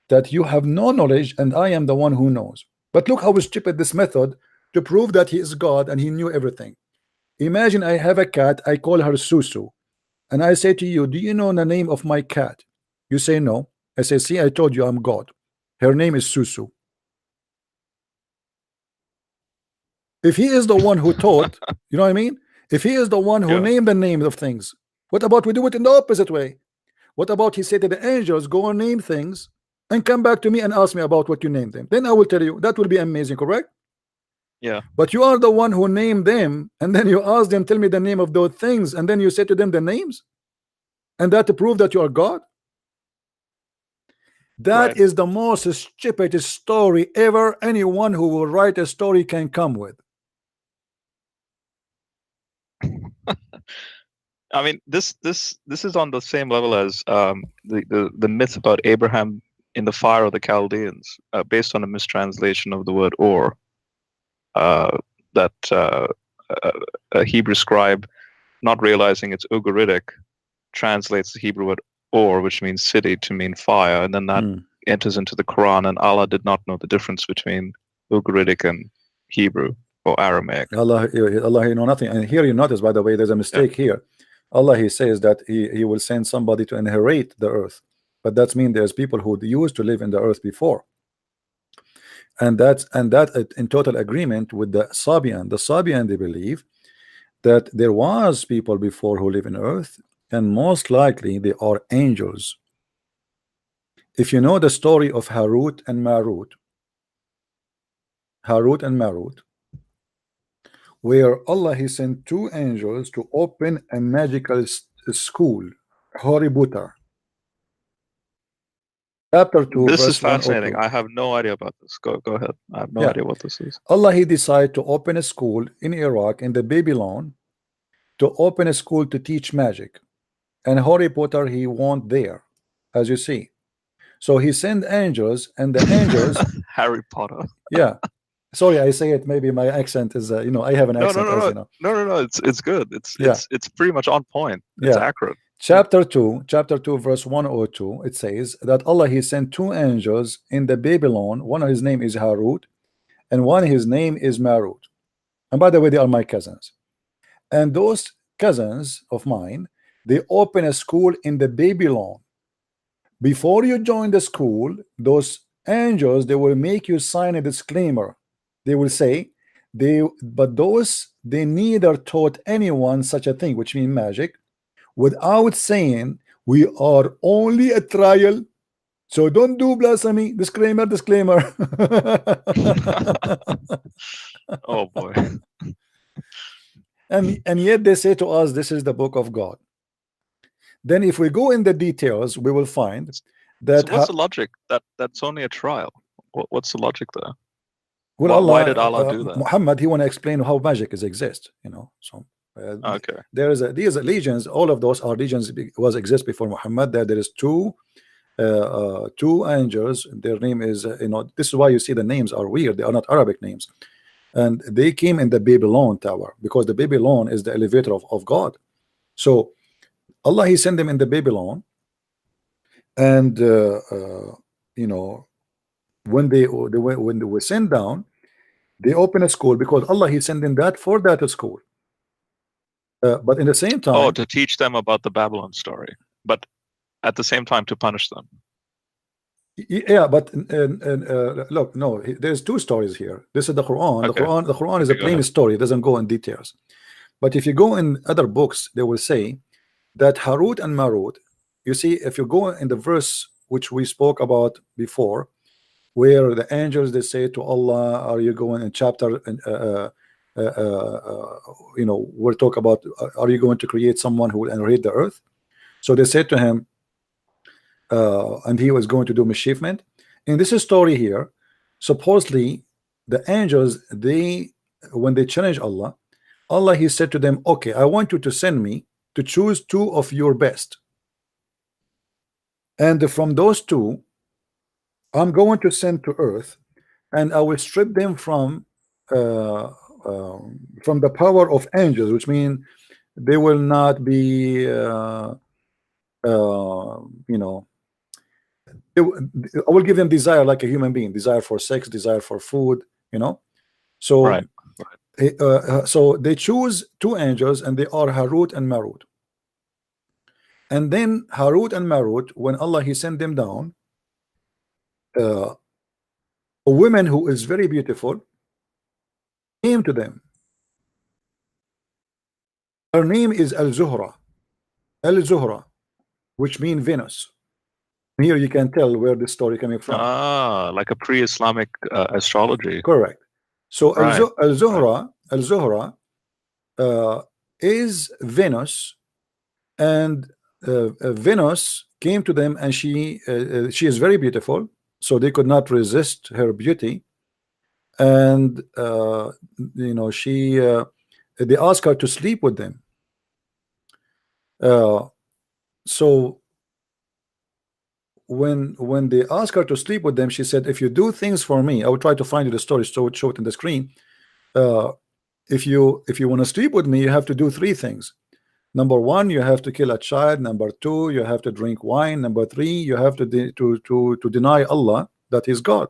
that you have no knowledge and I am the one who knows. But look how stupid this method to prove that he is God and he knew everything. Imagine I have a cat, I call her Susu, and I say to you, do you know the name of my cat? You say no. I say, see, I told you I'm God. Her name is Susu. If he is the one who taught, you know what I mean? If he is the one who named the names of things, what about we do it in the opposite way? What about he said to the angels, go and name things and come back to me and ask me about what you named them? Then I will tell you. That will be amazing, correct? Yeah. But you are the one who named them, and then you ask them, tell me the name of those things, and then you say to them the names, and that to prove that you are God. That is the most stupid story ever anyone who will write a story can come with. I mean, this is on the same level as the myth about Abraham in the fire of the Chaldeans, based on a mistranslation of the word or. That a Hebrew scribe, not realizing it's Ugaritic, translates the Hebrew word or, which means city, to mean fire, and then that enters into the Quran, and Allah did not know the difference between Ugaritic and Hebrew or Aramaic. Allah, you know nothing. And here you notice, by the way, there's a mistake here. Allah, he says that he will send somebody to inherit the earth, but that means there's people who used to live in the earth before, and that in total agreement with the Sabian. The Sabian, they believe that there was people before who live in earth, and most likely they are angels. If you know the story of Harut and Marut, where Allah, he sent two angels to open a magical school, Hoributa. Chapter 2. This is verse 102. fascinating. I have no idea about this. Go ahead. I have no idea what this is. Allah, he decided to open a school in Iraq, in the Babylon, to open a school to teach magic. And Harry Potter, he went there, as you see. So he sent angels, and the angels Harry Potter. Yeah. Sorry, I say it. Maybe my accent is, you know, I have an accent. No. As you know. No. It's good. It's pretty much on point. It's accurate. Chapter 2, verse 102. It says that Allah, he sent two angels in the Babylon. One of his name is Harut, and one his name is Marut. And by the way, they are my cousins. And those cousins of mine, they open a school in the Babylon. Before you join the school, those angels, they will make you sign a disclaimer. They will say they neither taught anyone such a thing, which means magic, without saying we are only a trial, so don't do blasphemy. Disclaimer. Oh boy. And yet they say to us, this is the book of God. Then if we go in the details, we will find that. So what's the logic? That's only a trial. What's the logic there? Well, why did Allah do that? Muhammad, he want to explain how magic exist, you know. So okay, there is these legions. All of those are legions exist before Muhammad. There is two angels. Their name is you know. This is why you see the names are weird. They are not Arabic names, and they came in the Babylon tower, because the Babylon is the elevator of God. So Allah, he sent them in the Babylon, and you know, when they were sent down, they open a school, because Allah, he sent them for that school. But in the same time, to teach them about the Babylon story, but at the same time to punish them. Yeah, but look, no, there's two stories here. This is the Quran. Okay. The Quran is a plain story. It doesn't go in details. But if you go in other books, they will say that Harut and Marut, you see, if you go in the verse which we spoke about before, where the angels, they say to Allah, are you going in chapter you know, we'll talk about, are you going to create someone who will inherit the earth? So they said to him, and he was going to do mischievement. In this story here, supposedly the angels, when they challenge Allah, he said to them, okay, I want you to send me to choose two of your best, and from those two I'm going to send to earth, and I will strip them from the power of angels, which means they will not be you know, I will give them desire like a human being, desire for sex, desire for food, you know. So right. So they choose two angels, and they are Harut and Marut. And then Harut and Marut, when Allah, he sent them down, a woman who is very beautiful came to them. Her name is Al-Zuhra, which means Venus. Here you can tell where this story coming from. Like a pre-Islamic astrology. Correct. So right. Al-Zuhra is Venus, and Venus came to them, and she is very beautiful, so they could not resist her beauty, and you know, they asked her to sleep with them. So when they asked her to sleep with them, she said, if you do things for me, I will try to find you the story, so show it in the screen. If you want to sleep with me, you have to do three things. Number one, you have to kill a child. Number two, you have to drink wine. Number three, you have to deny Allah that is God.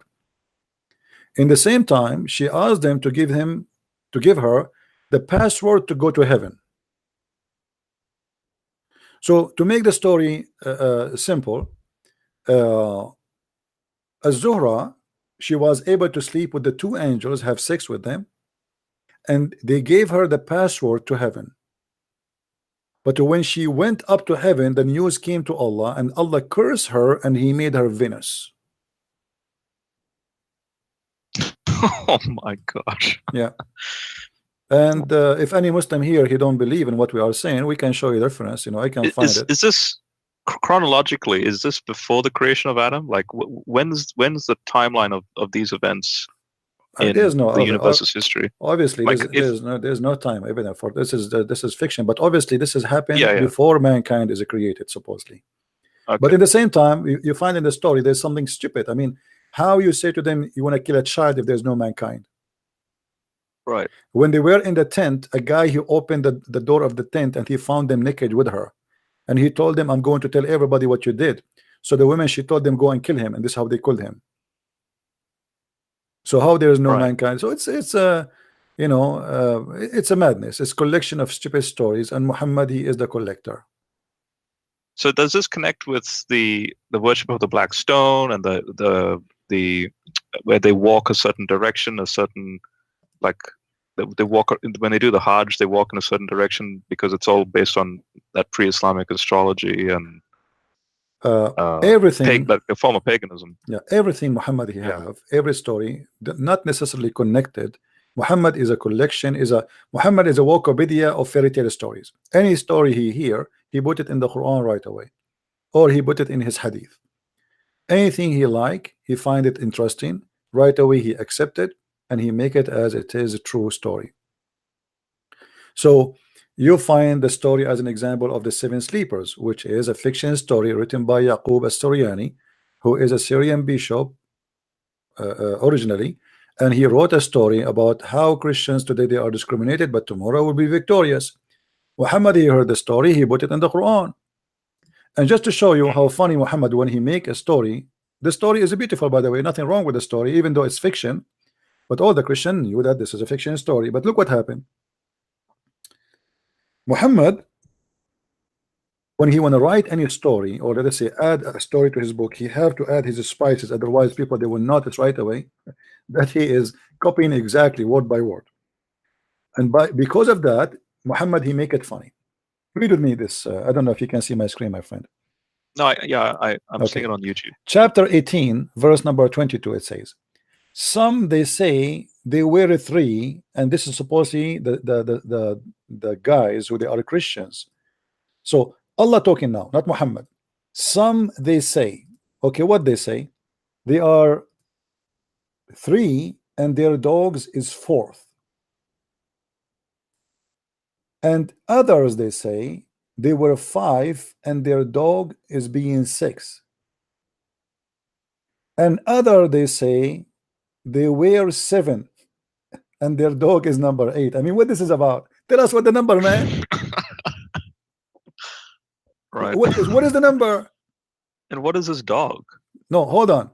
In the same time, she asked them to give her the password to go to heaven. So to make the story simple, Az-Zuhra, she was able to sleep with the two angels, have sex with them, and they gave her the password to heaven. But when she went up to heaven, the news came to Allah, and Allah cursed her, and He made her Venus. Oh my gosh. Yeah. And if any Muslim here, he don't believe in what we are saying, we can show you the reference. You know, I can find it. Is this chronologically? Is this before the creation of Adam? Like, when's the timeline of these events in there's no the universe's history? Obviously, like there's no time evident for this. Is fiction, but obviously this has happened before mankind is created, supposedly. Okay. But in the same time, you find in the story there's something stupid. I mean, how you say to them you want to kill a child if there's no mankind? Right. When they were in the tent, a guy who opened the door of the tent and he found them naked with her, and he told them, I'm going to tell everybody what you did. So the women, she told them, go and kill him, and this is how they killed him. So how there is no mankind? So it's you know, it's a madness. It's a collection of stupid stories, and Muhammad, he is the collector. So does this connect with the worship of the black stone and the where they walk a certain direction, a certain, like they walk when they do the Hajj, they walk in a certain direction because it's all based on that pre-Islamic astrology and everything, like a form of paganism. Yeah, everything Muhammad he have, every story, not necessarily connected. Muhammad is a collection, Muhammad is a Wikipedia of fairy tale stories. Any story he hear, he put it in the Quran right away, or he put it in his hadith. Anything he like, he find it interesting, right away he accept it, and he make it as it is a true story. So you find the story as an example of the seven sleepers, which is a fiction story written by Yaqub as-Suryani, who is a Syrian bishop originally, and he wrote a story about how Christians today they are discriminated, but tomorrow will be victorious. Muhammad, he heard the story, he put it in the Quran. And just to show you how funny Muhammad, when he make a story, the story is beautiful, by the way, nothing wrong with the story, even though it's fiction. But all the Christians knew that this is a fiction story. But look what happened. Muhammad, when he want to write any story, or let us say add a story to his book, he have to add his spices, otherwise people, they will notice right away that he is copying exactly word by word. And because of that, Muhammad, he make it funny. Read with me this. I don't know if you can see my screen, my friend. No, I'm seeing it on YouTube. Chapter 18, verse number 22, it says, some they say they were three, and this is supposedly the guys who they are Christians. So Allah talking now, not Muhammad. Some they say, okay, what they say, they are three and their dogs is fourth. And others they say they were five and their dog is being six. And other they say they were seven and their dog is number 8. I mean, what this is about? Tell us what the number, man. Right. What is the number? And what is this dog? No, hold on.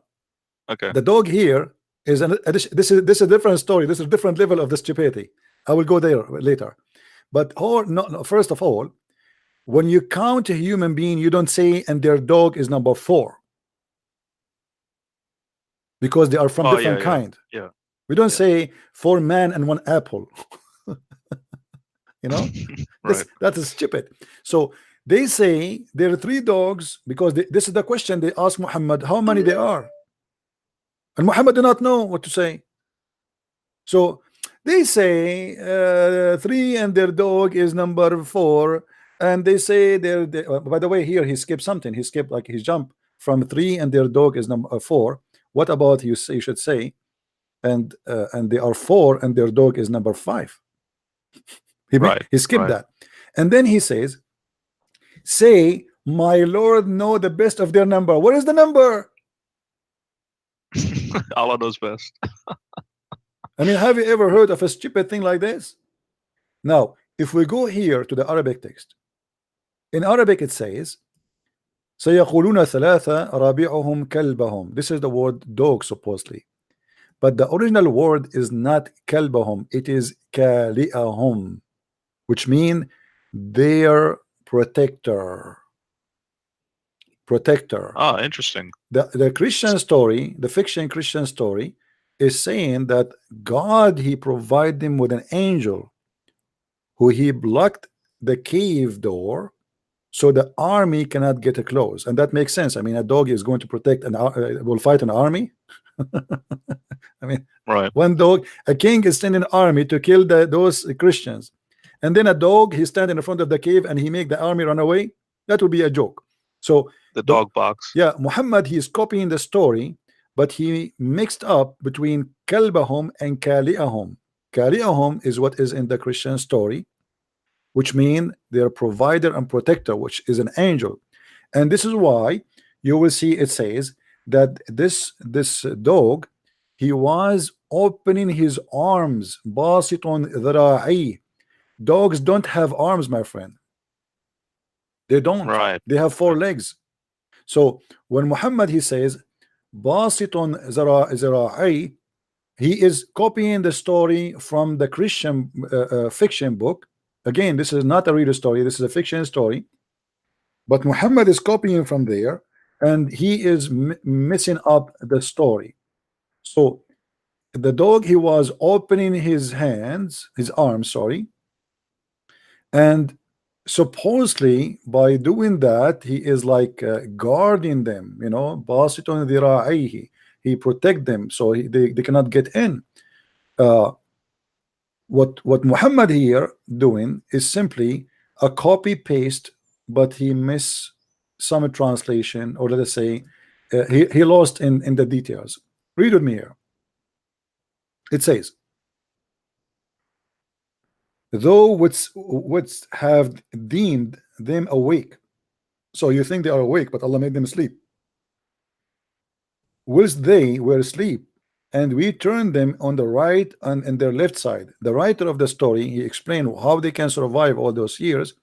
Okay. The dog here is this is a different story. This is a different level of the stupidity. I will go there later. But first of all, when you count a human being, you don't say and their dog is number 4. Because they are from different kind. Yeah. We don't say 4 man and 1 apple. You know, that is stupid. So they say there are 3 dogs because this is the question they ask Muhammad, how many they are, and Muhammad do not know what to say. So they say 3 and their dog is number 4, and they say by the way, here he skipped something. He skipped, like he jumped from 3 and their dog is number 4. What about you should say and they are 4 and their dog is number 5. He skipped that, and then he says, say my Lord know the best of their number. What is the number? Allah knows best. I mean, have you ever heard of a stupid thing like this? Now, if we go here to the Arabic text, in Arabic it says, سيقولون ثلاثة رابعهم كلبهم. This is the word dog supposedly, but the original word is not كلبهم, it is كالئهم, which mean their protector. protector. Ah, interesting. The Christian story, the fiction Christian story, is saying that God, he provided them with an angel who he blocked the cave door so the army cannot get close. And that makes sense. I mean, a dog is going to protect will fight an army. I mean, right. One dog, a king is sending an army to kill those Christians, and then a dog, he's standing in front of the cave and he make the army run away. That would be a joke. So the dog box. Yeah, Muhammad, he is copying the story, but he mixed up between kalbahum and kali'ahum. Kali'ahum is what is in the Christian story, which mean their provider and protector, which is an angel. And this is why you will see it says that this dog, he was opening his arms, basitun dhara'i. Dogs don't have arms, my friend. They don't. Right. They have 4 legs. So when Muhammad, he says basitun dhara'i, he is copying the story from the Christian fiction book. Again, this is not a real story, this is a fiction story, but Muhammad is copying from there, and he is messing up the story. So the dog, he was opening his arms, sorry, and supposedly by doing that, he is like guarding them, you know, basitun dhira'ihi. He protect them so they cannot get in. What Muhammad here doing is simply a copy paste, but he miss some translation, or let us say he lost in the details. Read with me here. It says, though which have deemed them awake. So you think they are awake, but Allah made them sleep. Whilst they were asleep, and we turned them on the right and their left side. The writer of the story, he explained how they can survive all those years.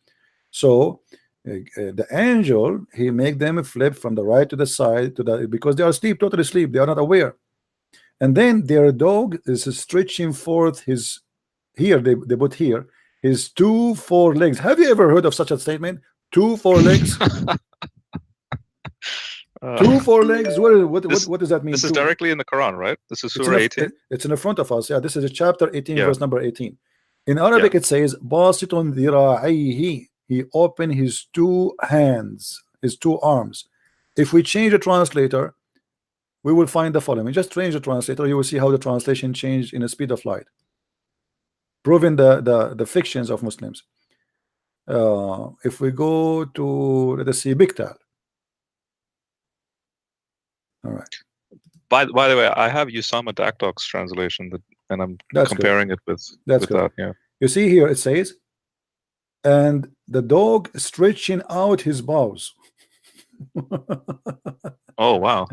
So the angel, he make them flip from the right to the side because they are asleep, totally asleep, they are not aware. And then their dog is stretching forth his, here they put here, his 2 4 legs. Have you ever heard of such a statement? 2 4 legs? 2 4 legs. What does that mean? This is directly in the Quran, right? This is Surah 18. It's in the front of us. Yeah, this is chapter 18, verse number 18. In Arabic, it says, "Basitun dhira'ihi." He opened his 2 hands, his 2 arms. If we change the translator, we will find the following. Just change the translator, you will see how the translation changed in the speed of light, proving the fictions of Muslims. If we go to, let us see, Biktal. All right. By the way, I have Usama Dakdok's translation, and I'm comparing it with that. Yeah. You see here it says, and the dog stretching out his paws. Oh wow.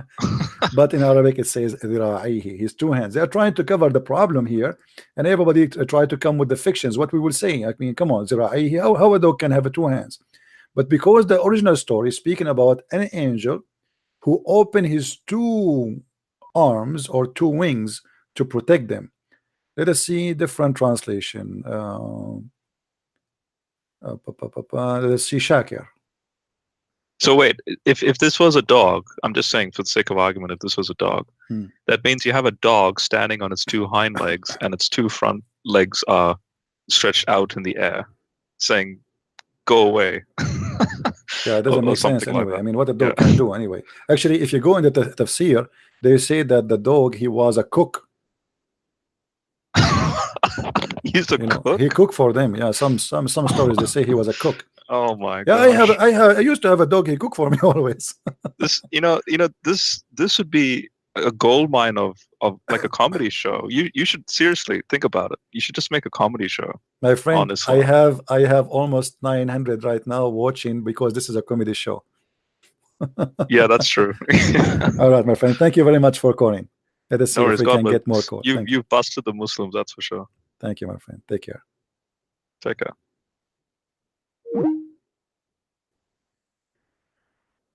But in Arabic it says his 2 hands. They are trying to cover the problem here, and everybody try to come with the fictions. What we will say, I mean, come on, how a dog can have 2 hands? But because the original story is speaking about an angel who opened his 2 arms or 2 wings to protect them. Let us see different translation. Let us see Shakir. So wait, if this was a dog, I'm just saying for the sake of argument, if this was a dog, that means you have a dog standing on its 2 hind legs and its 2 front legs are stretched out in the air, saying, "Go away." Yeah, it doesn't make sense anyway. Like I mean, what a dog can do anyway. Actually, if you go into the tafsir, they say that the dog, he was a cook. He's a cook? He cooked for them. Yeah, some stories they say he was a cook. Oh my god. Yeah, I used to have a dog. He cooked for me always. This this would be a gold mine of like a comedy show. You should seriously think about it. You should just make a comedy show. My friend, I have almost 900 right now watching because this is a comedy show. Yeah, that's true. All right, my friend. Thank you very much for calling. Let us see if we can get more calls. You've busted the Muslims, that's for sure. Thank you, my friend. Take care. Take care.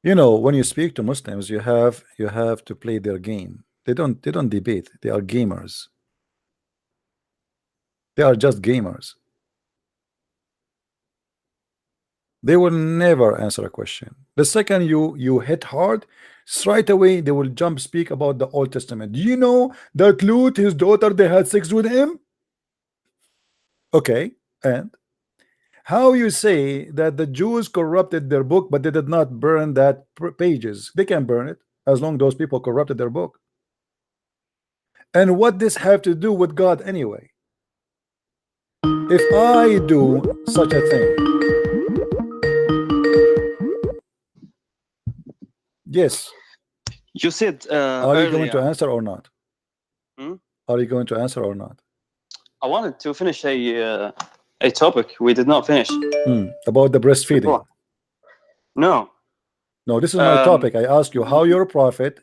You know, when you speak to Muslims, you have to play their game. They don't debate. They are gamers. They are just gamers. They will never answer a question. The second you hit hard, straight away they will jump speak about the Old Testament. Do you know that Lut, his daughter, they had sex with him? Okay, and how you say that the Jews corrupted their book, but they did not burn that pages? They can burn it as long as those people corrupted their book. And what this have to do with God anyway? If I do such a thing, yes. You said are you going to answer or not? Are you going to answer or not? I wanted to finish a topic we did not finish. About the breastfeeding. Before. No, this is my topic. I ask you how your prophet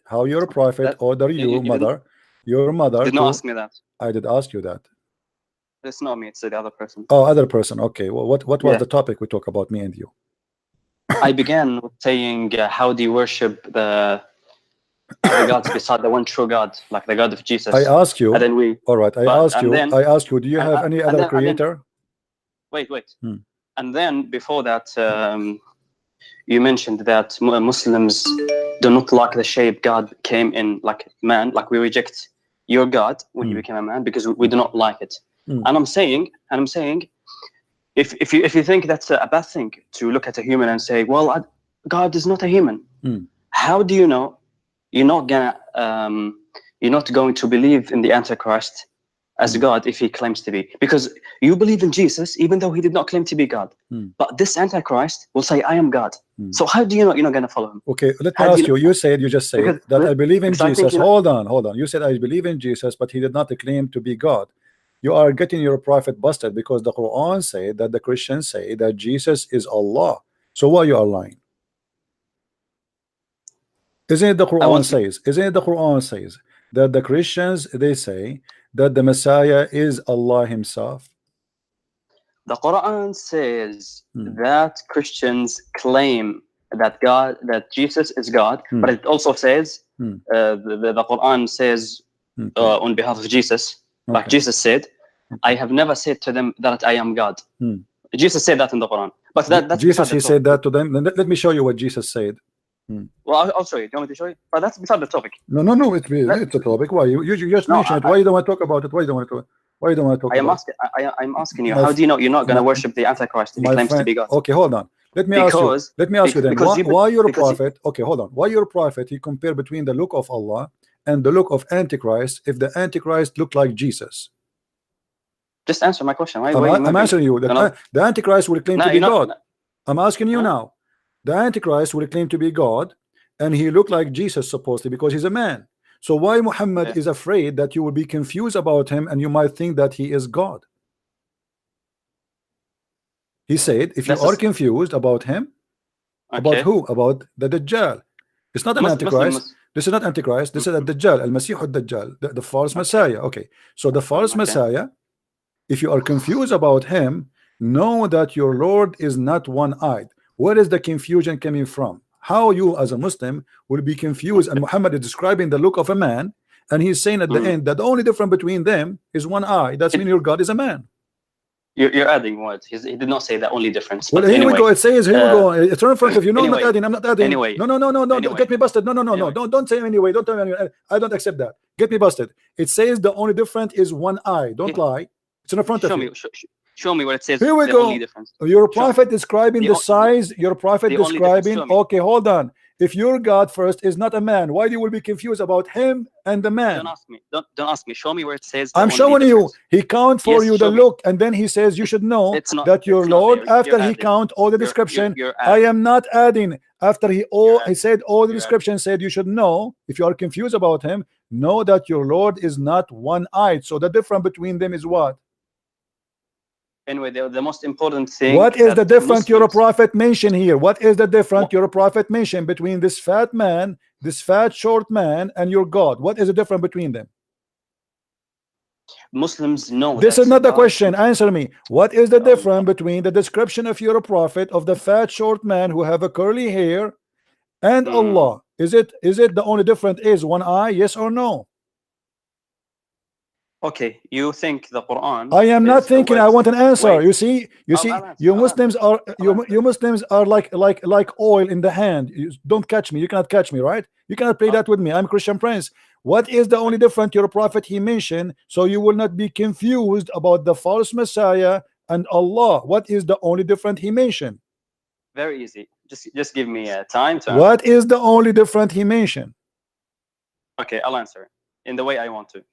order you mother, your mother. Did not ask me that. I did ask you that. It's not me. It's the other person. Oh, other person. Okay. Well, what was the topic we talk about, me and you? I began with saying how do you worship the gods beside the one true God, like the God of Jesus? I ask you. And then we. All right. I ask you. Do you have any other creator? Wait. And then before that, you mentioned that Muslims do not like the shape God came in, like man. Like we reject your God when you became a man because we do not like it. And I'm saying, if you think that's a bad thing to look at a human and say, well, God is not a human. How do you know you're not going to believe in the Antichrist as God if he claims to be? Because you believe in Jesus even though he did not claim to be God. But this Antichrist will say, I am God. So how do you know you're not going to follow him? Okay, let me ask you. You just said that I believe in Jesus. Hold on. You said I believe in Jesus, but he did not claim to be God. You are getting your prophet busted because the Quran say that the Christians say that Jesus is Allah. So why you are lying? Isn't it the Quran says? Isn't it the Quran says that the Christians, they say that the Messiah is Allah himself? The Quran says that Christians claim that Jesus is God, but it also says the Quran says on behalf of Jesus, like Jesus said, I have never said to them that I am God. Jesus said that in the Quran, but that's Jesus. He said that to them. Let me show you what Jesus said. Well, I'll show you. Do you want me to show you? But that's beside the topic. No. It's a topic. Why you just mentioned it? Why you don't want to talk about it? Why you don't want to talk about it? I'm asking you. How do you know you're not going to worship the Antichrist if he claims to be God? Okay, hold on. Let me ask you then. Why your prophet? Okay, hold on. Why your prophet? He compare between the look of Allah and the look of Antichrist. If the Antichrist looked like Jesus, just answer my question. I'm answering you. The Antichrist will claim to be God. I'm asking you now. The Antichrist will claim to be God, and he looked like Jesus supposedly because he's a man. So why Muhammad is afraid that you will be confused about him and you might think that he is God? He said, if you are confused about him, about who? About the Dajjal. It's not an Antichrist. This is not Antichrist. This is a Dajjal, al-Masih al-Dajjal, the false Messiah. Okay, so the false Messiah, if you are confused about him, know that your Lord is not one-eyed. Where is the confusion coming from? How you as a Muslim will be confused, and Muhammad is describing the look of a man, and he's saying at the end that the only difference between them is one eye. That's mean your God is a man. You're adding words. He did not say the only difference. Well, here we go. It says here we go. It's right in front of you. No, I'm not adding. I'm not adding. Anyway. No. Anyway. Get me busted. No. Don't say anyway. Don't tell me anyway. I don't accept that. Get me busted. It says the only difference is one eye. Don't lie. It's in front of you. Show me what it says. Here we go. Your prophet describing the size. Your prophet describing. Okay, hold on. If your God first is not a man, why you will be confused about him and the man? Don't ask me. Don't ask me. Show me where it says. I'm showing you. He count for you the look, and then he says you should know that your Lord. After he count all the description, I am not adding. After he said all the description, said you should know. If you are confused about him, know that your Lord is not one-eyed. So the difference between them is what? Anyway, the most important thing. What is the difference your prophet mentioned here? What is the difference your prophet mentioned between this fat man, this fat short man, and your God? What is the difference between them? Muslims know. This is not the question. Answer me. What is the difference between the description of your prophet of the fat short man who have a curly hair and Allah? Is it the only difference is one eye? Yes or no? Okay, you think the Quran? I am not thinking. I want an answer. Wait. You see, you Muslims are you Muslims are like oil in the hand. You don't catch me. You cannot catch me, right? You cannot play that with me. I'm Christian Prince. What is the only difference? Your prophet he mentioned, so you will not be confused about the false Messiah and Allah. What is the only difference he mentioned? Very easy. Just give me time to. What is the only difference he mentioned? Okay, I'll answer in the way I want to.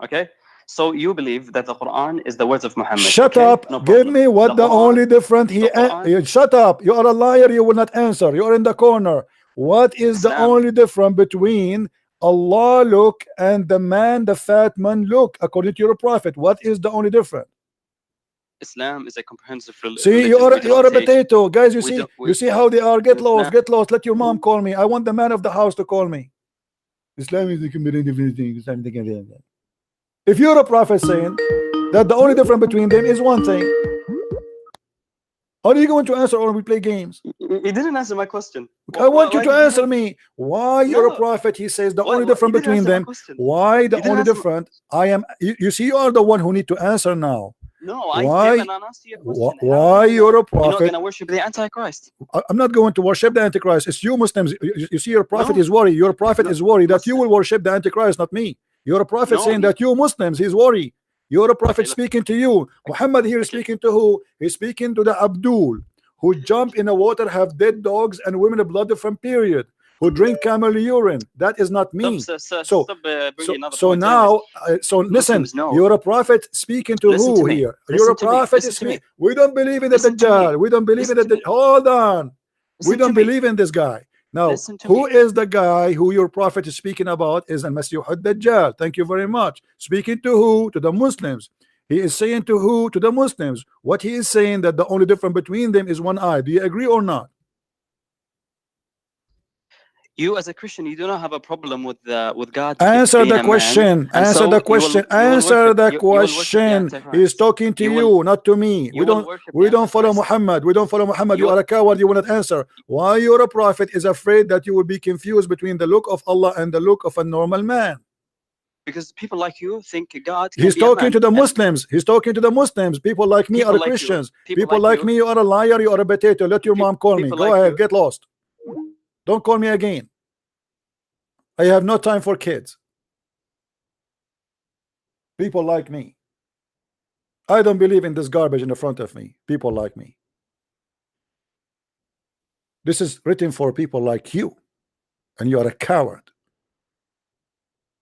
Okay, so you believe that the Quran is the words of Muhammad. Shut okay? up. No Give me what the only difference he. Shut up. You are a liar. You will not answer. You are in the corner. What is the only difference between Allah look and the man, the fat man look, according to your prophet? What is the only difference? Islam is a comprehensive religion. See, you are a potato, guys. You see how they are. Get lost. Get lost. Let your mom call me. I want the man of the house to call me. Islam is a different thing. If you're a prophet saying that the only difference between them is one thing, how are you going to answer or we play games? You didn't answer my question. I want you to answer me. Why you're a prophet? He says the only difference between them. Why the only difference? I am. You see, you are the one who need to answer now. No, I gave an answer to your question. Why you're a prophet? You're not going to worship the Antichrist. I'm not going to worship the Antichrist. It's you Muslims. You see, your prophet is worried. Your prophet is worried that you will worship the Antichrist, not me. You're a prophet saying that you Muslims, he's worried. You're a prophet speaking to you. Muhammad here is speaking to who? He's speaking to the Abdul, who jump in the water, have dead dogs and women blood from period, who drink camel urine. That is not me. So now, listen, you're a prophet speaking to who here? You're a prophet. We don't believe in the Dajjal. We don't believe in the hold on. We don't believe in this guy. Now, who is the guy who your prophet is speaking about? Is Al-Masih ad-Dajjal. Thank you very much. Speaking to who? To the Muslims. He is saying to who? To the Muslims. What he is saying that the only difference between them is one eye. Do you agree or not? You as a Christian, you do not have a problem with God. Answer the question. Answer the question. Answer the question. He's talking to you, not to me. We don't follow Muhammad. We don't follow Muhammad. You are a coward. You will not answer. Why you're a prophet is afraid that you will be confused between the look of Allah and the look of a normal man. Because people like you think God. He's talking to the Muslims. He's talking to the Muslims. People like me are Christians. People like me, you are a liar. You are a potato. Let your mom call me. Go ahead. Get lost. Don't call me again. I have no time for kids. People like me. I don't believe in this garbage in the front of me. People like me. This is written for people like you, and you are a coward.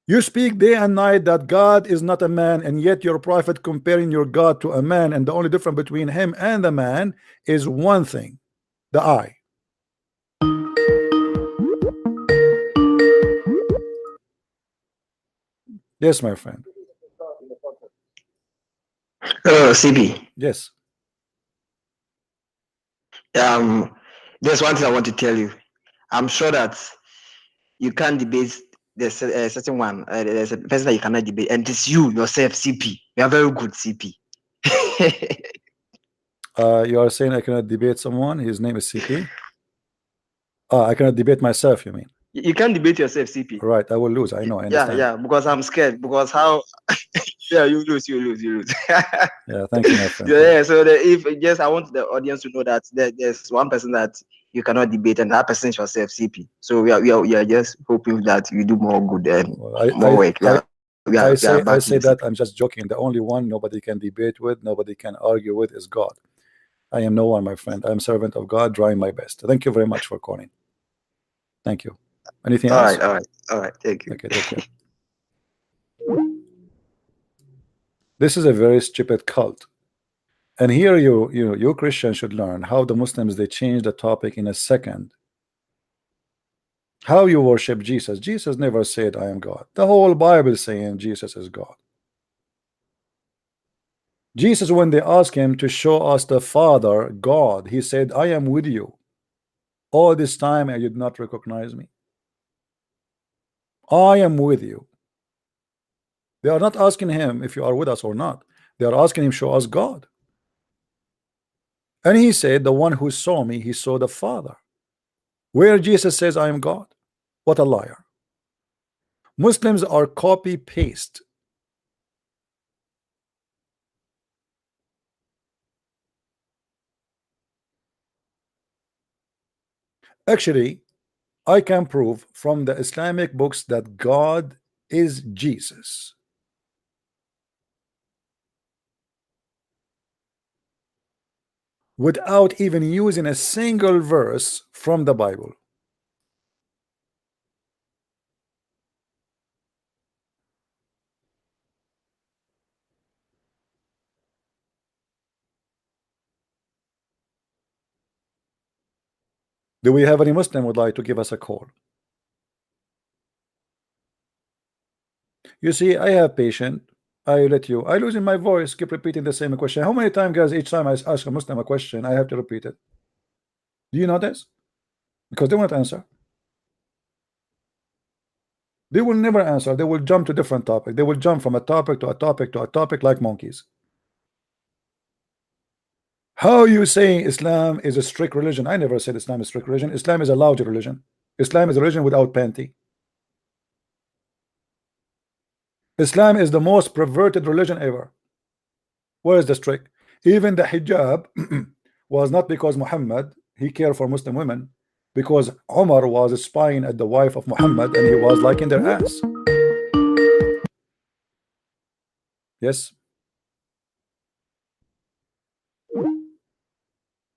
You speak day and night that God is not a man, and yet your prophet comparing your God to a man, and the only difference between him and the man is one thing, the eye. Yes, my friend. CB. Yes. There's one thing I want to tell you. I'm sure that you can't debate. There's a certain one. There's a person that you cannot debate, and it's you yourself, CP. You are very good, CP. You are saying I cannot debate someone? His name is CP. I cannot debate myself. You mean? You can't debate yourself, CP. Right, I will lose. I know. I understand. Yeah, because I'm scared. Because how? Yeah, you lose. Yeah, thank you, my friend. Yeah. So I want the audience to know that there's one person that you cannot debate, and that person is yourself, CP. So we are just hoping that you do more good and more work. I say that I'm just joking. The only one nobody can debate with, nobody can argue with is God. I am no one, my friend. I'm servant of God, trying my best. Thank you very much for calling. Thank you. Anything else? All right. Thank you. Okay, take care. This is a very stupid cult, and here you Christians should learn how the Muslims they change the topic in a second. How you worship Jesus? Jesus never said I am God. The whole Bible is saying Jesus is God. Jesus, when they asked him to show us the Father, God, he said, I am with you. All this time and you did not recognize me. I am with you. They are not asking him if you are with us or not. They are asking him, show us God. And he said, the one who saw me, he saw the Father. Where Jesus says, I am God. What a liar. Muslims are copy paste Actually, I can prove from the Islamic books that God is Jesus. Without even using a single verse from the Bible. Do we have any Muslim would like to give us a call? You see, I have patience. I let you. I losing my voice. Keep repeating the same question. How many times, guys? Each time I ask a Muslim a question, I have to repeat it. Do you notice? Because they won't answer. They will never answer. They will jump to different topic. They will jump from a topic to a topic to a topic like monkeys. How you saying Islam is a strict religion? I never said Islam is a strict religion. Islam is a loud religion. Islam is a religion without panty. Islam is the most perverted religion ever. Where is the strict? Even the hijab was not because Muhammad he cared for Muslim women, because Umar was spying at the wife of Muhammad and he was liking their ass. Yes.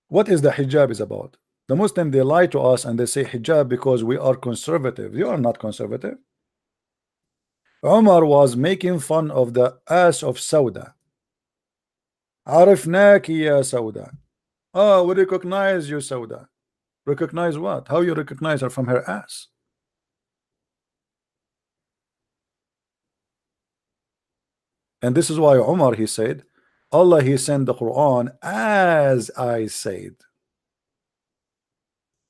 What is the hijab is about? The Muslim, they lie to us and they say hijab because we are conservative. You are not conservative. Umar was making fun of the ass of Sauda. Arifnaki ya Sauda. Oh, we recognize you, Sauda. Recognize what? How you recognize her? From her ass. And this is why Umar he said, Allah he sent the Quran as I said.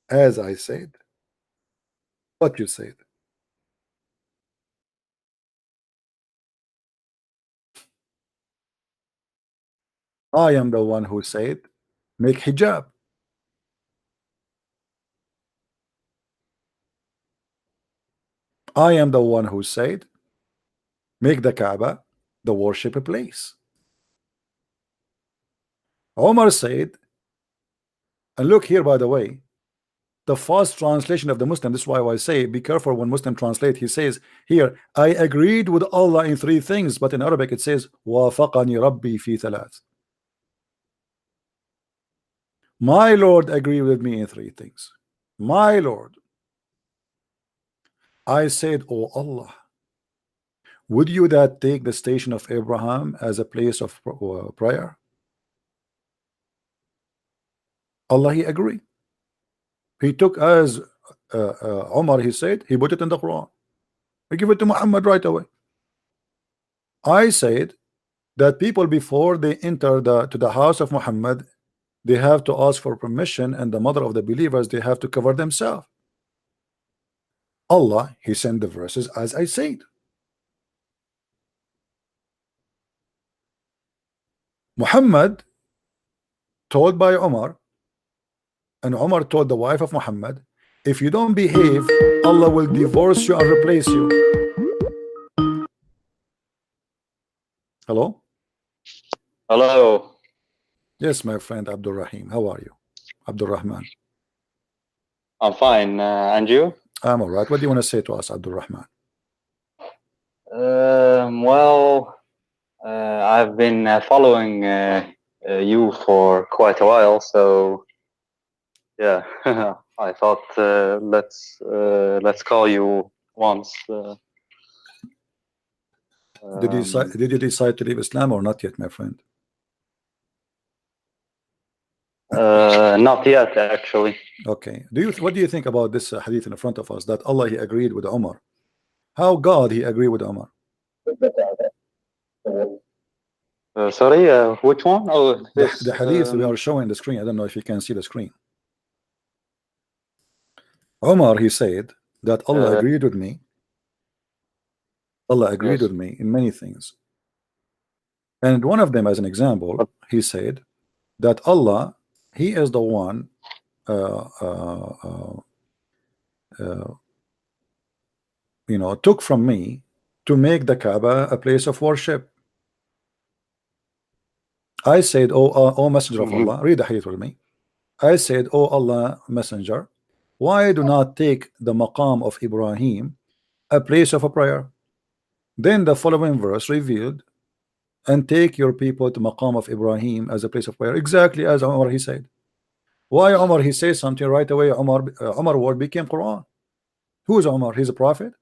As I said. What you said. I am the one who said make hijab. I am the one who said make the Kaaba the worship place. Omar said, and look here, by the way, the first translation of the Muslim, this is why I say be careful when Muslim translate. He says here, I agreed with Allah in 3 things, but in Arabic it says wafaqani rabbi fi thalath. My Lord agreed with me in 3 things. My Lord. I said, oh Allah, would you that take the station of Abraham as a place of prayer? Allah he agreed. He took as Omar he said, he put it in the Quran. He give it to Muhammad right away. I said that people before they enter to the house of Muhammad, they have to ask for permission, and the mother of the believers, they have to cover themselves. Allah he sent the verses as I said. Muhammad told by Omar, and Omar told the wife of Muhammad, if you don't behave, Allah will divorce you and replace you. Hello? Hello. Yes, my friend Abdul Rahim. How are you? Abdul Rahman. I'm fine. And you? I'm all right. What do you want to say to us, Abdul Rahman? Well, I've been following you for quite a while, so yeah, I thought let's call you once. Did you decide to leave Islam or not yet, my friend? Not yet, actually. Okay. What do you think about this hadith in front of us, that Allah he agreed with Umar? How God he agreed with Umar? Sorry, which one? Oh, this, the hadith we are showing the screen. I don't know if you can see the screen. Umar he said that Allah agreed with me. Allah agreed with me in many things. And one of them, as an example, he said that Allah, he is the one you know, took from me to make the Kaaba a place of worship. I said, oh Messenger of Allah, read the hadith with me. I said, oh Allah Messenger, Why do not take the maqam of Ibrahim a place of a prayer? Then the following verse revealed, and take your people to maqam of Ibrahim as a place of prayer, exactly as Umar he said. Why Umar he says something right away? Umar word became Quran. Who is Umar? He's a prophet.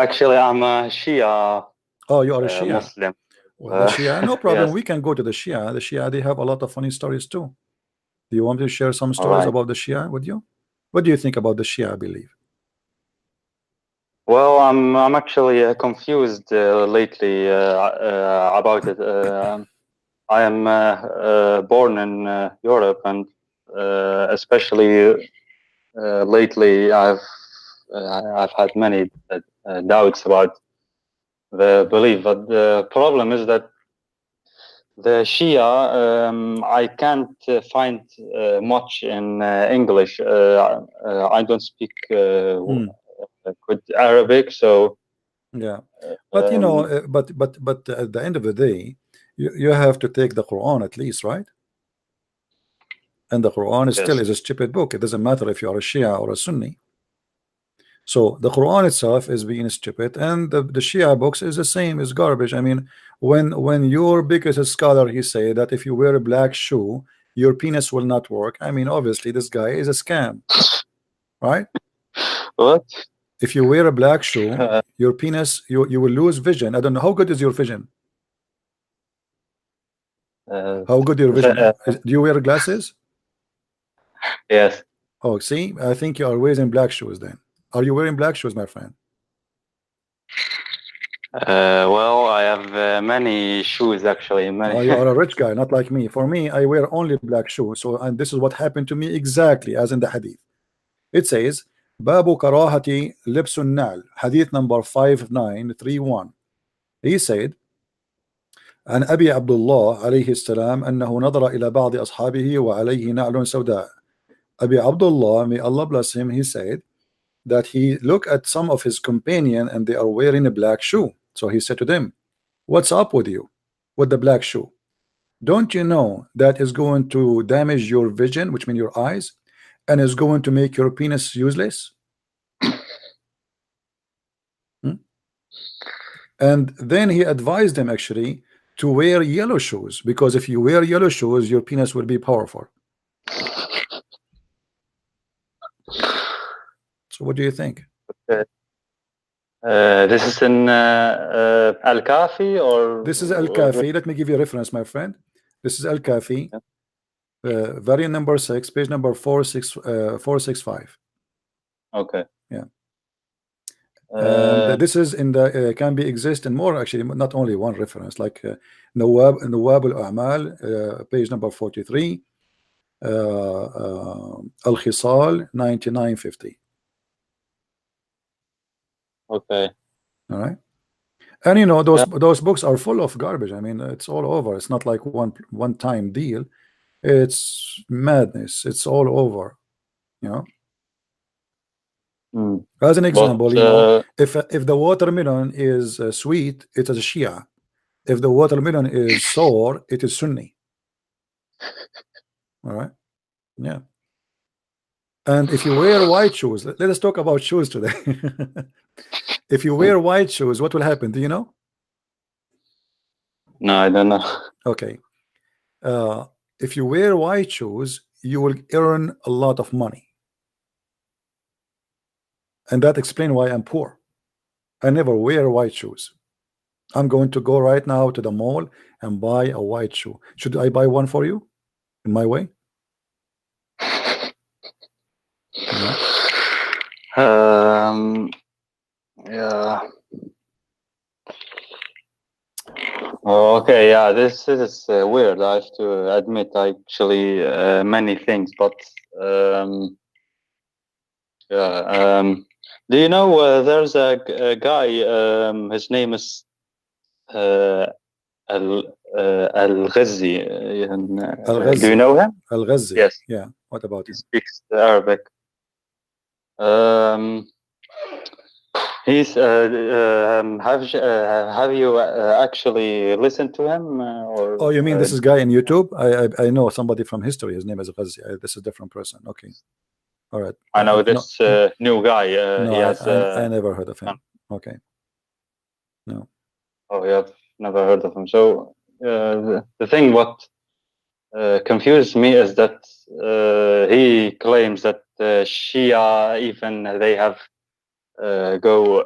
Actually, I'm a Shia. Oh, you are a Shia Muslim. Well, the Shia, no problem. Yes. We can go to the Shia. The Shia, they have a lot of funny stories too. Do you want me to share some stories about the Shia with you? What do you think about the Shia belief? Well, I'm actually confused lately about it. I am born in Europe, and especially lately, I've had many doubts about the belief. But the problem is that the Shia, I can't find much in English. I don't speak good Arabic, so yeah. But you know, but at the end of the day, you have to take the Quran at least, right? And the Quran is still is a stupid book. It doesn't matter if you are a Shia or a Sunni. So the Quran itself is being stupid, and the Shia books is the same, is garbage. I mean, when your biggest scholar he say that if you wear a black shoe, your penis will not work. I mean, obviously this guy is a scam, right? What? If you wear a black shoe, your penis, you will lose vision. I don't know how good is your vision. How good your vision? Do you wear glasses? Yes. Oh, see, I think you are wearing black shoes then. Are you wearing black shoes, my friend? Well, I have many shoes actually. Oh, you are a rich guy, not like me. For me, I wear only black shoes. So, and this is what happened to me exactly as in the hadith. It says, Babu karahati libsun nal, hadith number 5931. He said, عن أبي عبد الله عليه السلام أنه نظر إلى بعض أصحابه وعليه نعل سوداء. Abi Abdullah, may Allah bless him, he said that he looked at some of his companion and they are wearing a black shoe. So he said to them, what's up with you with the black shoe? Don't you know that is going to damage your vision, which means your eyes, and is going to make your penis useless? And then he advised them actually to wear yellow shoes, because if you wear yellow shoes, your penis will be powerful. So what do you think? This is in Al-Kafi, or this is Al-Kafi. Let me give you a reference, my friend. This is Al-Kafi, variant number 6, page number 465. Okay. Yeah. And this is in the can be exist in more, actually, not only one reference, like Nawab al-A'mal, page number 43, Al-Khisal 9950. Okay. All right. And you know, those books are full of garbage. I mean, it's all over. It's not like one time deal. It's madness. It's all over. You know. As an example, you know, if the watermelon is sweet, it is a Shia. If the watermelon is sour, it is Sunni. All right. Yeah. And if you wear white shoes, let us talk about shoes today. If you wear white shoes, what will happen? Do you know? No, I don't know. Okay. If you wear white shoes, you will earn a lot of money. And that explains why I'm poor. I never wear white shoes. I'm going to go right now to the mall and buy a white shoe. Should I buy one for you in my way? Yeah. Oh, okay, yeah, this is weird. I have to admit, actually, many things, but yeah. Do you know there's a guy? His name is Al-Ghazi. Do you know him? Al-Ghazi. Yes. Yeah. What about him? He speaks Arabic. He's have you actually listened to him? Or oh, you mean this is guy in YouTube? I know somebody from history. His name is Ghazi. This is a different person. Okay, all right. I know this new guy. No, he has, I never heard of him. Okay, no. Oh, you have never heard of him. So the thing what confused me is that he claims that Shia even they have go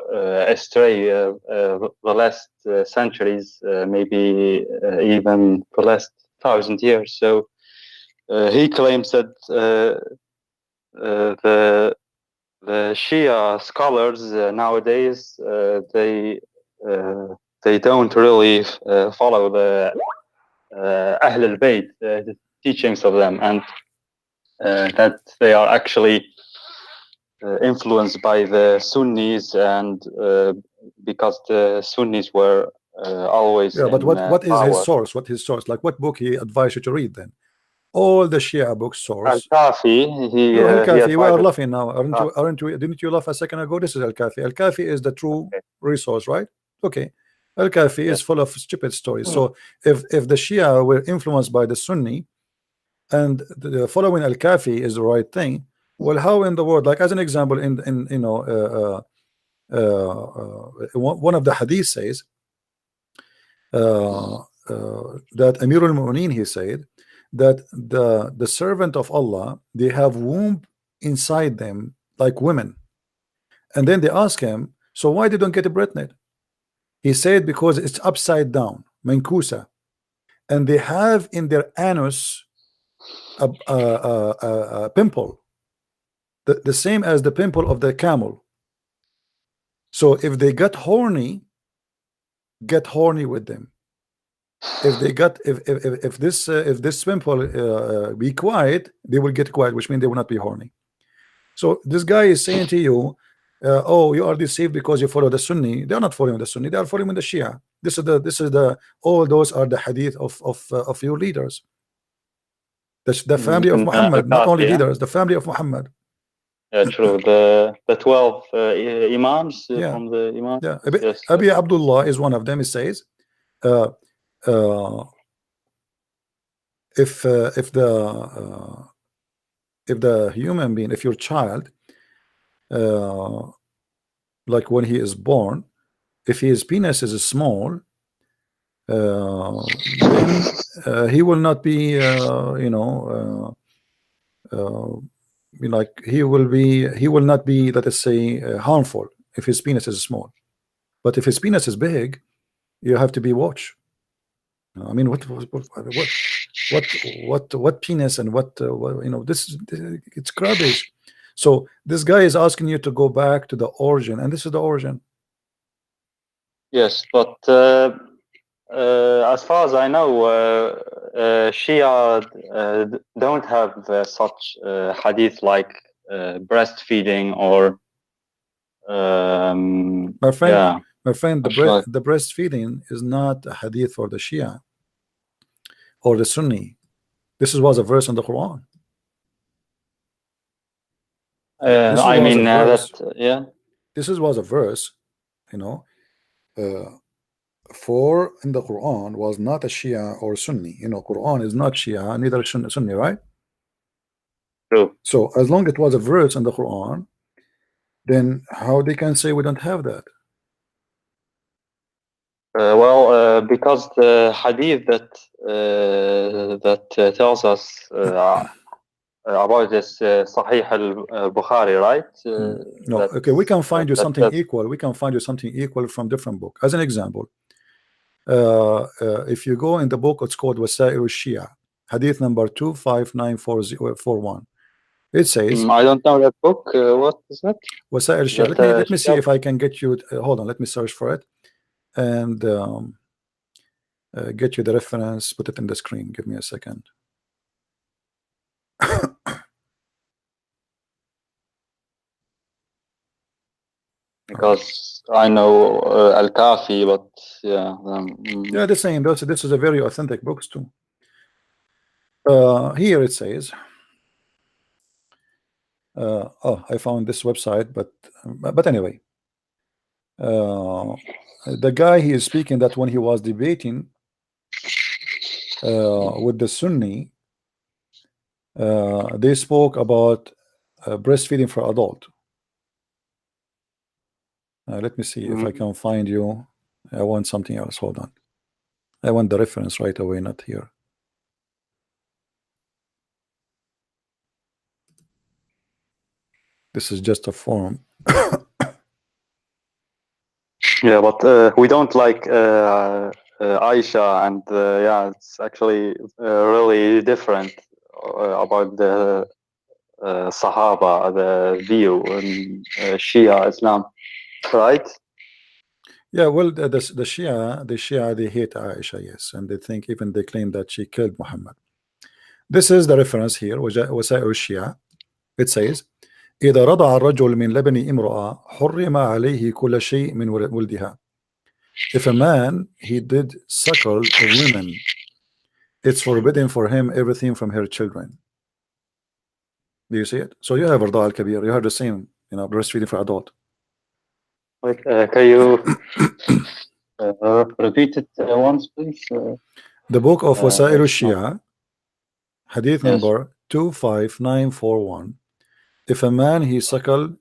astray the last centuries, maybe even the last 1,000 years. So he claims that the Shia scholars nowadays they don't really follow the Ahl al-Bayt, the teachings of them, and that they are actually influenced by the Sunnis, and because the Sunnis were always but what is power. his source? What his source? Like what book he advised you to read then? All the Shia books source. Al-Kafi. Al-Kafi. We are laughing now, aren't we? Didn't you laugh a second ago? This is Al-Kafi. Al-Kafi is the true resource, right? Okay. Al-Kafi is full of stupid stories. So if the Shia were influenced by the Sunni, and the following Al-Kafi is the right thing, well, how in the world? Like as an example, in you know, one of the hadith says that Amir al-Mu'mineen, he said that the servant of Allah, they have womb inside them like women, and then they ask him, so why they don't get pregnant? He said because it's upside down, mankusa, and they have in their anus a pimple, the same as the pimple of the camel. So if they get horny with them. If they got if this pimple be quiet, they will get quiet, which means they will not be horny. So this guy is saying to you, oh, you are deceived because you follow the Sunni. They are not following the Sunni, they are following the Shia. This is the all those are the hadith of your leaders. The family of Muhammad, not only leaders, the family of Muhammad. Yeah, true. The 12 imams from the imams. Yeah, yes. Abi Abdullah is one of them. He says, if the human being, if your child, like when he is born, if his penis is small, then he will not be, you know, like he will not be, let us say, harmful if his penis is small. But if his penis is big, you have to be watched. I mean, what penis and what you know, this it's garbage. So this guy is asking you to go back to the origin, and this is the origin. Yes, but as far as I know, Shia don't have such hadith like breastfeeding or my friend. Yeah. My friend, the breastfeeding is not a hadith for the Shia or the Sunni. This was a verse in the Quran. I mean, yeah. This was a verse, you know, for in the Quran was not a Shia or Sunni. You know, Quran is not Shia, neither Sunni, right? True. So as long as it was a verse in the Quran, then how they can say we don't have that? Well, because the hadith that tells us about this Sahih al-Bukhari, right? No, okay, we can find you something equal. We can find you something equal from different book. As an example, if you go in the book, it's called Wasa'il al-Shia, hadith number 259441. It says, I don't know that book. What is that? Wasa'il al-Shia. Let me see if I can get you. Hold on, let me search for it and get you the reference. Put it in the screen. Give me a second. Because I know Al-Kafi, but yeah. Yeah, the same. This is a very authentic books too. Here it says, oh, I found this website, but anyway, the guy he is speaking that when he was debating with the Sunni, they spoke about breastfeeding for adult. Let me see if I can find you. I want something else. Hold on. I want the reference right away, not here. This is just a form. Yeah, but we don't like Aisha, and yeah, it's actually really different about the Sahaba, the view in Shia Islam, right? Yeah, well, the Shia, they hate Aisha, yes, and they think, even they claim that she killed Muhammad. This is the reference here, وسائل الشيعة. It says, إذا رضع الرجل من لبن امرأة حرم عليه كل شيء من ولدها. If a man, he did suckle a woman, it's forbidden for him everything from her children. Do you see it? So you have رضاع الكبير, you have the same, breastfeeding for adult. Wait, can you repeat it once, please? The book of وسائل الشيعة, hadith number 25941. If a man he suckle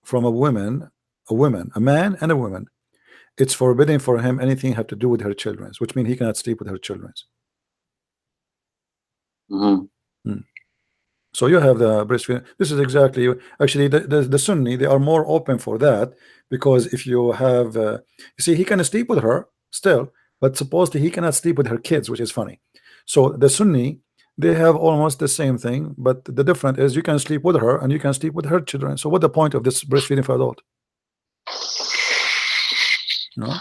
from a man and a woman, it's forbidden for him anything have to do with her children, which means he cannot sleep with her children. So you have the breastfeeding. This is exactly, actually the Sunni, they are more open for that, because if you have you see, he can sleep with her still, but supposedly he cannot sleep with her kids, which is funny. So the Sunni, they have almost the same thing, but the difference is you can sleep with her and you can sleep with her children. So what's the point of this breastfeeding for adult? No?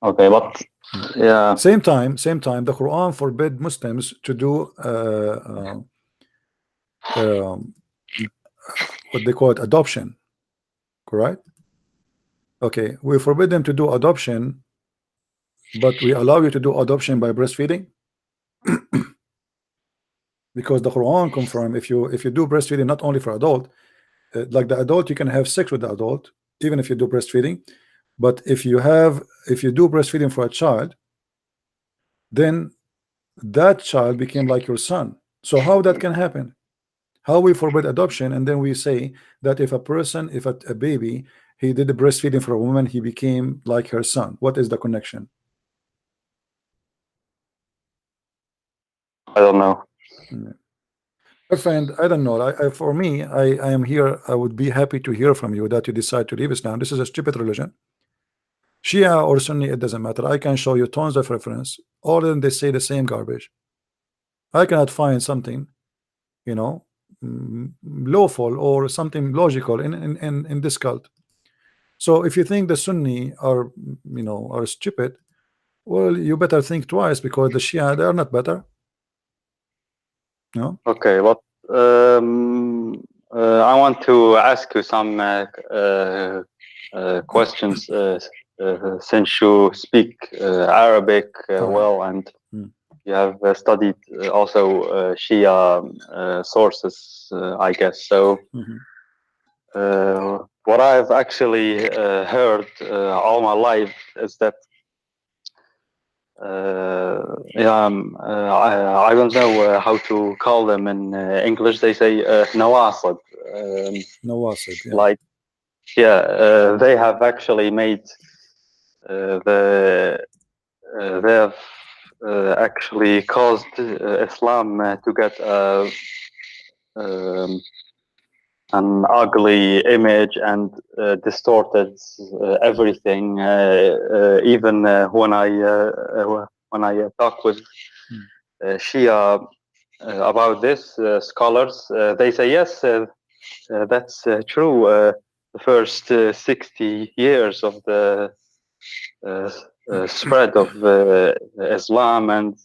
Okay, but yeah, same time the Quran forbid Muslims to do what they call it, adoption, correct? Okay, we forbid them to do adoption, but we allow you to do adoption by breastfeeding. Because the Quran confirm if you do breastfeeding not only for adult, like the adult, you can have sex with the adult even if you do breastfeeding, but if you do breastfeeding for a child, then that child became like your son. So how that can happen? How we forbid adoption, and then we say that if a baby, he did the breastfeeding for a woman, he became like her son. What is the connection? I don't know. My friend, I don't know. For me, I am here. I would be happy to hear from you that you decide to leave Islam. This is a stupid religion. Shia or Sunni, it doesn't matter. I can show you tons of reference. All of them, they say the same garbage. I cannot find something, lawful or something logical in this cult. So if you think the Sunni are stupid, well, you better think twice, because the Shia, they are not better. No. Okay, but I want to ask you some questions since you speak Arabic well, and you have studied also Shia sources, I guess. So what I've actually heard all my life is that I don't know how to call them in English. They say nawasib. Nawasib, yeah. Like, they have actually made they have actually caused Islam to get an ugly image and distorted everything. Even when I talk with Shia about this, scholars, they say yes, that's true. The first 60 years of the spread of Islam, and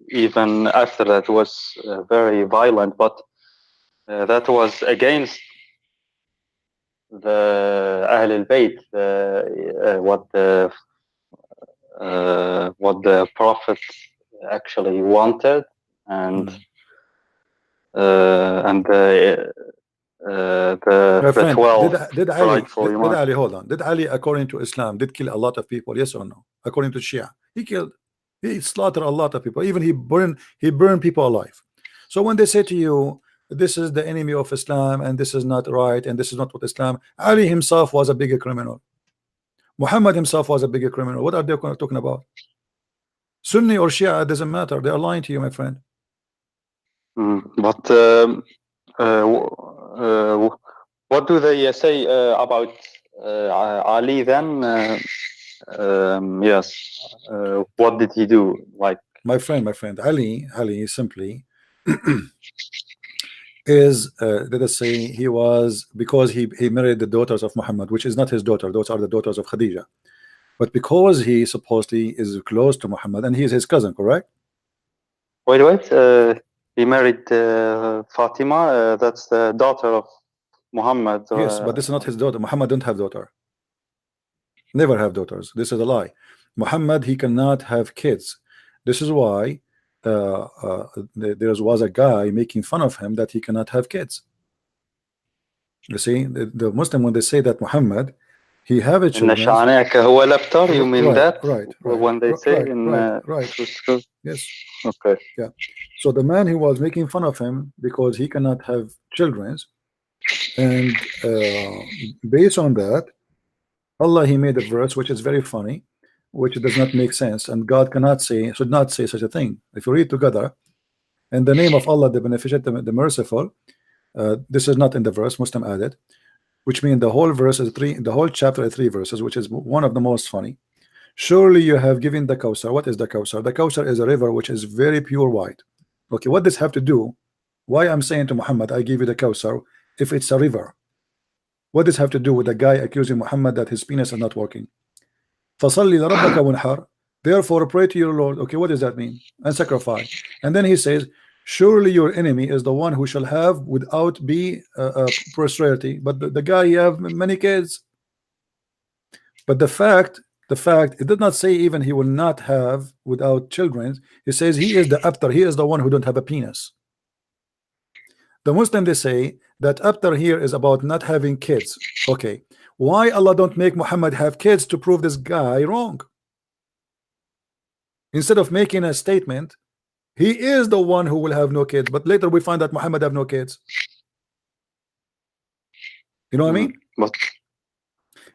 even after that, was very violent, but that was against the Ahl al-Bayt, what the Prophet actually wanted, and and the 12 did Ali, hold on, did Ali, according to Islam, did kill a lot of people, yes or no? According to Shia, he slaughtered a lot of people, even he burned people alive. So when they say to you, this is the enemy of Islam and this is not right and this is not what Islam, Ali himself was a bigger criminal, Muhammad himself was a bigger criminal. What are they talking about? Sunni or Shia, it doesn't matter, they are lying to you, my friend. But what do they say about Ali then? Yes, what did he do? Like, my friend, Ali simply is let us say he was, because he married the daughters of Muhammad, which is not his daughter, those are the daughters of Khadija, but because he supposedly is close to Muhammad and he is his cousin, correct? Wait, he married Fatima, that's the daughter of Muhammad. Yes, but this is not his daughter. Muhammad don't have daughter, never have daughters. This is a lie. Muhammad, he cannot have kids. This is why there was a guy making fun of him that he cannot have kids. You see, the Muslim, when they say that Muhammad, he have a children. You mean that? Right. When they say right. Yes. Okay. Yeah. So the man, he was making fun of him because he cannot have children, and based on that, Allah, he made a verse which is very funny, which does not make sense, and God should not say such a thing. If you read together, in the name of Allah, the beneficent, the merciful, this is not in the verse, Muslim added, which means the whole verse is the whole chapter is 3 verses, which is one of the most funny. Surely you have given the Kawthar. What is the Kawthar? The Kawthar is a river which is very pure white. Okay, what does this have to do? Why I'm saying to Muhammad, I give you the Kawthar, if it's a river? What does this have to do with the guy accusing Muhammad that his penis is not working? فَصَلِّ لَرَبَّكَ وَانْحَرْ, therefore pray to your Lord. Okay, what does that mean? And sacrifice. And then he says, surely your enemy is the one who shall have without be prosperity. But the guy, he have many kids. But the fact, it did not say even he will not have without children. He says he is the abtar, he is the one who don't have a penis. The Muslim, they say that abtar here is about not having kids. Okay, why Allah don't make Muhammad have kids to prove this guy wrong? Instead of making a statement, he is the one who will have no kids, but later we find that Muhammad have no kids. You know what I mean? But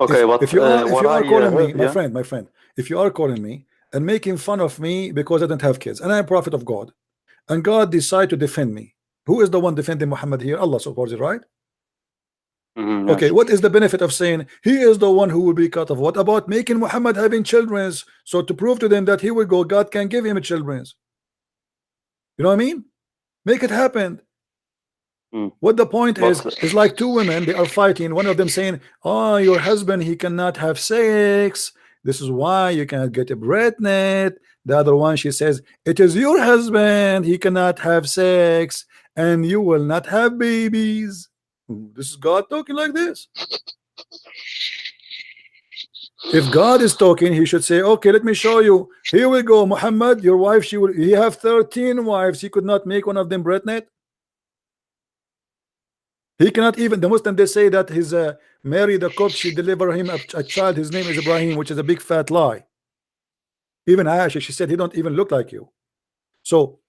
okay, if you are calling me, my friend, if you are calling me and making fun of me because I don't have kids and I am a prophet of God, and God decide to defend me, who is the one defending Muhammad here? Allah, supports it, right? Okay, what is the benefit of saying he is the one who will be cut off? What about making Muhammad having children, so to prove to them that he will go, God can give him children? You know what I mean? Make it happen. What the point is like two women, they are fighting, one of them saying, oh, your husband, he cannot have sex, this is why you cannot get a pregnant. The other one, she says, it is your husband, he cannot have sex and you will not have babies. This is God talking like this. If God is talking, he should say, okay, let me show you. Here we go, Muhammad, your wife, he have 13 wives, he could not make one of them pregnant. He cannot even, the Muslim, they say that his Mary the Copt, she delivered him a child, his name is Ibrahim, which is a big fat lie. Even Aisha, she said he don't even look like you. So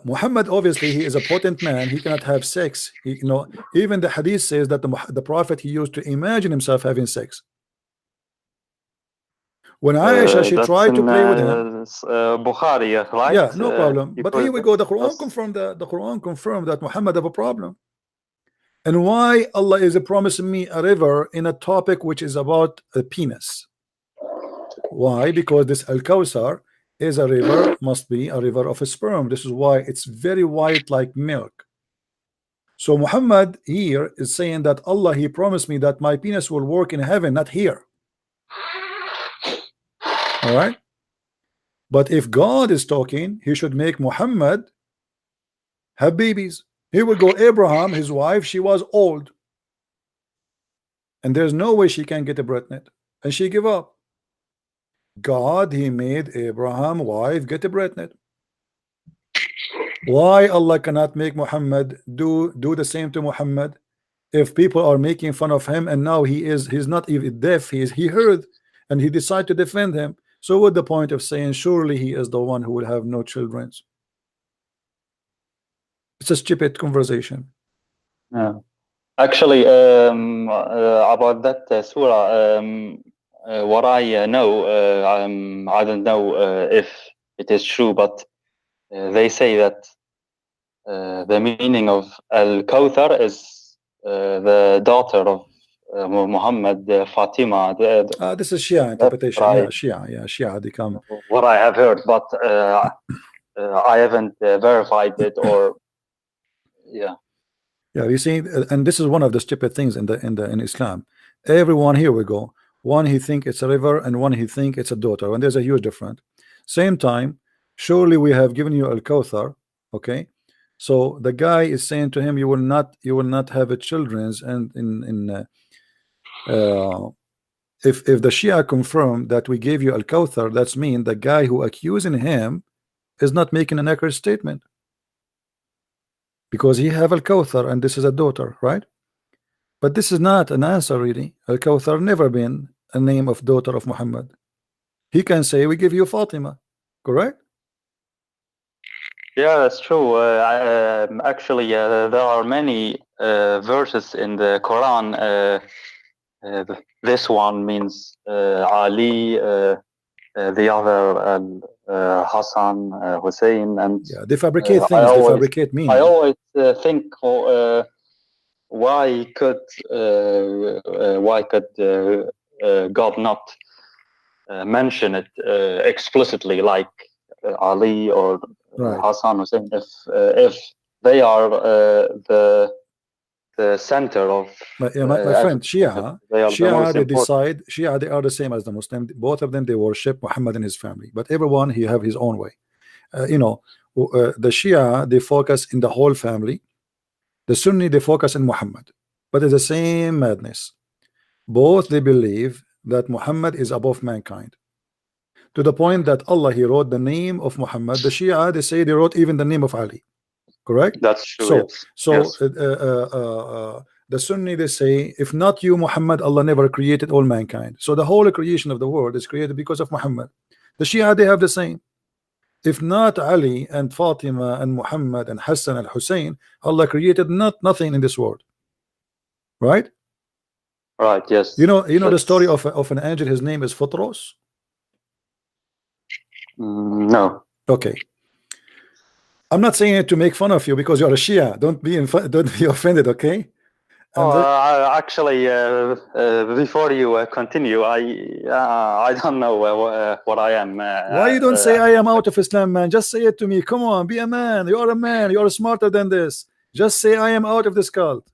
Muhammad, obviously he is a potent man, he cannot have sex. Even the hadith says that the prophet, he used to imagine himself having sex. When Aisha, she tried to play with him, Bukhari, right? Yeah, no problem. But here we go, the Quran confirmed that Muhammad have a problem. And why Allah is promising me a river in a topic which is about a penis? Why? Because this Al-Kawthar is a river, must be a river of a sperm. This is why it's very white like milk. So Muhammad here is saying that Allah, he promised me that my penis will work in heaven, not here. All right. But if God is talking, he should make Muhammad have babies. Here we go, Abraham, his wife, she was old. And there's no way she can get a pregnant. And she gave up. God, he made Abraham wife get a pregnant. Why Allah cannot make Muhammad do the same to Muhammad? If people are making fun of him, and now he's not even deaf, he heard, and he decided to defend him. So what's the point of saying surely he is the one who will have no children? It's a stupid conversation. Yeah. Actually, about that surah, what I know, I don't know if it is true, but they say that the meaning of Al-Kawthar is the daughter of Muhammad, Fatima. This is Shia interpretation. Shia. They come. What I have heard, but I haven't verified it, or yeah. Yeah, you see, and this is one of the stupid things in Islam. Everyone, here we go. One he think it's a river, and one he think it's a daughter, and there's a huge difference. Same time, surely we have given you Al-Kawthar, okay? So the guy is saying to him, you will not have a children's, and if the Shia confirm that we gave you Al-Kawthar, that's mean the guy who accusing him is not making an accurate statement, because he have Al-Kawthar and this is a daughter, right? But this is not an answer really. Al-Kawthar never been a name of daughter of Muhammad. He can say we give you Fatima, correct? Yeah, that's true. Actually, there are many verses in the Quran. This one means Ali, the other Hassan, Hussein, and yeah, they fabricate things. They fabricate meaning. I always think, why could God not mention it explicitly, like Ali or Hassan Hussein, if they are the center of my friend, Shia they decide, Shia they are the same as the Muslim. Both of them, they worship Muhammad and his family, but everyone he have his own way. The Shia, they focus in the whole family. The Sunni, they focus in Muhammad, but it's the same madness. Both they believe that Muhammad is above mankind, to the point that Allah, he wrote the name of Muhammad. The Shia, they say they wrote even the name of Ali. Correct? That's true. The Sunni, they say, if not you, Muhammad, Allah never created all mankind. So the whole creation of the world is created because of Muhammad. The Shia, they have the same. If not Ali and Fatima and Muhammad and Hassan and Hussein, Allah created nothing in this world. Right? Right, yes. You know the story of an angel, his name is Futros? No. Okay. I'm not saying it to make fun of you because you're a Shia. Don't be offended, okay? Actually, before you continue, I don't know what I am. Why you don't say I am out of Islam, man? Just say it to me. Come on, be a man. You are a man. You are smarter than this. Just say I am out of this cult.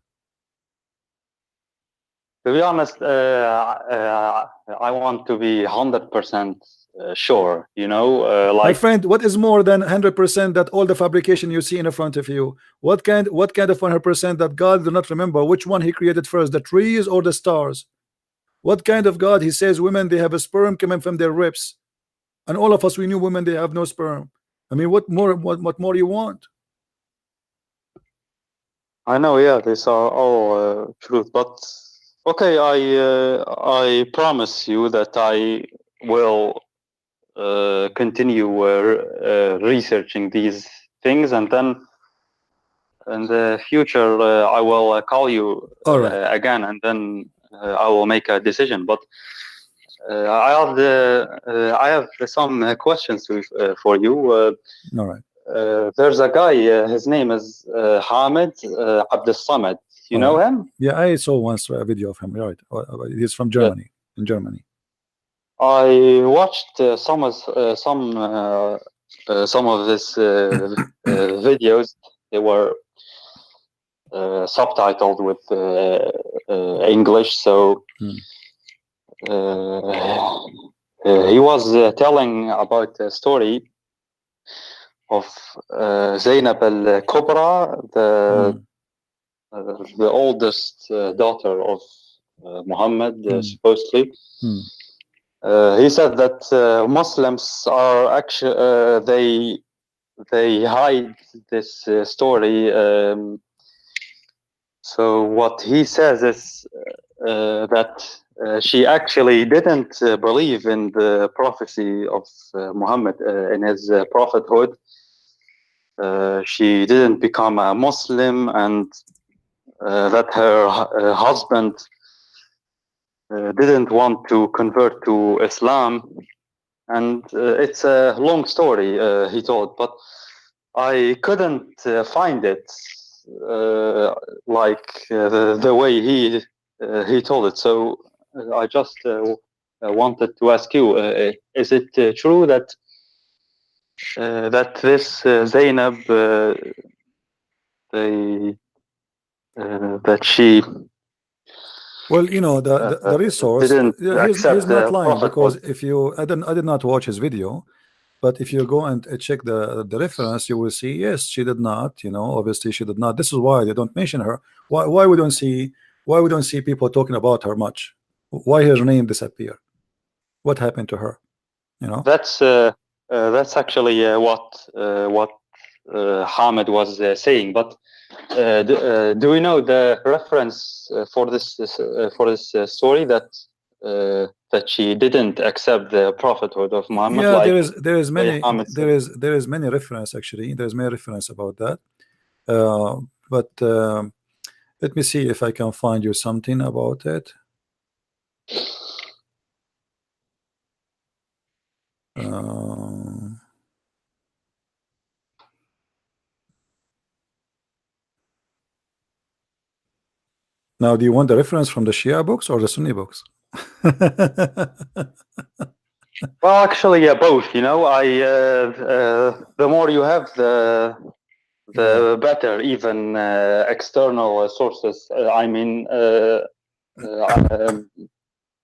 To be honest, I want to be 100% sure, like my friend, what is more than 100% that all the fabrication you see in front of you? What kind of 100% that God do not remember which one he created first, the trees or the stars? What kind of God? He says women, they have a sperm coming from their ribs, and all of us, we knew women, they have no sperm. I mean, what more you want? I know, yeah, these are all truth, but okay, I promise you that I will continue researching these things, and then in the future I will call you again, and then I will make a decision. But I have some questions for you. All right. There's a guy, his name is Hamid Abdel Samad. You know him? Yeah, I saw once a video of him. Right, he's from Germany. Yeah. In Germany. I watched some of his videos. They were subtitled with English, so he was telling about the story of Zainab al-Kubra, the oldest daughter of Muhammad, supposedly. He said that Muslims are actually they hide this story. So what he says is that she actually didn't believe in the prophecy of Muhammad in his prophethood. She didn't become a Muslim, and that her husband didn't want to convert to Islam. And it's a long story, he told, but I couldn't find it like the way he told it. So I just wanted to ask you: is it true that that this Zainab, that she? Well, you know, the resource, he's not lying, because if you, I did not watch his video, but if you go and check the reference, you will see, yes, she did not, you know, obviously she did not. This is why they don't mention her. Why we don't see people talking about her much? Why her name disappeared? What happened to her? You know, that's actually what Hamid was saying. But do we know the reference for this story that that she didn't accept the prophethood of Muhammad? Yeah, like there is many reference, actually. There's many reference about that. But let me see if I can find you something about it. Now, do you want the reference from the Shia books or the Sunni books? Well, actually, yeah, both. You know, the more you have, the better. Even external sources. I mean,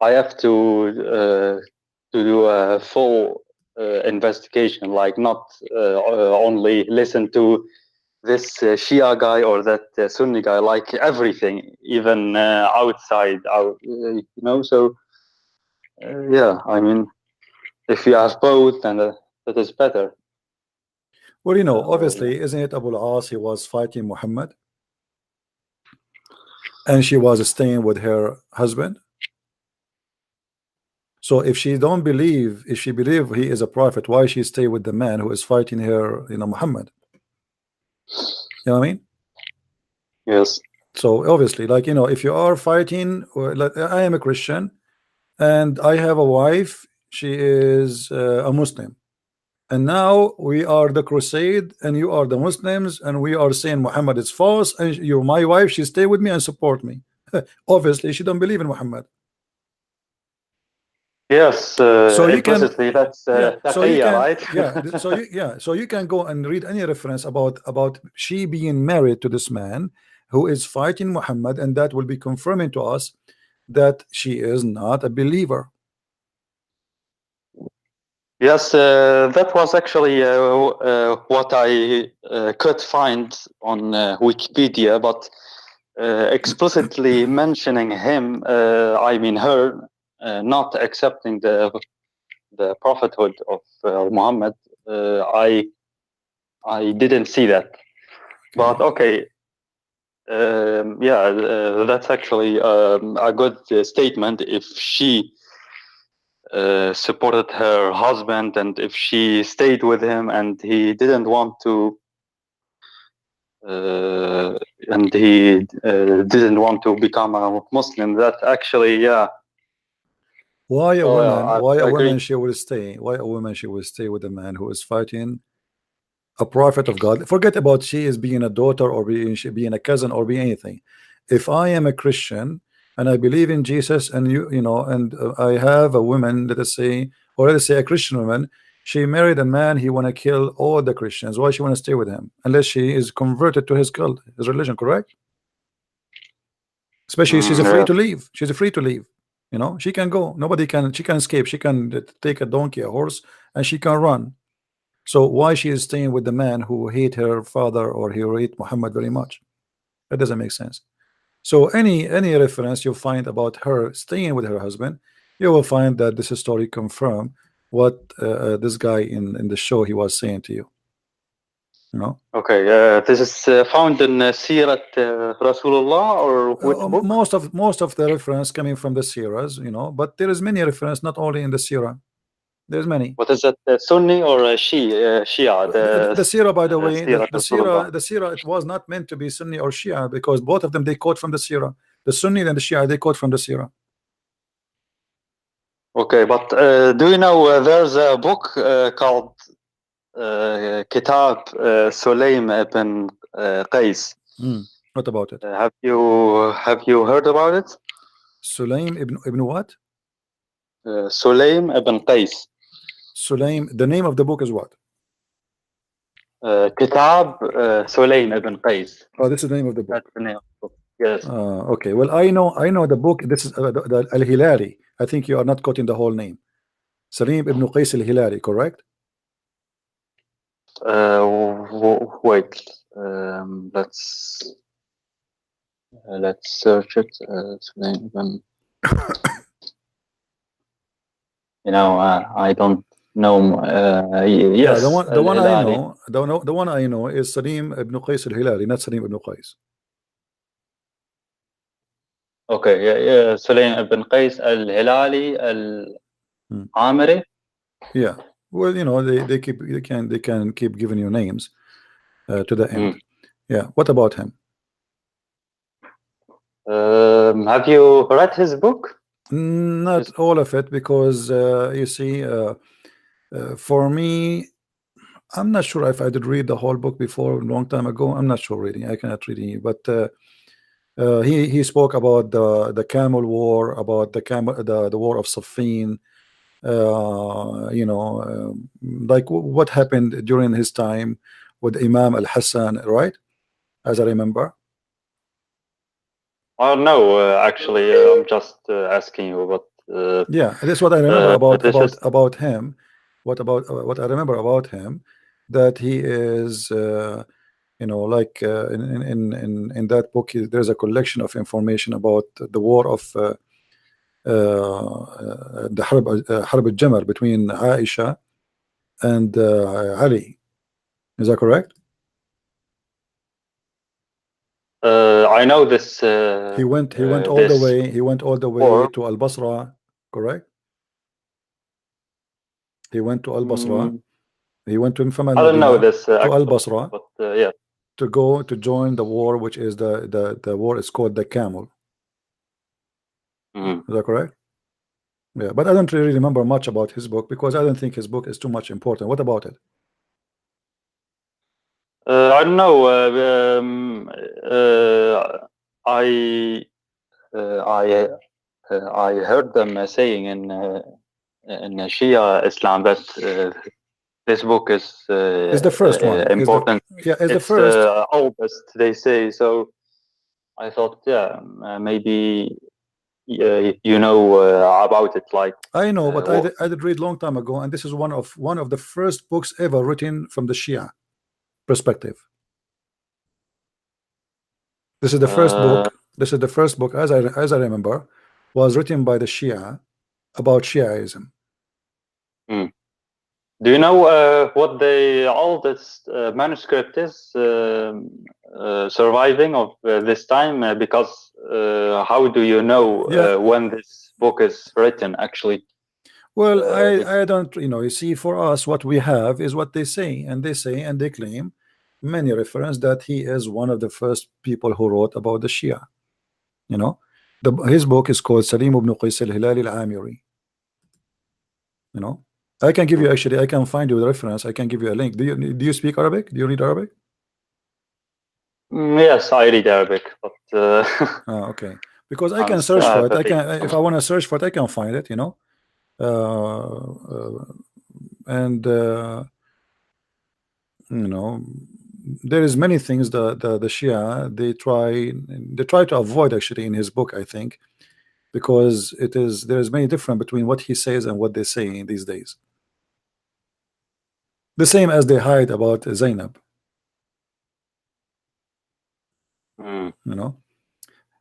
I have to do a full investigation, like not only listen to this Shia guy or that Sunni guy, like everything, even outside, you know. So yeah, I mean, if you have both, then that is better. Well, you know, obviously, isn't it Abu al-As? He was fighting Muhammad, and she was staying with her husband. So if she don't believe, if she believe he is a prophet, why she stay with the man who is fighting her, you know, Muhammad? You know what I mean? Yes. So obviously, like, you know, if you are fighting, or like, I am a Christian and I have a wife, she is a Muslim, and now we are the crusade and you are the Muslims, and we are saying Muhammad is false, and you're my wife, she stay with me and support me. Obviously she don't believe in Muhammad. Yes, so you can, that's so you can, right? So you can go and read any reference about she being married to this man who is fighting Muhammad, and that will be confirming to us that she is not a believer. Yes, that was actually what I could find on Wikipedia, but explicitly mentioning him, I mean her, not accepting the prophethood of Muhammad, I didn't see that. But okay, yeah, that's actually a good statement. If she supported her husband, and if she stayed with him, and he didn't want to, didn't want to become a Muslim, that actually, yeah. Why a woman? Why a woman she will stay? Why a woman she will stay with a man who is fighting a prophet of God? Forget about she is being a daughter or being a cousin or being anything. If I am a Christian and I believe in Jesus, and you know, and I have a woman, let us say, or let us say a Christian woman, she married a man, he want to kill all the Christians. Why she want to stay with him unless she is converted to his cult, his religion, correct? Especially she's free to leave. She's free to leave. You know, she can go. Nobody can. She can escape. She can take a donkey, a horse, and she can run. So why she is staying with the man who hate her father or he hate Muhammad very much? That doesn't make sense. So any reference you find about her staying with her husband, you will find that this story confirm what this guy in the show he was saying to you. You know. Okay, this is found in Sirat Rasulullah, or which book? Most of the reference coming from the Siras, you know, but there is many reference not only in the Sirah. There's many. What is that, Sunni or Shia? The Sirah, by the way, the Rasulullah. Sirah, it was not meant to be Sunni or Shia, because both of them they quote from the Sirah. The Sunni and the Shia they quote from the Sirah. Okay, but do you know there's a book called Kitab Sulaim ibn Qais? What about it? Have you heard about it? Sulaim ibn what? Sulaim ibn Qais. Sulaim. The name of the book is what? Kitab Sulaim ibn Qais. Oh, this is the name of the book. That's the name of the book. Yes. Okay. Well, I know the book. This is the Al-Hilali. I think you are not quoting the whole name. Sulaim ibn Qais al-Hilali, correct? Wait. Let's search it. Sulaim ibn. You know, I don't know. Yes. Yeah, the one I know. The one I know is Salim ibn Qais al-Hilali, not Salim ibn Qais. Okay, yeah. Sulaim ibn Qais al-Hilali al-Amiri. Yeah. Well, you know, they can keep giving you names to the end. Yeah. What about him? Have you read his book? Not all of it, because you see, for me, I'm not sure if I did read the whole book before a long time ago. I'm not sure reading. I cannot read it, but he spoke about the Camel War, about the War of Siffin. You know, like what happened during his time with Imam al-Hassan, right? As I remember. No, actually, I'm just asking you. But yeah, this is what I remember about him. What I remember about him, that he is, you know, like in that book, there's a collection of information about the war of the Harb al-Jamal between Aisha and Ali. Is that correct? I know this. He went all the way. He went all the way to Al-Basra, correct? He went to Al-Basra. He went to I don't know this. To Al-Basra. But yeah. To go to join the war, which is the war is called the Camel. Is that correct? Yeah, but I don't really remember much about his book, because I don't think his book is too much important. What about it? I don't know. I heard them saying in Shia Islam that this book is the first one. Important. It's the first. Oldest, they say. So I thought, yeah, maybe you know about it. Like I know, but I did read long time ago, and this is one of the first books ever written from the Shia perspective. This is the first book. This is the first book, as I remember, was written by the Shia about Shiaism. Do you know what the oldest manuscript is surviving of this time? Because how do you know when this book is written, actually? Well, I don't, you know, you see, for us, what we have is what they say, and they claim many reference that he is one of the first people who wrote about the Shia. You know, his book is called Salim ibn Qais al-Hilali al-Amiri. You know, I can give you, actually, I can find you the reference. I can give you a link. Do you speak Arabic? Do you read Arabic? Yes, I read Arabic, but okay, because I can search for it. I can, if I want to search for it, I can find it. You know, and you know, there is many things that the Shia they try to avoid, actually, in his book, I think, because there is many different between what he says and what they say in these days. The same as they hide about Zainab. You know.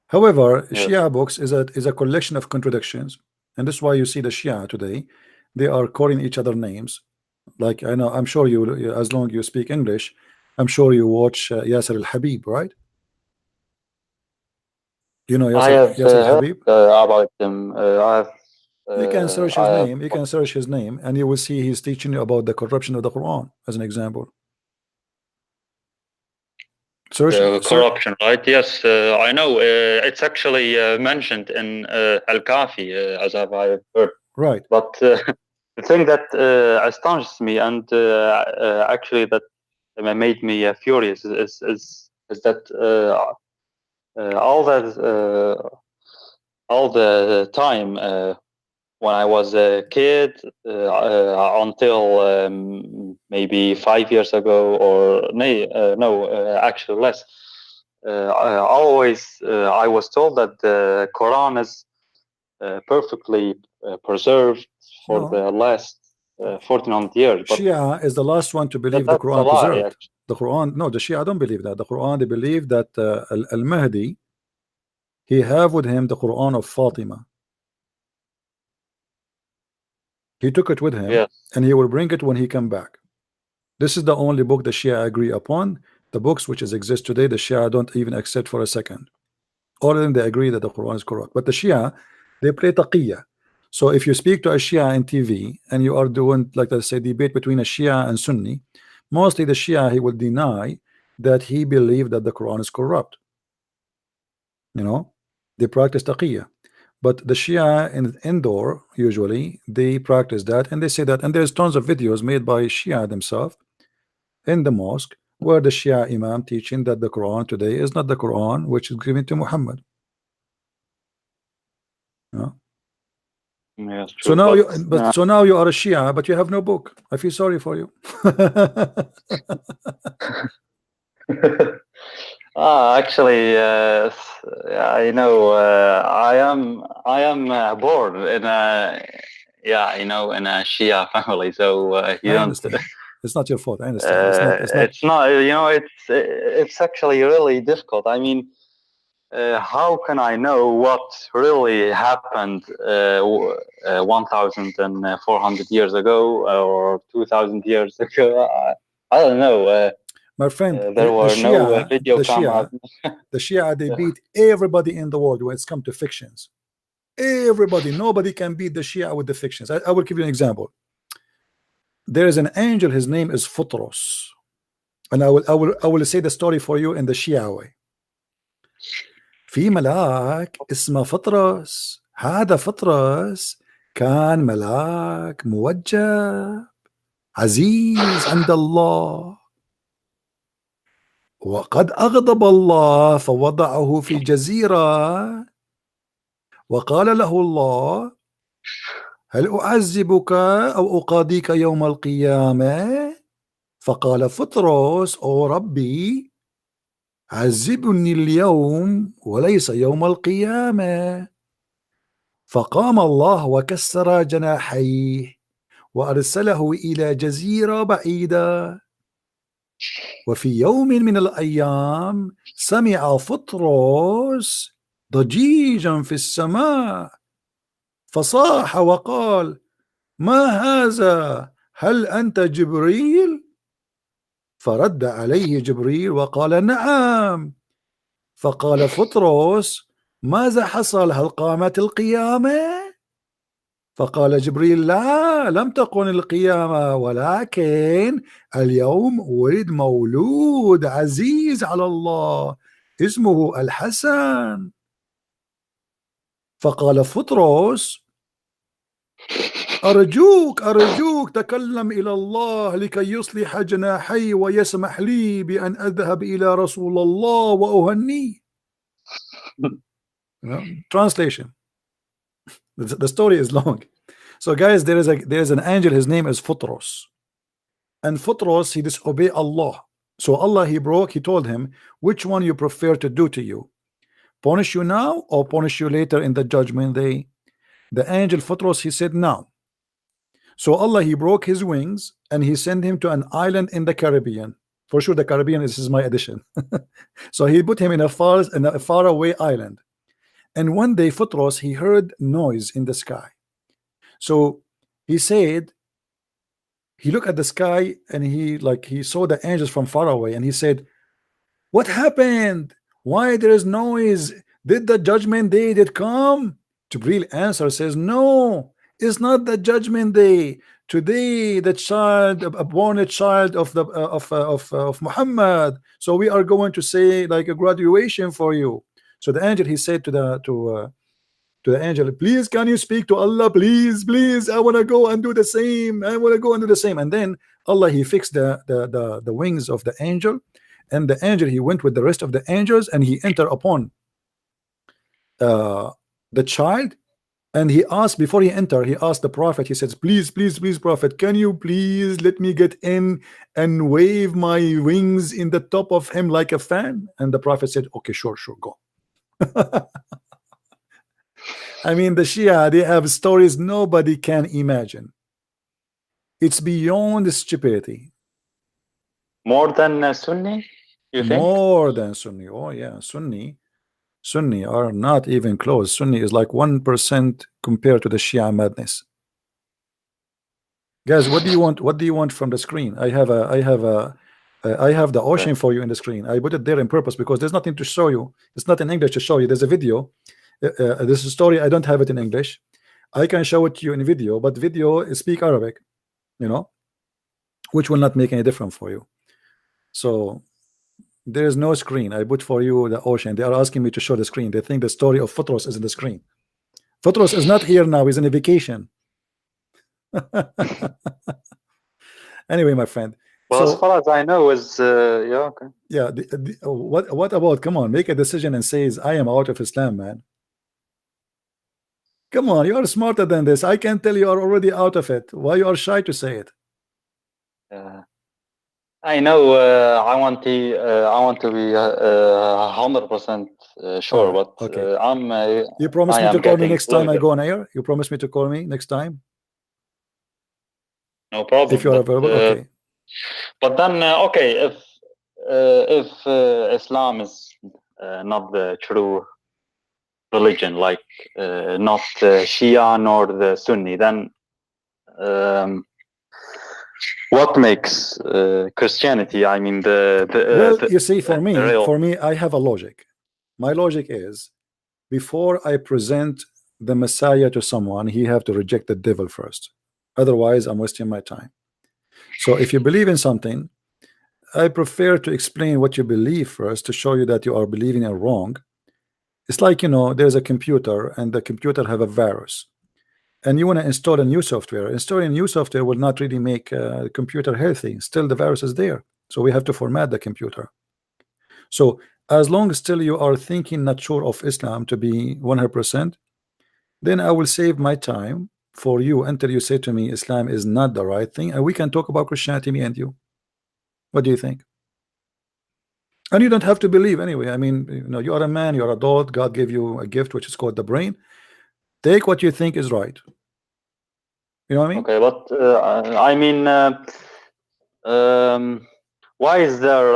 However, Shia books is a collection of contradictions, and that's why you see the Shia today, they are calling each other names. Like, I know, I'm sure you, as long as you speak English, I'm sure you watch Yasser al-Habib, right? You know I have Yasser al-Habib? about him. You can search his name. You can search his name, and you will see he's teaching you about the corruption of the Quran, as an example. Corruption, right? Yes, I know. It's actually mentioned in Al-Kafi, as I've heard. Right. But the thing that astonishes me, and actually that made me furious, is that all the time when I was a kid until maybe 5 years ago, or actually less. I was told that the Quran is perfectly preserved for the last 1400 years. But Shia is the last one to believe the Quran preserved. The Quran, no, the Shia don't believe that. The Quran, they believe that Al-Mahdi, he have with him the Quran of Fatima. He took it with him, and he will bring it when he come back. This is the only book the Shia agree upon. The books which exist today, the Shia don't even accept for a second. All of them, they agree that the Quran is corrupt. But the Shia, they play taqiyya. So if you speak to a Shia in TV, and you are doing, like let's say, debate between a Shia and Sunni, mostly the Shia, he will deny that he believed that the Quran is corrupt. You know, they practice taqiyya. But the Shia in indoor, usually, they practice that, and they say that, and there's tons of videos made by Shia themselves in the mosque, where the Shia Imam teaching that the Quran today is not the Quran which is given to Muhammad. Yeah. Yeah, so now so now you are a Shia, but you have no book. I feel sorry for you. Actually, I know. I am born in a in a Shia family, so you don't. It's not your fault. I understand. It's not. You know, it's actually really difficult. I mean, how can I know what really happened 1,400 years ago or 2,000 years ago? I don't know. My friend, there were no video cameras. The Shia, they beat everybody in the world when it's come to fictions. Everybody, nobody can beat the Shia with the fictions. I will give you an example. There is an angel, his name is Futros, and I will say the story for you in the Shia way. في ملاك اسمه فطرس. هذا فطرس كان ملاك موجه عزيز عند الله، وقد أغضب الله فوضعه في جزيرة، وقال له الله هل أعذبك أو أقاضيك يوم القيامة؟ فقال فطرس أو ربي عذبني اليوم وليس يوم القيامة. فقام الله وكسر جناحيه وأرسله إلى جزيرة بعيدة. وفي يوم من الأيام سمع فطرس ضجيجا في السماء، فصاح وقال ما هذا؟ هل أنت جبريل؟ فرد عليه جبريل وقال نعم. فقال فطرس ماذا حصل؟ هل قامت القيامة؟ فقال جبريل لا، لم تقم القيامة، ولكن اليوم ولد مولود عزيز على الله اسمه الحسن. فقال فطرس أرجوك تكلم إلى الله لكي يصلح جناحي ويسمح لي بأن أذهب إلى رسول الله وأهنيه. Translation. The story is long. So guys, there is an angel, his name is Futros, and Futros, he disobeyed Allah. So Allah, he told him, which one you prefer to do to you, punish you now or punish you later in the judgment day? The angel Futros, he said now. So Allah, he broke his wings and he sent him to an island in the Caribbean. For sure the Caribbean, this is my addition. So he put him in a far away island. And one day Futros, he heard noise in the sky. So he said he looked at the sky and he saw the angels from far away, and he said, what happened? Why there is noise? Did the judgment day did come? Jibril answer says, no, it's not the judgment day. Today the child, born a child of the of Muhammad, so we are going to say like a graduation for you. So the angel, he said to the angel, please can you speak to Allah, please, I want to go and do the same, and then Allah, he fixed the wings of the angel, and the angel, he went with the rest of the angels, and he entered upon the child, and he asked, before he entered, he asked the prophet, he says, please prophet, can you please let me get in and wave my wings in the top of him like a fan? And the prophet said, okay, sure, go. I mean, the Shia, they have stories nobody can imagine. It's beyond stupidity. More than Sunni, you think? More than Sunni. Oh yeah, Sunni are not even close. Sunni is like 1% compared to the Shia madness. Guys, what do you want? What do you want from the screen? I have the ocean for you in the screen. I put it there on purpose because there's nothing to show you. It's not in English to show you. There's a video. This is a story. I don't have it in English. I can show it to you in video, but video speak Arabic, you know, which will not make any difference for you. So there is no screen. I put for you the ocean. They are asking me to show the screen. They think the story of Futros is in the screen. Futros is not here now. He's on a vacation. Anyway, my friend. Well, so, as far as I know, is yeah, okay. Yeah. What about? Come on, make a decision and says, I am out of Islam, man. Come on, you are smarter than this. I can tell you are already out of it. Why you are shy to say it? I know. I want to be 100% sure, but okay. I'm. You promise me to call me next time I go on air. You promise me to call me next time. No problem. If you are available, okay. But then, okay, if Islam is not the true religion, like not the Shia nor the Sunni, then what makes Christianity? I mean, you see, for me, I have a logic. My logic is, before I present the Messiah to someone, he have to reject the devil first. Otherwise, I'm wasting my time. So if you believe in something, I prefer to explain what you believe first to show you that you are believing it wrong. It's like, you know, there's a computer and the computer have a virus, and you want to install a new software. Installing new software will not really make the computer healthy. Still the virus is there, so we have to format the computer. So as long as still you are thinking not sure of Islam to be 100%, then I will save my time for you until you say to me Islam is not the right thing, and we can talk about Christianity, me and you. What do you think? And you don't have to believe anyway. I mean, you know, you are a man, you are adult. God gave you a gift which is called the brain. Take what you think is right. You know what I mean? Okay, but I mean, why is there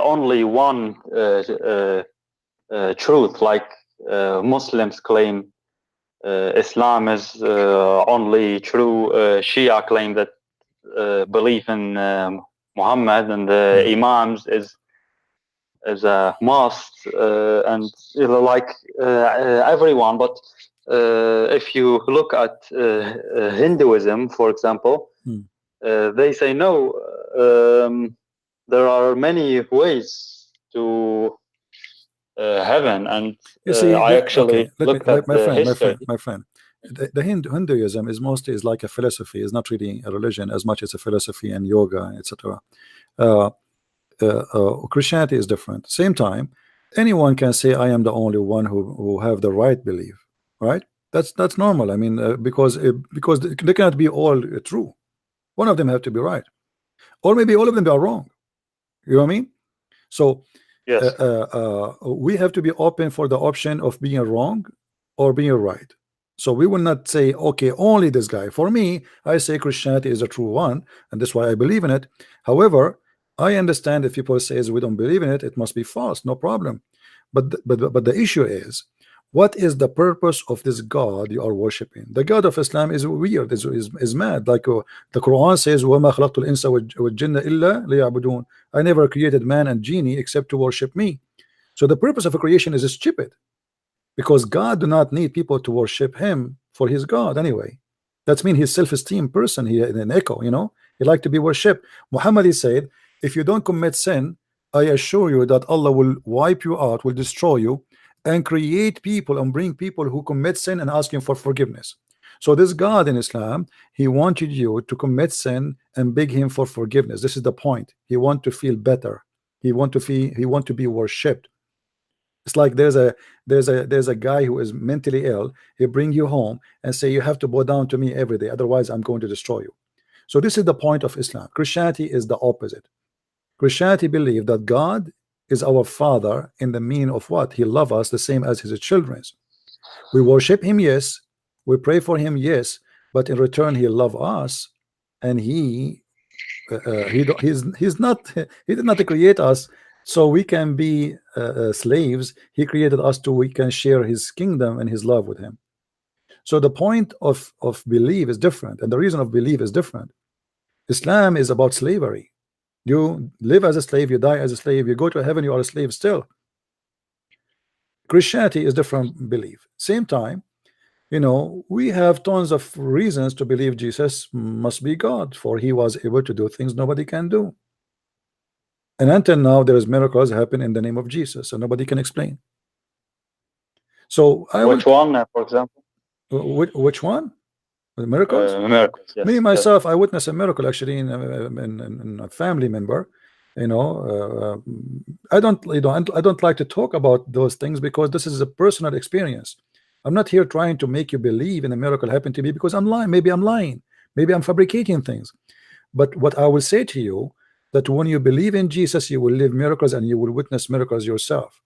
only one truth? Like Muslims claim Islam is only true. Shia claim that belief in Muhammad and the Imams is a must, and you know, like everyone. But if you look at Hinduism, for example, they say no. There are many ways to heaven, and you see, I actually looked at my friend. The Hinduism is mostly like a philosophy. It's not really a religion as much as a philosophy and yoga, etc. Christianity is different. Same time, anyone can say I am the only one who have the right belief, right? That's normal. I mean, because they cannot be all true. One of them have to be right, or maybe all of them are wrong. You know what I mean? So yes, we have to be open for the option of being wrong or being right. So we will not say, okay, only this guy. For me, I say Christianity is a true one, and that's why I believe in it. However, I understand if people say we don't believe in it, it must be false. No problem. But the issue is, What is the purpose of this God you are worshiping? The God of Islam is weird, is mad. Like the Quran says, وَمَا خَلَقْتُ الْإِنسَ وَالْجِنَّ إِلَّا لِيَعْبُدُونَ. I never created man and genie except to worship me. So the purpose of a creation is stupid, because God do not need people to worship him for his God anyway. That's mean he's self-esteem person here in an echo, you know. He like to be worshipped. Muhammad said, if you don't commit sin, I assure you that Allah will wipe you out, will destroy you, and create people and bring people who commit sin and ask him for forgiveness. So this God in Islam, he wanted you to commit sin and beg him for forgiveness. This is the point. He want to feel better. He want to be worshipped. It's like there's a guy who is mentally ill. He bring you home and say you have to bow down to me every day, otherwise I'm going to destroy you. So this is the point of Islam. Christianity is the opposite. Christianity believe that God is our father in the meaning of what? He loves us the same as his children. We worship him, yes. We pray for him, yes. But in return, he loves us, and he did not create us so we can be slaves. He created us so we can share his kingdom and his love with him. So the point of belief is different, and the reason of belief is different. Islam is about slavery. You live as a slave, you die as a slave, you go to heaven, you are a slave still. Christianity is different belief. Same time, you know, we have tons of reasons to believe Jesus must be God, for he was able to do things nobody can do. And until now, there is miracles happen in the name of Jesus, and nobody can explain. So which one, for example? Which one? The miracles? Miracles, yes. Me myself, yes. I witnessed a miracle actually in a family member. You know, I don't like to talk about those things because this is a personal experience. I'm not here trying to make you believe in a miracle happened to me because I'm lying. Maybe I'm lying. Maybe I'm fabricating things. But what I will say to you, that when you believe in Jesus, you will live miracles and you will witness miracles yourself.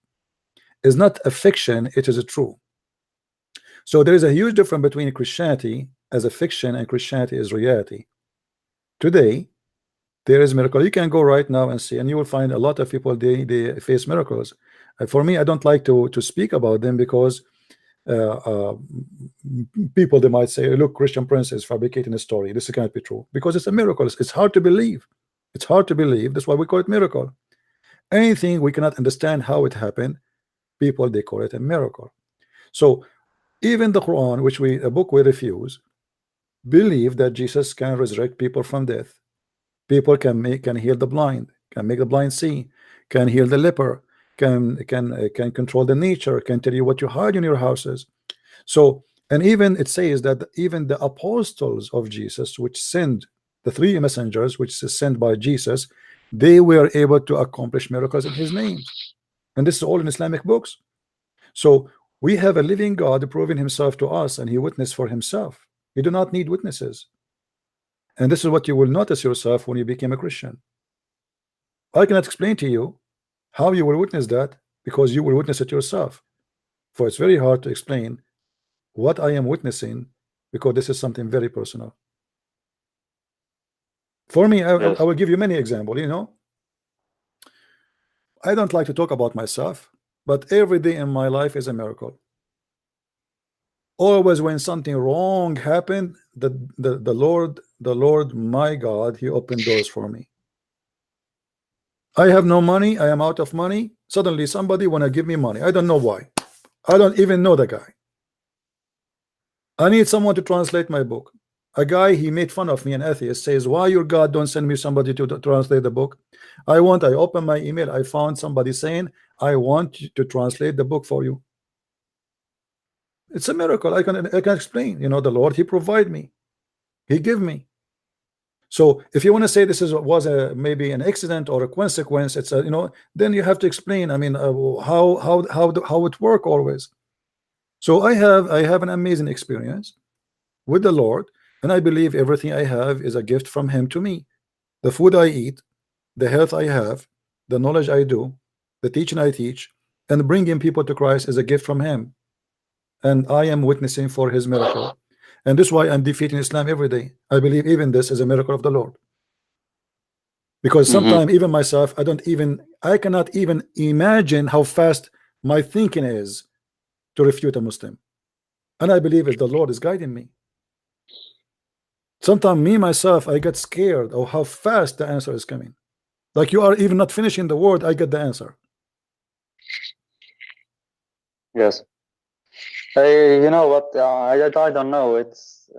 It's not a fiction, it is a true. So there is a huge difference between Christianity as a fiction and Christianity as reality. Today, there is miracle. You can go right now and see, and you will find a lot of people, they face miracles. For me, I don't like to speak about them because people, they might say, look, Christian Prince is fabricating a story. This cannot be true because it's a miracle. It's hard to believe. It's hard to believe. That's why we call it miracle. Anything we cannot understand how it happened, people, they call it a miracle. So even the Quran, which a book we refuse, believe that Jesus can resurrect people from death. People can heal the blind, can make the blind see, can heal the leper, can control the nature, can tell you what you hide in your houses. So, and even it says that even the apostles of Jesus, which sent the 3 messengers, which is sent by Jesus, they were able to accomplish miracles in his name. And this is all in Islamic books. So we have a living God proving himself to us, and he witnessed for himself. You do not need witnesses. And this is what you will notice yourself when you became a Christian. I cannot explain to you how you will witness that because you will witness it yourself. For it's very hard to explain what I am witnessing because this is something very personal. For me, I will give you many examples. You know, I don't like to talk about myself, but every day in my life is a miracle. Always when something wrong happened, the Lord, my God, he opened doors for me. I have no money, I am out of money. Suddenly somebody want to give me money. I don't know why. I don't even know the guy. I need someone to translate my book. A guy, he made fun of me, an atheist, says, why your God don't send me somebody to translate the book? I open my email, I found somebody saying, I want you to translate the book for you. It's a miracle. I can explain. You know, the Lord, he provide me, he give me. So if you want to say this was maybe an accident or a consequence, it's a, you know, then you have to explain. I mean, how it work always. So I have an amazing experience with the Lord, and I believe everything I have is a gift from him to me. The food I eat, the health I have, the knowledge I do, the teaching I teach, and bringing people to Christ is a gift from him. And I am witnessing for his miracle. And this is why I'm defeating Islam every day. I believe even this is a miracle of the Lord. Because sometimes even myself, I cannot even imagine how fast my thinking is. to refute a Muslim, and I believe if the Lord is guiding me. Sometimes me myself, I get scared of how fast the answer is coming. Like you are even not finishing the word, I get the answer. Yes. You know what? I don't know. It's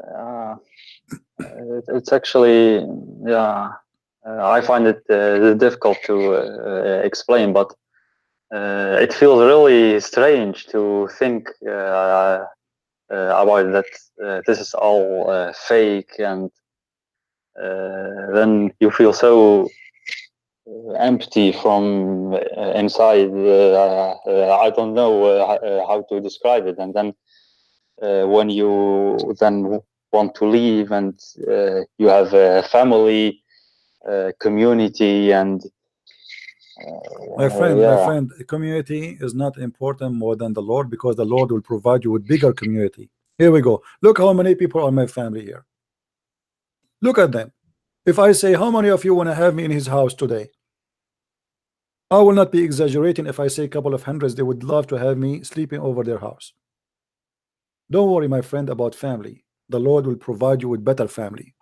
actually, yeah. I find it difficult to explain, but it feels really strange to think about that. This is all fake, and then you feel so empty from inside. I don't know how to describe it. And then when you then want to leave, and you have a family, community, and my friend, community is not important more than the Lord, because the Lord will provide you with bigger community. Here we go. Look how many people are my family here. Look at them. If I say, how many of you want to have me in his house today? I will not be exaggerating if I say a couple of hundreds. They would love to have me sleeping over their house. Don't worry, my friend, about family. The Lord will provide you with better family.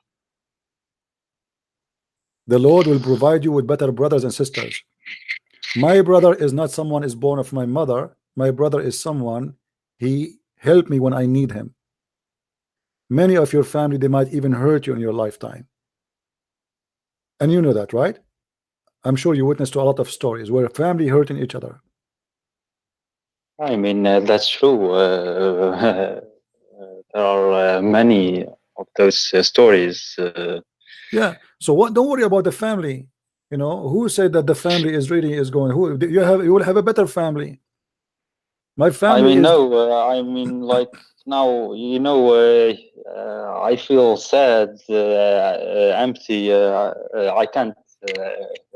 The Lord will provide you with better brothers and sisters. My brother is not someone is born of my mother. My brother is someone, he helped me when I need him. Many of your family, they might even hurt you in your lifetime. And you know that, right? I'm sure you witnessed to a lot of stories where family hurting each other. I mean, that's true. There are many of those stories. Yeah. So what? Don't worry about the family. You know, who said that the family is really is going? Who you will have a better family. My family. I mean, is, no. I mean, like now, you know, I feel sad, empty. I can't.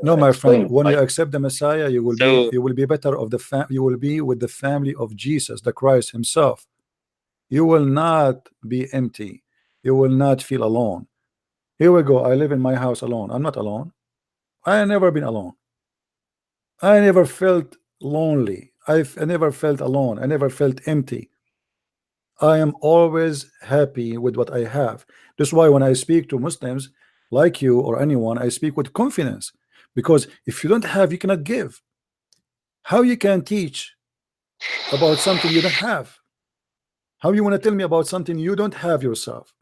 No, my friend. When like, you accept the Messiah, you will be better of the you will be with the family of Jesus, the Christ Himself. You will not be empty. You will not feel alone. Here we go. I live in my house alone. I'm not alone. I never been alone. I never felt lonely. I never felt alone. I never felt empty. I am always happy with what I have. That's why when I speak to Muslims like you or anyone, I speak with confidence, because if you don't have, you cannot give. How you can teach about something you don't have? How you want to tell me about something you don't have yourself?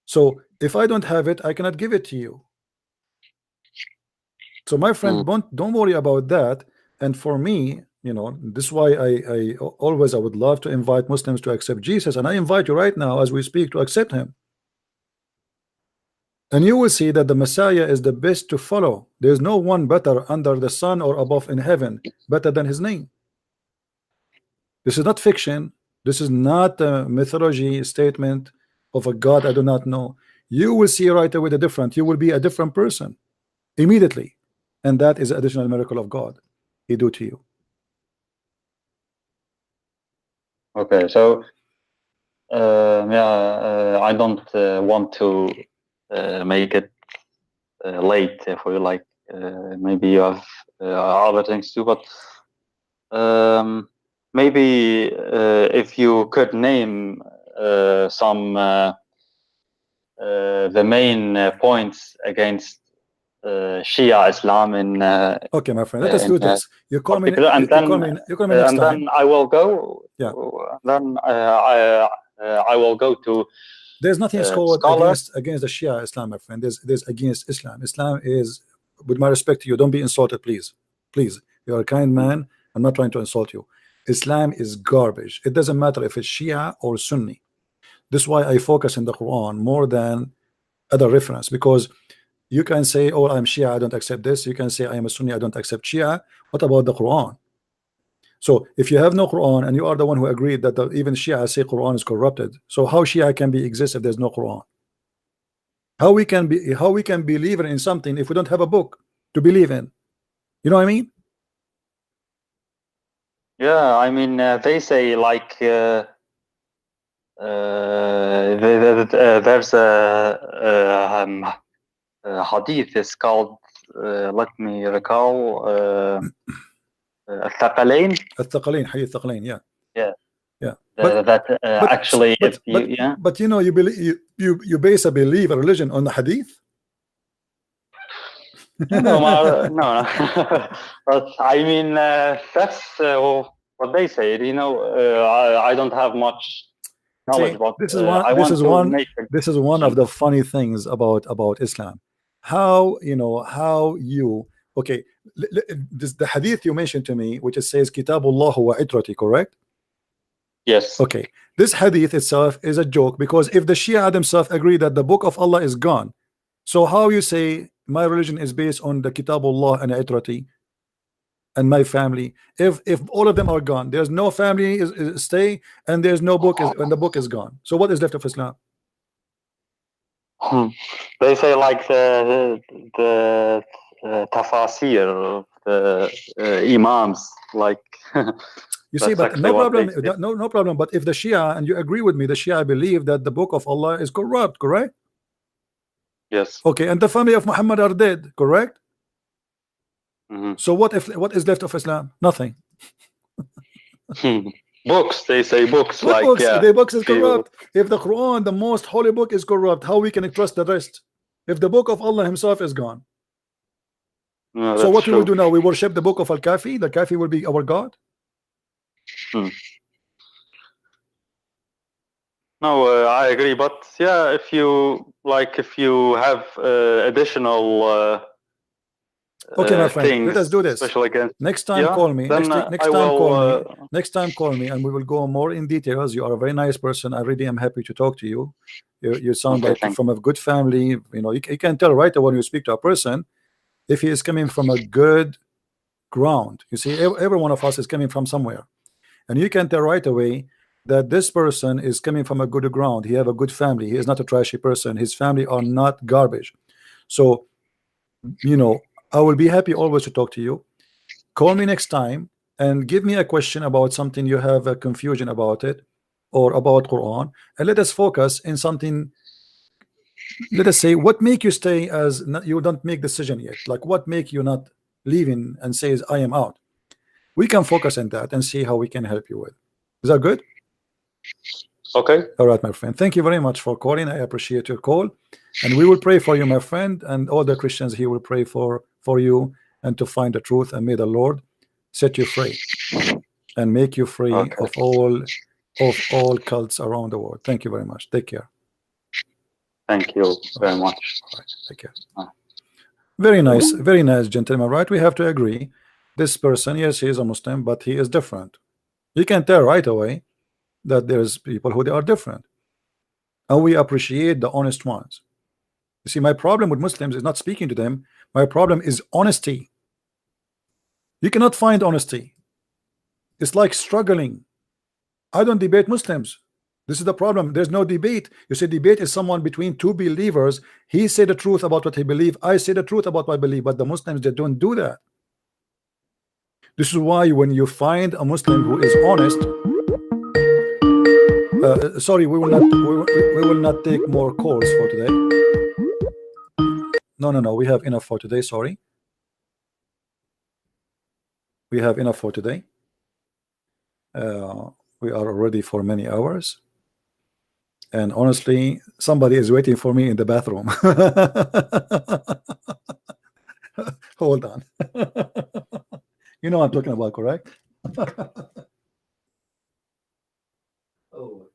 So if I don't have it, I cannot give it to you. So my friend, don't worry about that. And for me, you know, this is why I always, I would love to invite Muslims to accept Jesus, and I invite you right now as we speak to accept him. And you will see that the Messiah is the best to follow. There is no one better under the sun or above in heaven better than his name. This is not fiction. This is not a mythology statement of a God I do not know. You will see right away the difference. You will be a different person immediately, and that is an additional miracle of God He do to you. Okay, so yeah, I don't want to make it late for you. Like maybe you have other things to do, but maybe if you could name some the main points against Shia Islam in okay, my friend, let us do this. You call me, and then next time. Then I will go. Yeah. Then I will go to. There's nothing called against the Shia Islam, my friend. There's against Islam. Islam is, with my respect to you, don't be insulted, please. Please, you're a kind man. I'm not trying to insult you. Islam is garbage. It doesn't matter if it's Shia or Sunni. This is why I focus in the Quran more than other reference, because you can say, oh, I'm Shia, I don't accept this. You can say, I am a Sunni, I don't accept Shia. What about the Quran? So if you have no Quran, and you are the one who agreed that even Shia say Quran is corrupted, so how Shia can be exist if there's no Quran? How we can believe in something if we don't have a book to believe in? You know what I mean? Yeah, I mean they say like there's a hadith is called let me recall الثقلين. الثقلين, حي الثقلين, yeah. Yeah. Yeah. But you know, you believe you base a belief, a religion on the hadith. No. But I mean, that's what they say. You know, I don't have much knowledge about. This is one of the funny things about Islam. How you okay? The hadith you mentioned to me, which it says Kitabullah wa itrati, correct? Yes. Okay. This hadith itself is a joke, because if the Shia themselves agree that the book of Allah is gone, so how you say my religion is based on the Kitabullah and itrati and my family? If all of them are gone, there's no family is stay, and there's no book when the book is gone. So what is left of Islam? They say like the tafasir of the imams, like. You see, but no problem, no problem. But if the Shia, and you agree with me, the Shia believe that the book of Allah is corrupt, correct? Yes. Okay, and the family of Muhammad are dead, correct? So what is left of Islam? Nothing. Books, they say books. What like books? yeah, The books is corrupt. If the Quran, the most holy book, is corrupt, how we can trust the rest? If the book of Allah himself is gone. No, so what true. we will do now? We worship the book of Al-Kafi. The Kafi will be our God. No, I agree, but yeah, if you have additional okay, my friend, things, let us do this. Next time, call me. Next time, call me, and we will go more in details. You are a very nice person. I really am happy to talk to you. You sound like from a good family. You know, you can tell right away when you speak to a person if he is coming from a good ground. You see, every one of us is coming from somewhere, and you can tell right away that this person is coming from a good ground. He have a good family. He is not a trashy person. His family are not garbage. So, you know, I will be happy always to talk to you. Call me next time and give me a question about something you have a confusion about it, or about Quran, and let us focus in something. Let us say, what make you stay as you don't make decision yet? Like, what make you not leaving and says I am out? We can focus on that and see how we can help you with. Is that good? Okay. All right, my friend. Thank you very much for calling. I appreciate your call, and we will pray for you, my friend, and all the Christians here will pray for you, and to find the truth, and may the Lord set you free and make you free of all cults around the world. Thank you very much. Take care. Thank you very much. All right, take care. Very nice gentleman, right? We have to agree. This person, yes, he is a Muslim, but he is different. You can tell right away that there's people who they are different, and we appreciate the honest ones. You see, my problem with Muslims is not speaking to them. My problem is honesty. You cannot find honesty. It's like struggling. I don't debate Muslims. This is the problem. There's no debate. You see, debate is someone between two believers. He say the truth about what he believes. I say the truth about what I believe. But the Muslims, they don't do that. This is why when you find a Muslim who is honest, sorry, we will not take more calls for today. No, we have enough for today. Sorry, we have enough for today. We are already for many hours, and honestly, somebody is waiting for me in the bathroom. Hold on. You know what I'm talking about, correct? Oh.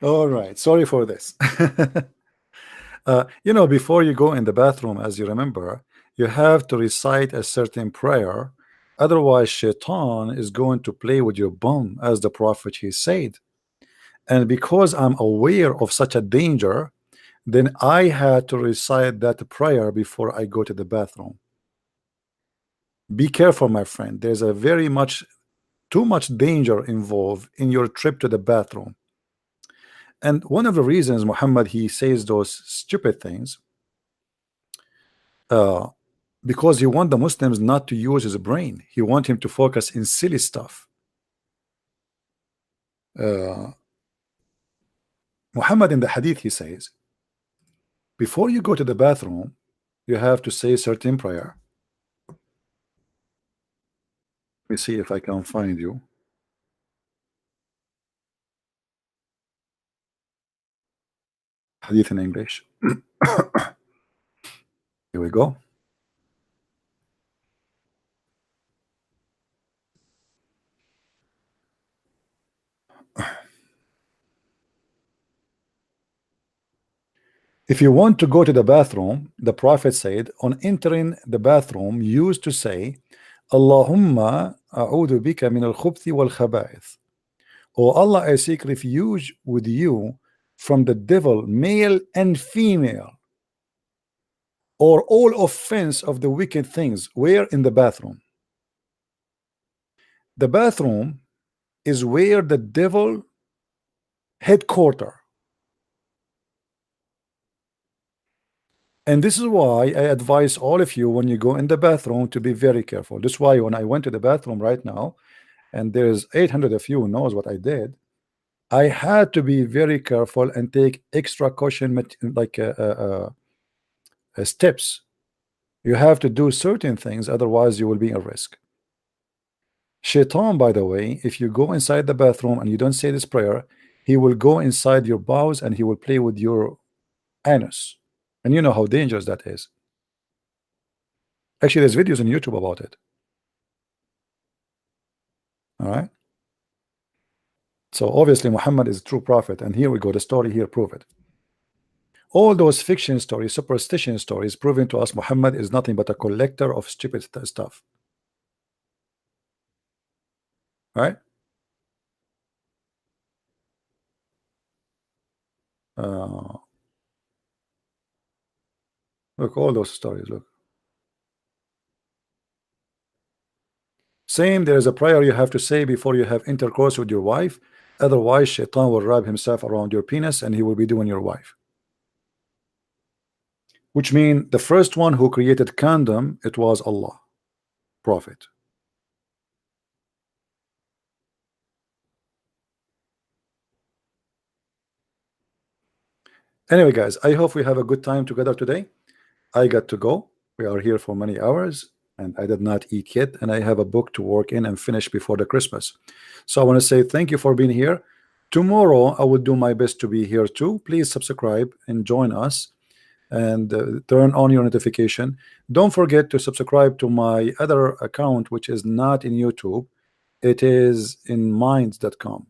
All right, sorry for this. You know, before you go in the bathroom, as you remember, you have to recite a certain prayer. Otherwise, Shaitan is going to play with your bum, as the Prophet he said. And because I'm aware of such a danger, then I had to recite that prayer before I go to the bathroom. Be careful, my friend. There's a very much too much danger involved in your trip to the bathroom. And one of the reasons Muhammad he says those stupid things, because he wants the Muslims not to use his brain. He wants him to focus in silly stuff. Muhammad in the hadith he says, before you go to the bathroom, you have to say a certain prayer. Let me see if I can find you. Hadith in English. Here we go. If you want to go to the bathroom, the Prophet said, on entering the bathroom, used to say, Allahumma a'udhu bika min al-khubthi wal-khaba'ith. O Allah, I seek refuge with you from the devil, male and female, or all offense of the wicked things. Where? In the bathroom. The bathroom is where the devil headquarters. And this is why I advise all of you when you go in the bathroom to be very careful. This is why when I went to the bathroom right now, and there's 800 of you who knows what I did, I had to be very careful and take extra caution, like steps. You have to do certain things, otherwise you will be at risk. Shaitan, by the way, if you go inside the bathroom and you don't say this prayer, he will go inside your bowels and he will play with your anus. And you know how dangerous that is. Actually, there's videos on YouTube about it. All right. So obviously Muhammad is a true prophet, and here we go. The story here prove it. All those fiction stories, superstition stories, proving to us Muhammad is nothing but a collector of stupid stuff. All right. Look, all those stories. Look. Same, there is a prayer you have to say before you have intercourse with your wife. Otherwise, Shaitan will wrap himself around your penis and he will be doing your wife. Which means the first one who created condom, it was Allah, Prophet. Anyway, guys, I hope we have a good time together today. I got to go. We are here for many hours, and I did not eat yet, and I have a book to work in and finish before the Christmas. So I want to say thank you for being here. Tomorrow, I will do my best to be here too. Please subscribe and join us, and turn on your notification. Don't forget to subscribe to my other account, which is not in YouTube. It is in minds.com.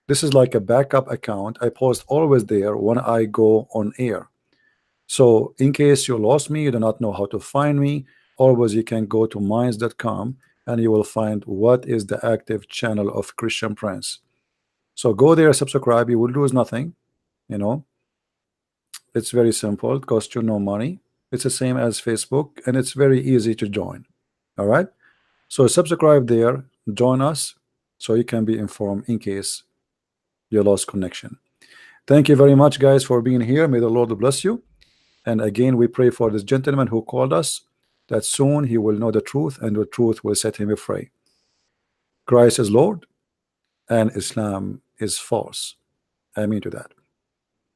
This is like a backup account. I post always there when I go on air. So in case you lost me, you do not know how to find me, always you can go to minds.com and you will find what is the active channel of Christian Prince. So go there, subscribe. You will lose nothing. You know, it's very simple. It costs you no money. It's the same as Facebook, and it's very easy to join. All right. So subscribe there, join us, so you can be informed in case you lost connection. Thank you very much, guys, for being here. May the Lord bless you. And again, we pray for this gentleman who called us, that soon he will know the truth, and the truth will set him free. Christ is Lord, and Islam is false. Amen to that.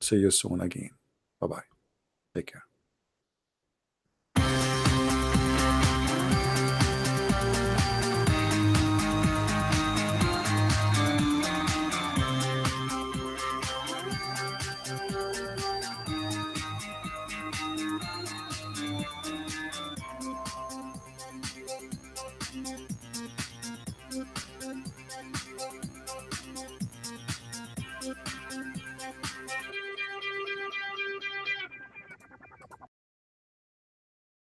See you soon again. Bye-bye. Take care.